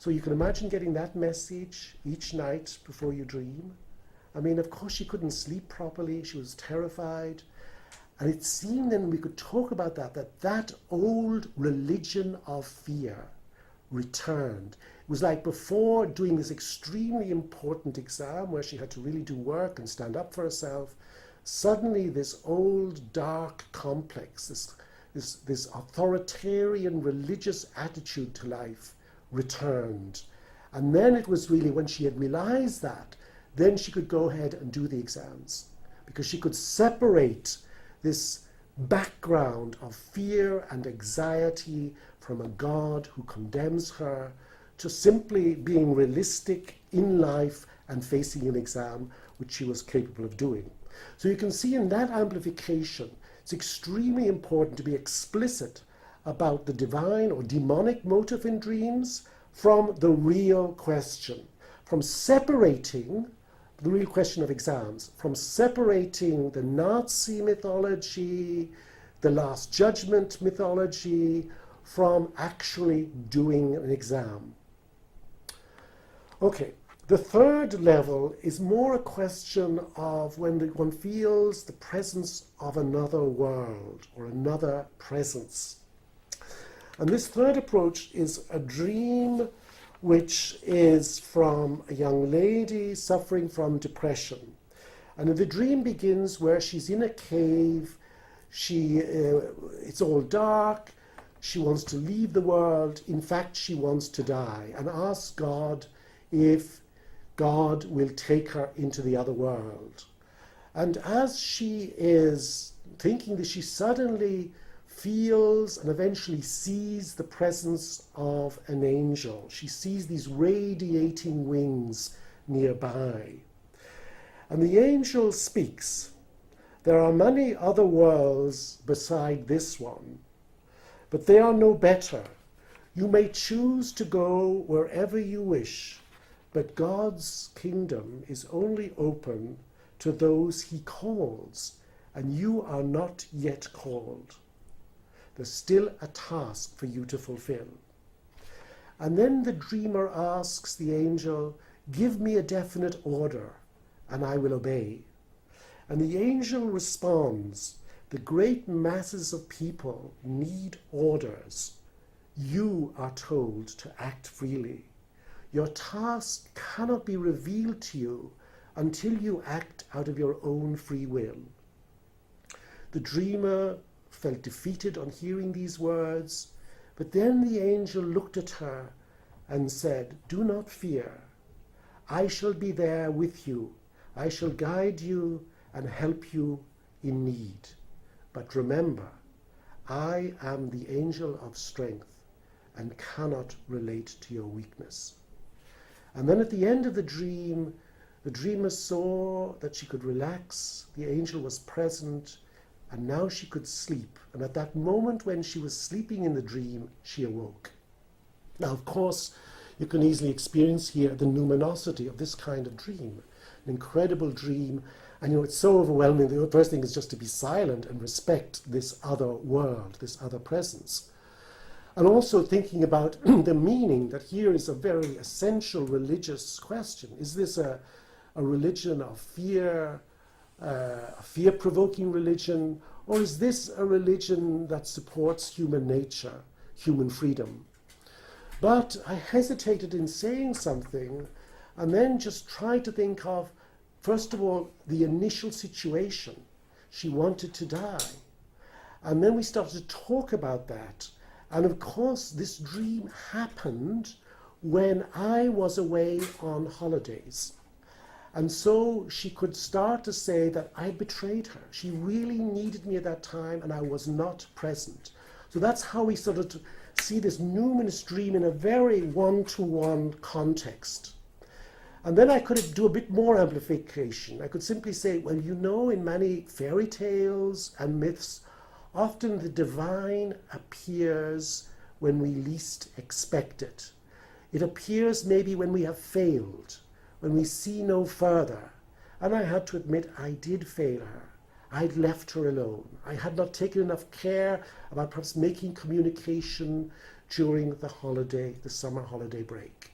So you can imagine getting that message each night before you dream. I mean, of course, she couldn't sleep properly. She was terrified. And it seemed then we could talk about that old religion of fear returned. It was like before doing this extremely important exam where she had to really do work and stand up for herself, suddenly this old dark complex, this authoritarian religious attitude to life returned. And then it was really when she had realized that, then she could go ahead and do the exams, because she could separate this background of fear and anxiety from a God who condemns her to simply being realistic in life and facing an exam, which she was capable of doing. So you can see in that amplification, it's extremely important to be explicit about the divine or demonic motive in dreams from the real question, from separating the real question of exams, from separating the Nazi mythology, the Last Judgment mythology, from actually doing an exam. Okay, the third level is more a question of when one feels the presence of another world or another presence. And this third approach is a dream which is from a young lady suffering from depression. And the dream begins where she's in a cave, it's all dark, she wants to leave the world, in fact she wants to die, and asks God if God will take her into the other world. And as she is thinking this, she suddenly feels and eventually sees the presence of an angel. She sees these radiating wings nearby. And the angel speaks. There are many other worlds beside this one, but they are no better. You may choose to go wherever you wish, but God's kingdom is only open to those he calls, and you are not yet called. There's still a task for you to fulfill. And then the dreamer asks the angel, give me a definite order, and I will obey. And the angel responds, the great masses of people need orders. You are told to act freely. Your task cannot be revealed to you until you act out of your own free will. The dreamer felt defeated on hearing these words, but then the angel looked at her and said, do not fear. I shall be there with you. I shall guide you and help you in need. But remember, I am the angel of strength and cannot relate to your weakness. And then at the end of the dreamer saw that she could relax, the angel was present, and now she could sleep. And at that moment when she was sleeping in the dream, she awoke. Now, of course, you can easily experience here the numinosity of this kind of dream, an incredible dream. And it's so overwhelming. The first thing is just to be silent and respect this other world, this other presence. And also thinking about the meaning, that here is a very essential religious question. Is this a religion of fear, a fear-provoking religion, or is this a religion that supports human nature, human freedom? But I hesitated in saying something, and then just tried to think of, first of all, the initial situation. She wanted to die. And then we started to talk about that. And of course, this dream happened when I was away on holidays. And so she could start to say that I betrayed her. She really needed me at that time, and I was not present. So that's how we sort of see this numinous dream in a very one-to-one context. And then I could do a bit more amplification. I could simply say, well, in many fairy tales and myths, often the divine appears when we least expect it. It appears maybe when we have failed, when we see no further. And I had to admit, I did fail her. I'd left her alone. I had not taken enough care about perhaps making communication during the summer holiday break.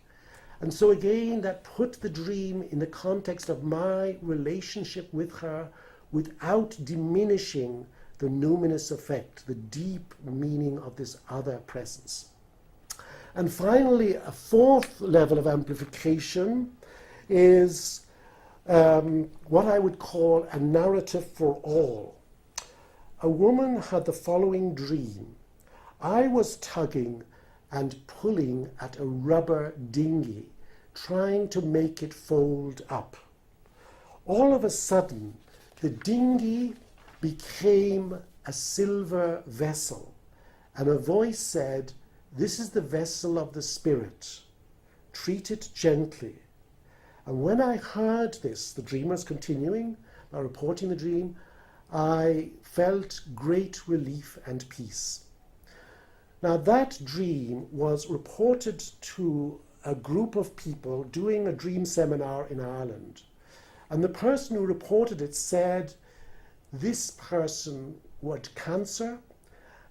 And so again, that put the dream in the context of my relationship with her without diminishing the numinous effect, the deep meaning of this other presence. And finally, a fourth level of amplification is what I would call a narrative for all. A woman had the following dream. I was tugging and pulling at a rubber dinghy, trying to make it fold up. All of a sudden, the dinghy became a silver vessel, and a voice said, "This is the vessel of the Spirit. Treat it gently." And when I heard this, the dreamer's continuing by reporting the dream, I felt great relief and peace. Now that dream was reported to a group of people doing a dream seminar in Ireland. And the person who reported it said this person had cancer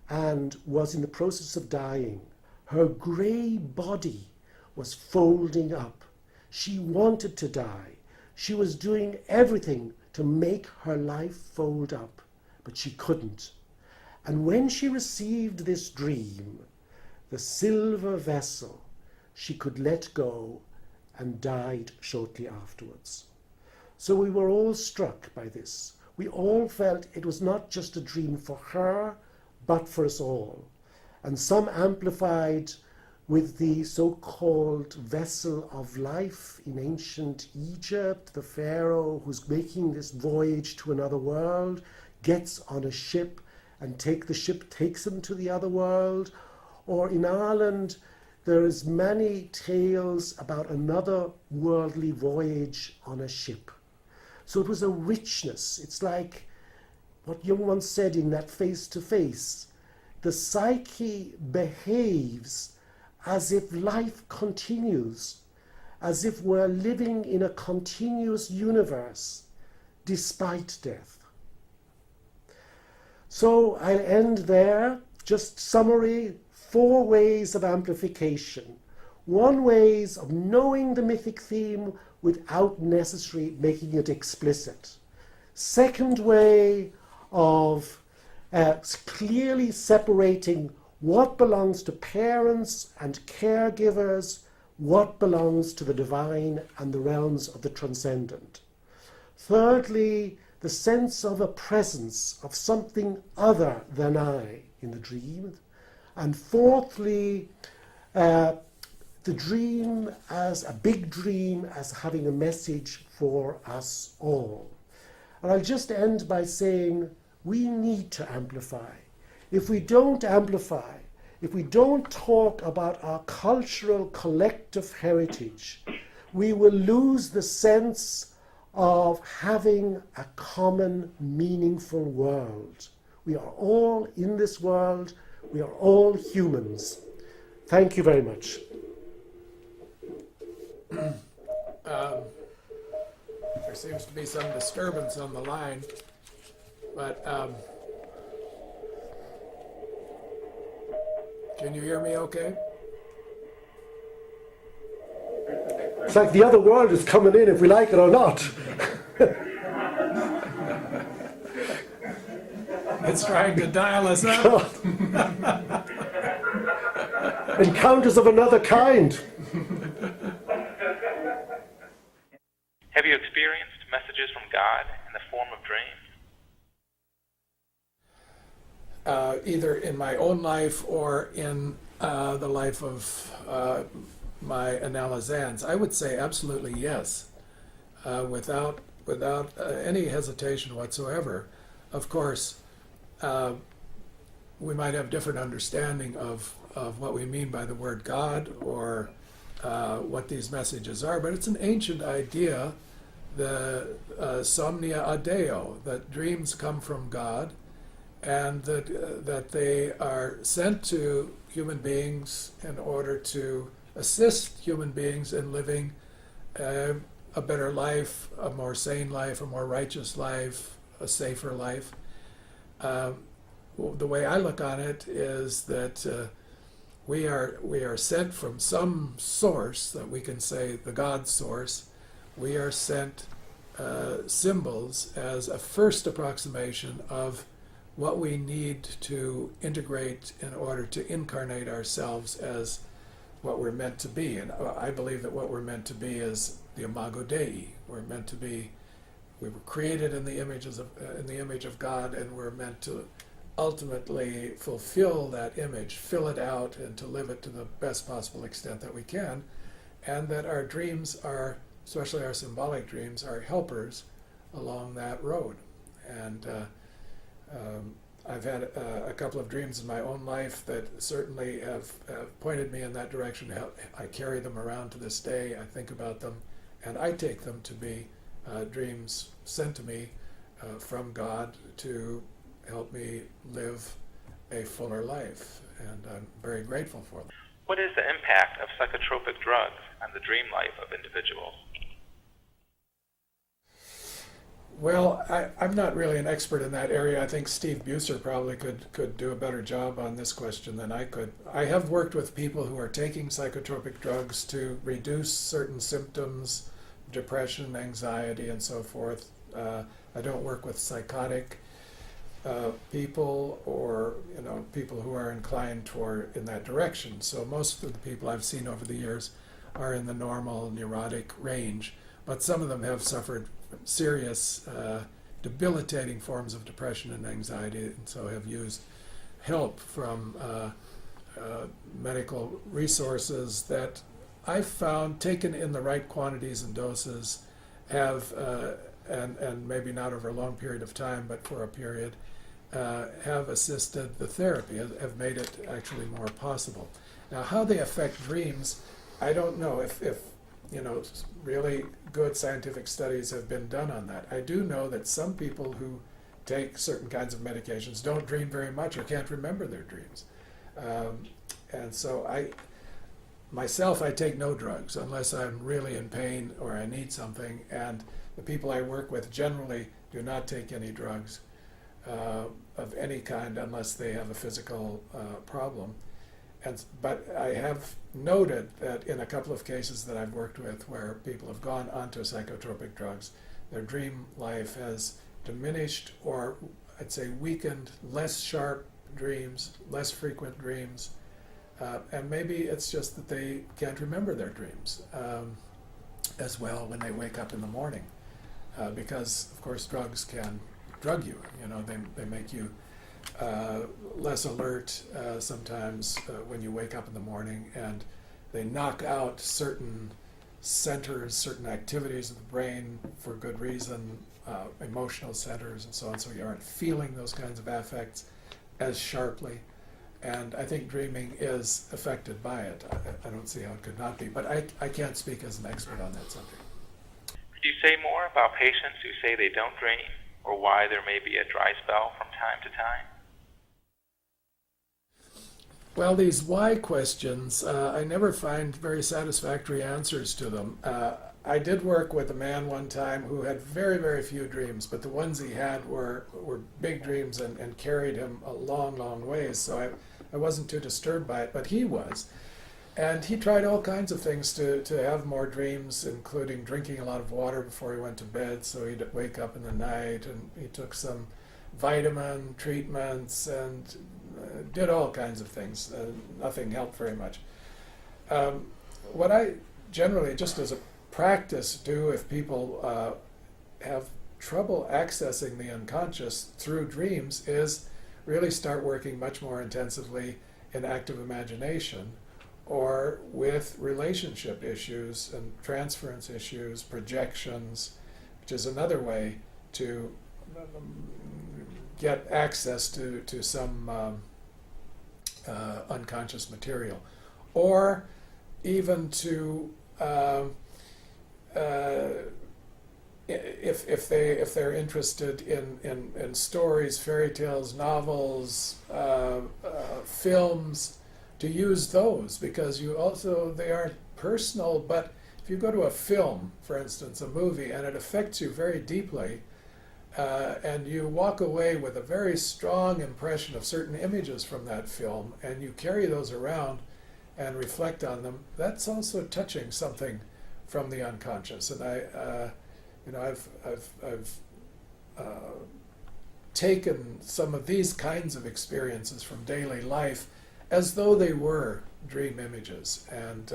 and was in the process of dying. Her grey body was folding up. She wanted to die. She was doing everything to make her life fold up, but she couldn't. And when she received this dream, the silver vessel, she could let go and died shortly afterwards. So we were all struck by this. We all felt it was not just a dream for her, but for us all. And some amplified with the so-called vessel of life in ancient Egypt, the pharaoh who's making this voyage to another world, gets on a ship and the ship takes him to the other world. Or in Ireland, there is many tales about another worldly voyage on a ship. So it was a richness. It's like what Jung once said in that Face-to-Face. The psyche behaves as if life continues, as if we're living in a continuous universe despite death. So I'll end there. Just summary, 4 ways of amplification. 1 ways of knowing the mythic theme without necessarily making it explicit. 2nd way of clearly separating what belongs to parents and caregivers, what belongs to the divine and the realms of the transcendent. Thirdly, the sense of a presence, of something other than I in the dream. And fourthly, the dream as a big dream, as having a message for us all. And I'll just end by saying we need to amplify. If we don't amplify, if we don't talk about our cultural collective heritage, we will lose the sense of having a common, meaningful world. We are all in this world. We are all humans. Thank you very much. There seems to be some disturbance on the line, but can you hear me okay? It's like the other world is coming in, if we like it or not. It's trying to dial us up. Encounters of another kind. Have you experienced messages from God in the form of dreams? Either in my own life or in the life of my analysans, I would say absolutely yes, without any hesitation whatsoever. Of course, we might have different understanding of what we mean by the word God or what these messages are, but it's an ancient idea, the somnia ad Deo, that dreams come from God, and that they are sent to human beings in order to assist human beings in living a better life, a more sane life, a more righteous life, a safer life. The way I look on it is that we are sent from some source that we can say the God source. We are sent symbols as a first approximation of what we need to integrate in order to incarnate ourselves as what we're meant to be. And I believe that what we're meant to be is the Imago Dei. We're meant to be. We were created in the image of God, and we're meant to ultimately fulfill that image, fill it out, and to live it to the best possible extent that we can. And that our dreams are, especially our symbolic dreams, are helpers along that road. And I've had a couple of dreams in my own life that certainly have pointed me in that direction. I carry them around to this day. I think about them, and I take them to be dreams sent to me from God to help me live a fuller life, and I'm very grateful for them. What is the impact of psychotropic drugs on the dream life of individuals? Well, I'm not really an expert in that area. I think Steve Buser probably could do a better job on this question than I could. I have worked with people who are taking psychotropic drugs to reduce certain symptoms, depression, anxiety, and so forth. I don't work with psychotic people, or people who are inclined toward in that direction. So most of the people I've seen over the years are in the normal neurotic range, but some of them have suffered serious debilitating forms of depression and anxiety, and so have used help from medical resources that I've found, taken in the right quantities and doses, have and maybe not over a long period of time, but for a period, have assisted the therapy, have made it actually more possible. Now, how they affect dreams, I don't know if really good scientific studies have been done on that. I do know that some people who take certain kinds of medications don't dream very much or can't remember their dreams. And so I take no drugs unless I'm really in pain or I need something, and the people I work with generally do not take any drugs of any kind unless they have a physical problem. But I have noted that in a couple of cases that I've worked with where people have gone onto psychotropic drugs, their dream life has diminished, or I'd say weakened, less sharp dreams, less frequent dreams, and maybe it's just that they can't remember their dreams as well when they wake up in the morning, because of course drugs can drug you. They make you less alert sometimes when you wake up in the morning, and they knock out certain centers, certain activities of the brain for good reason, emotional centers and so on, so you aren't feeling those kinds of affects as sharply. And I think dreaming is affected by it. I don't see how it could not be, but I can't speak as an expert on that subject. Could you say more about patients who say they don't dream, or why there may be a dry spell from time to time? Well, these why questions, I never find very satisfactory answers to them. I did work with a man one time who had very, very few dreams, but the ones he had were big dreams and carried him a long, long ways. So I wasn't too disturbed by it, but he was. And he tried all kinds of things to have more dreams, including drinking a lot of water before he went to bed so he'd wake up in the night, and he took some vitamin treatments and did all kinds of things. Nothing helped very much. What I generally, just as a practice, do if people have trouble accessing the unconscious through dreams is really start working much more intensively in active imagination, or with relationship issues and transference issues, projections, which is another way to get access to some unconscious material, or even to if they're interested in stories, fairy tales, novels, films, to use those, because they aren't personal, but if you go to a film, for instance, a movie, and it affects you very deeply, and you walk away with a very strong impression of certain images from that film, and you carry those around, and reflect on them, that's also touching something from the unconscious. And I've taken some of these kinds of experiences from daily life as though they were dream images, and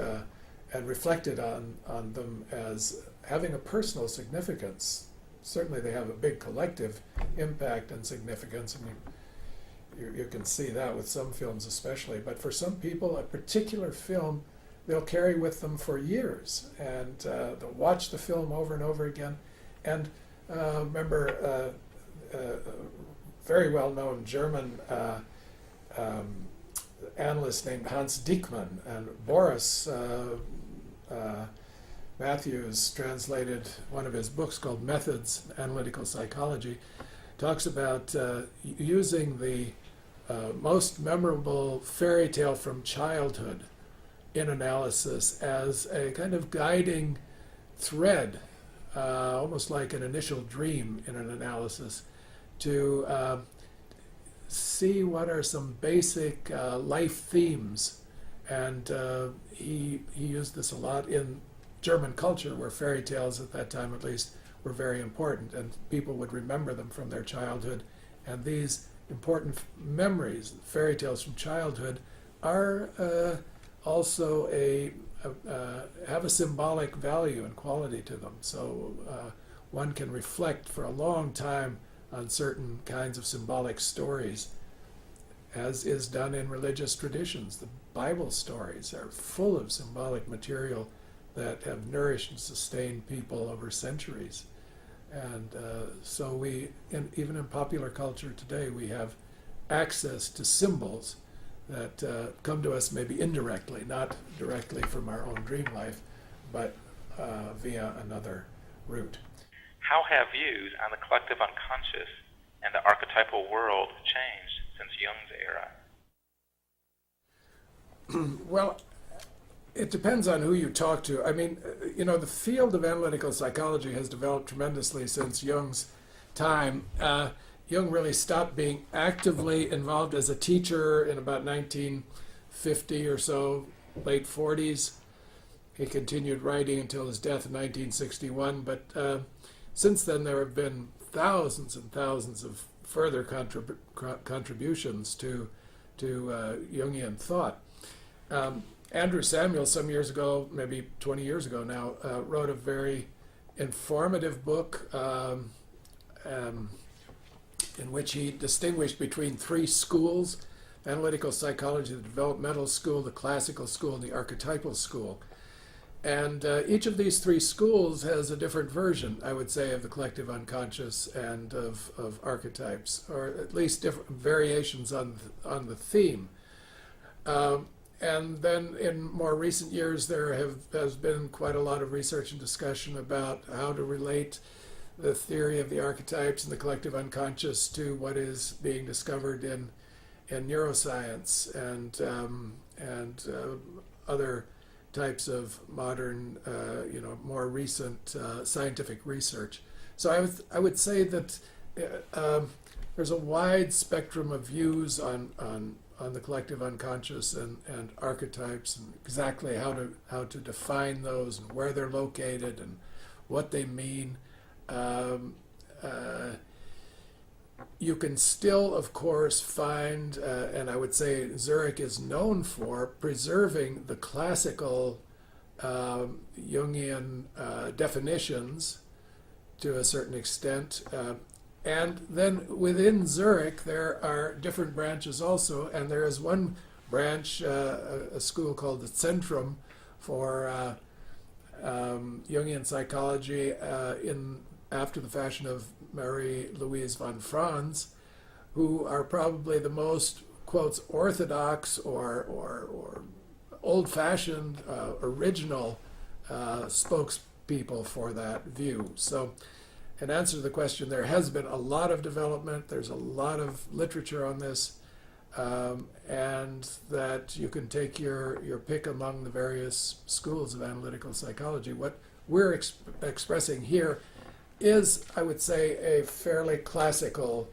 reflected on them as having a personal significance. Certainly they have a big collective impact and significance, and you can see that with some films especially. But for some people, a particular film they'll carry with them for years, and they'll watch the film over and over again. And remember a very well-known German analyst named Hans Diekmann, and Boris Matthews translated one of his books called Methods in Analytical Psychology, talks about using the most memorable fairy tale from childhood in analysis as a kind of guiding thread, almost like an initial dream in an analysis, to see what are some basic life themes. And he used this a lot in German culture, where fairy tales at that time at least were very important, and people would remember them from their childhood. And these important memories, fairy tales from childhood, are also have a symbolic value and quality to them. So one can reflect for a long time on certain kinds of symbolic stories, as is done in religious traditions. The Bible stories are full of symbolic material that have nourished and sustained people over centuries. And so even in popular culture today, we have access to symbols that come to us maybe indirectly, not directly from our own dream life, but via another route. How have views on the collective unconscious and the archetypal world changed since Jung's era? Well, it depends on who you talk to. I mean, the field of analytical psychology has developed tremendously since Jung's time. Jung really stopped being actively involved as a teacher in about 1950 or so, late 40s. He continued writing until his death in 1961, but since then there have been thousands and thousands of further contributions to Jungian thought. Andrew Samuel, some years ago, maybe 20 years ago now, wrote a very informative book in which he distinguished between three schools: analytical psychology, the developmental school, the classical school, and the archetypal school. And each of these three schools has a different version, I would say, of the collective unconscious and of archetypes, or at least different variations on the theme. And then in more recent years, there has been quite a lot of research and discussion about how to relate the theory of the archetypes and the collective unconscious to what is being discovered in neuroscience and other types of modern, more recent scientific research. So I would say that there's a wide spectrum of views on the collective unconscious and archetypes, and exactly how to define those and where they're located and what they mean. You can still, of course, find, and I would say Zurich is known for preserving the classical Jungian definitions to a certain extent. And then within Zurich, there are different branches also, and there is one branch, a school called the Zentrum for Jungian psychology after the fashion of Marie-Louise von Franz, who are probably the most, quotes, orthodox or old-fashioned, original spokespeople for that view. So in answer to the question, there has been a lot of development. There's a lot of literature on this, and that you can take your pick among the various schools of analytical psychology. What we're expressing here is, I would say, a fairly classical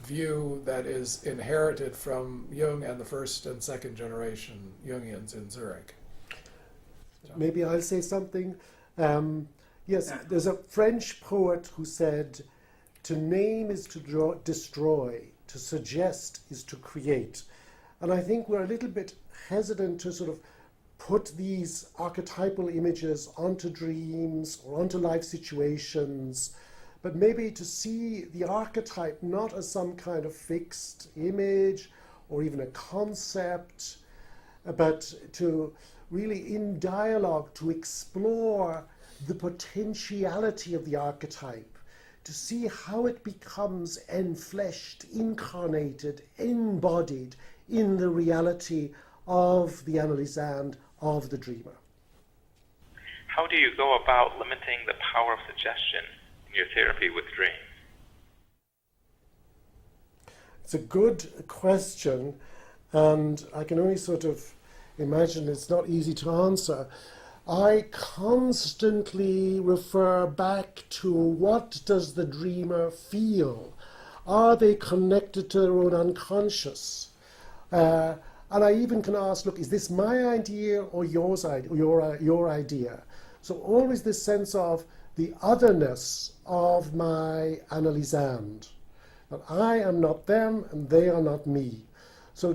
view that is inherited from Jung and the first and second generation Jungians in Zurich. Maybe I'll say something. Yes, there's a French poet who said, to name is to destroy, to suggest is to create. And I think we're a little bit hesitant to sort of put these archetypal images onto dreams or onto life situations, but maybe to see the archetype not as some kind of fixed image or even a concept, but to really in dialogue to explore the potentiality of the archetype, to see how it becomes enfleshed, incarnated, embodied in the reality of the analysand, of the dreamer. How do you go about limiting the power of suggestion in your therapy with dreams? It's a good question, and I can only sort of imagine it's not easy to answer. I constantly refer back to what does the dreamer feel? Are they connected to their own unconscious? And I even can ask, look, is this my idea or yours, your idea? So always this sense of the otherness of my analysand. That I am not them and they are not me. So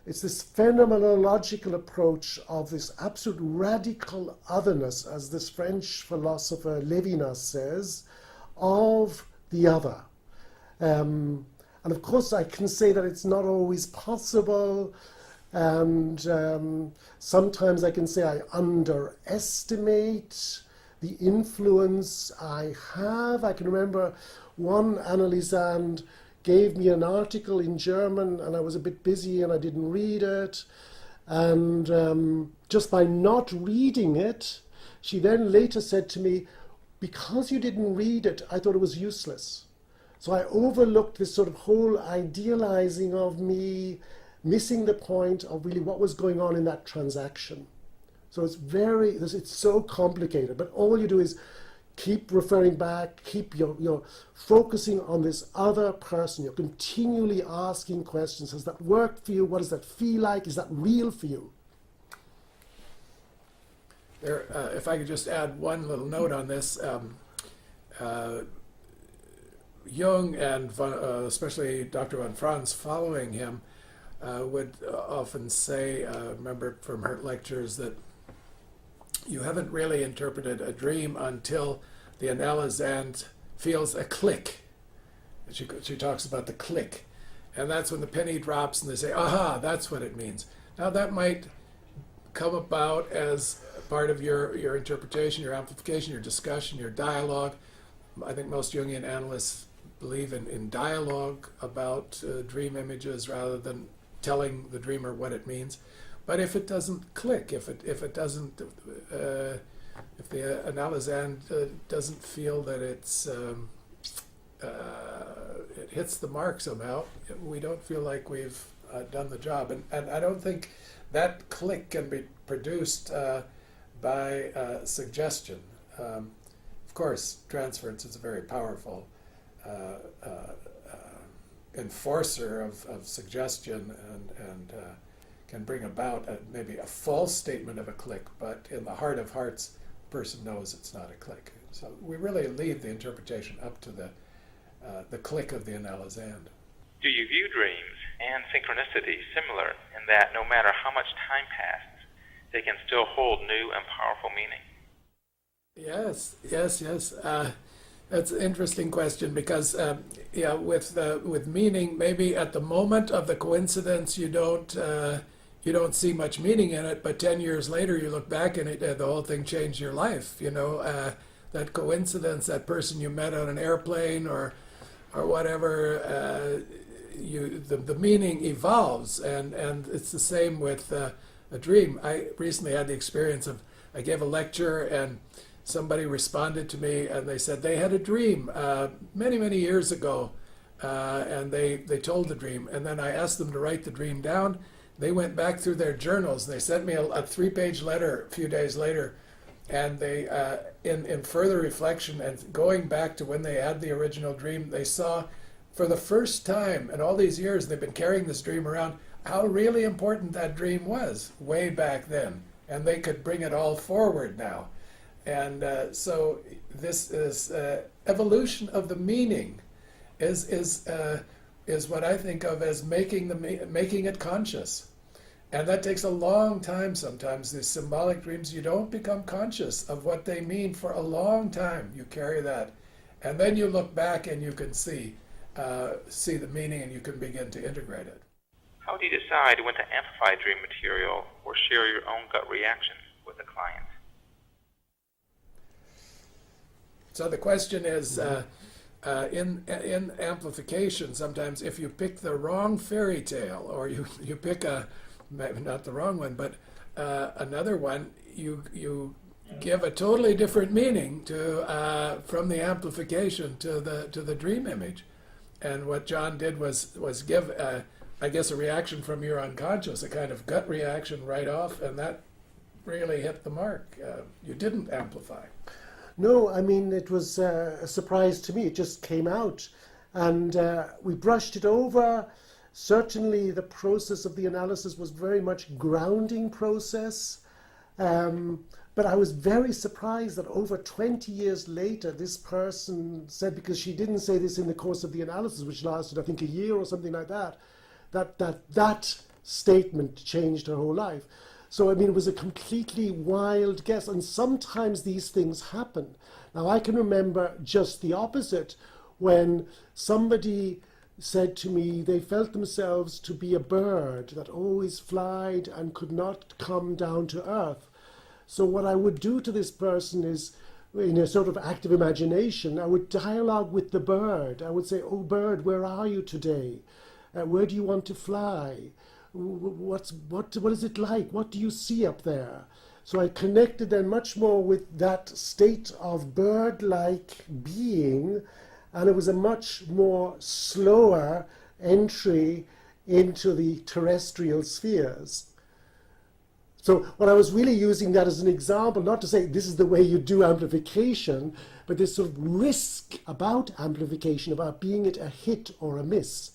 it's this phenomenological approach of this absolute radical otherness, as this French philosopher Lévinas says, of the other. And of course I can say that it's not always possible, and sometimes I can say I underestimate the influence I have. I can remember one analysand gave me an article in German and I was a bit busy and I didn't read it, and just by not reading it, she then later said to me, because you didn't read it, I thought it was useless. So I overlooked this sort of whole idealizing of me, missing the point of really what was going on in that transaction. So it's so complicated, but all you do is keep referring back, you're focusing on this other person. You're continually asking questions. Does that work for you? What does that feel like? Is that real for you? There, if I could just add one little note on this, Jung and especially Dr. von Franz following him would often say, remember from her lectures, that you haven't really interpreted a dream until the analysand feels a click. She talks about the click. And that's when the penny drops and they say, aha, that's what it means. Now that might come about as part of your interpretation, your amplification, your discussion, your dialogue. I think most Jungian analysts believe in dialogue about dream images rather than telling the dreamer what it means. But if it doesn't click, if the analysand doesn't feel that it hits the mark somehow, we don't feel like we've done the job. And I don't think that click can be produced by suggestion. Of course, transference is a very powerful enforcer of suggestion and can bring about maybe a false statement of a click, but in the heart of hearts, the person knows it's not a click. So we really leave the interpretation up to the click of the analysand. Do you view dreams and synchronicity similar in that no matter how much time passes, they can still hold new and powerful meaning? Yes. That's an interesting question because, with meaning, maybe at the moment of the coincidence you don't see much meaning in it, but 10 years later you look back and the whole thing changed your life. That coincidence, that person you met on an airplane or whatever, the meaning evolves, and it's the same with a dream. I recently had the experience of I gave a lecture and somebody responded to me and they said they had a dream many years ago, and they told the dream, and then I asked them to write the dream down. They went back through their journals and they sent me a 3-page letter a few days later, and they in further reflection and going back to when they had the original dream, they saw for the first time in all these years they've been carrying this dream around, how really important that dream was way back then. And they could bring it all forward now. And so this is evolution of the meaning is what I think of as making it conscious. And that takes a long time sometimes. These symbolic dreams, you don't become conscious of what they mean for a long time. You carry that. And then you look back and you can see the meaning, and you can begin to integrate it. How do you decide when to amplify dream material or share your own gut reaction with a client? So the question is, in amplification, sometimes if you pick the wrong fairy tale, or you pick maybe not the wrong one, but another one, you give a totally different meaning to from the amplification to the dream image. And what John did was give, I guess, a reaction from your unconscious, a kind of gut reaction right off, and that really hit the mark. You didn't amplify. No, I mean, it was a surprise to me. It just came out, and we brushed it over. Certainly the process of the analysis was very much grounding process, but I was very surprised that over 20 years later, this person said, because she didn't say this in the course of the analysis, which lasted, I think, a year or something like that, that statement changed her whole life. So, I mean, it was a completely wild guess, and sometimes these things happen. Now, I can remember just the opposite, when somebody said to me they felt themselves to be a bird that always flied and could not come down to earth. So what I would do to this person is, in a sort of active imagination, I would dialogue with the bird. I would say, "Oh bird, where are you today? Where do you want to fly? What is it like? What do you see up there?" So I connected then much more with that state of bird-like being, and it was a much more slower entry into the terrestrial spheres. So what I was really using that as an example, not to say this is the way you do amplification, but this sort of risk about amplification, about being it a hit or a miss.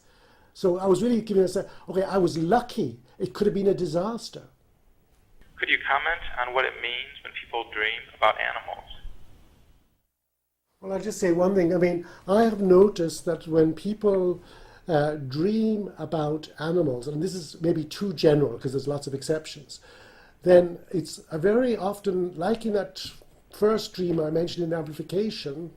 So I was really giving us okay, I was lucky. It could have been a disaster. Could you comment on what it means when people dream about animals? Well, I'll just say one thing. I mean, I have noticed that when people dream about animals, and this is maybe too general because there's lots of exceptions, then it's a very often, like in that first dream I mentioned in amplification,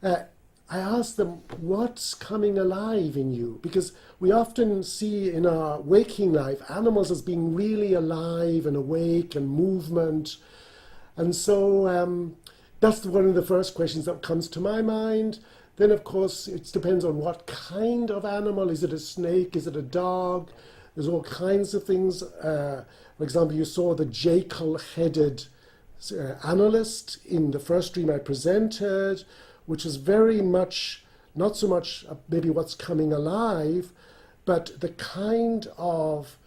I ask them, what's coming alive in you? Because we often see in our waking life animals as being really alive and awake and movement. And so that's one of the first questions that comes to my mind. Then, of course, it depends on what kind of animal. Is it a snake? Is it a dog? There's all kinds of things. For example, you saw the jackal-headed analyst in the first dream I presented, which is very much, not so much maybe what's coming alive, but the kind of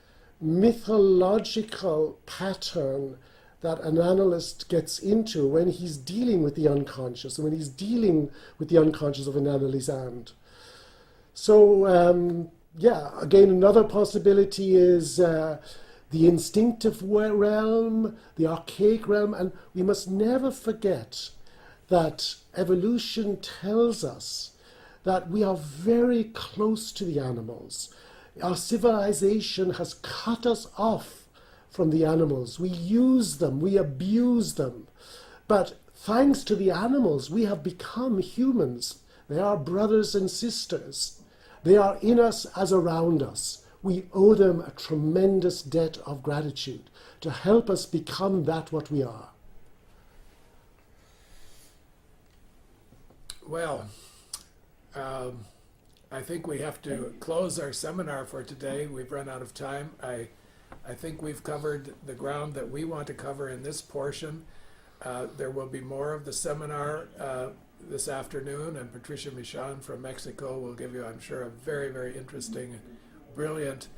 mythological pattern that an analyst gets into when he's dealing with the unconscious, and when he's dealing with the unconscious of an analysand. So, yeah, again, another possibility is the instinctive realm, the archaic realm, and we must never forget that evolution tells us that we are very close to the animals. Our civilization has cut us off from the animals. We use them, we abuse them. But thanks to the animals, we have become humans. They are brothers and sisters. They are in us as around us. We owe them a tremendous debt of gratitude to help us become that what we are. Well, I think we have to close our seminar for today. We've run out of time. I think we've covered the ground that we want to cover in this portion. There will be more of the seminar this afternoon, and Patricia Michon from Mexico will give you, I'm sure, a very, very interesting, brilliant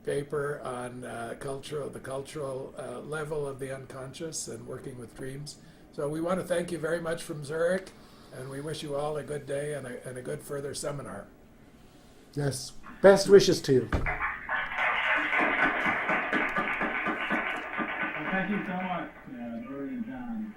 paper on the cultural level of the unconscious and working with dreams. So we want to thank you very much from Zurich, and we wish you all a good day and a good further seminar. Yes. Best wishes to you. Well, thank you so much, Dory and John.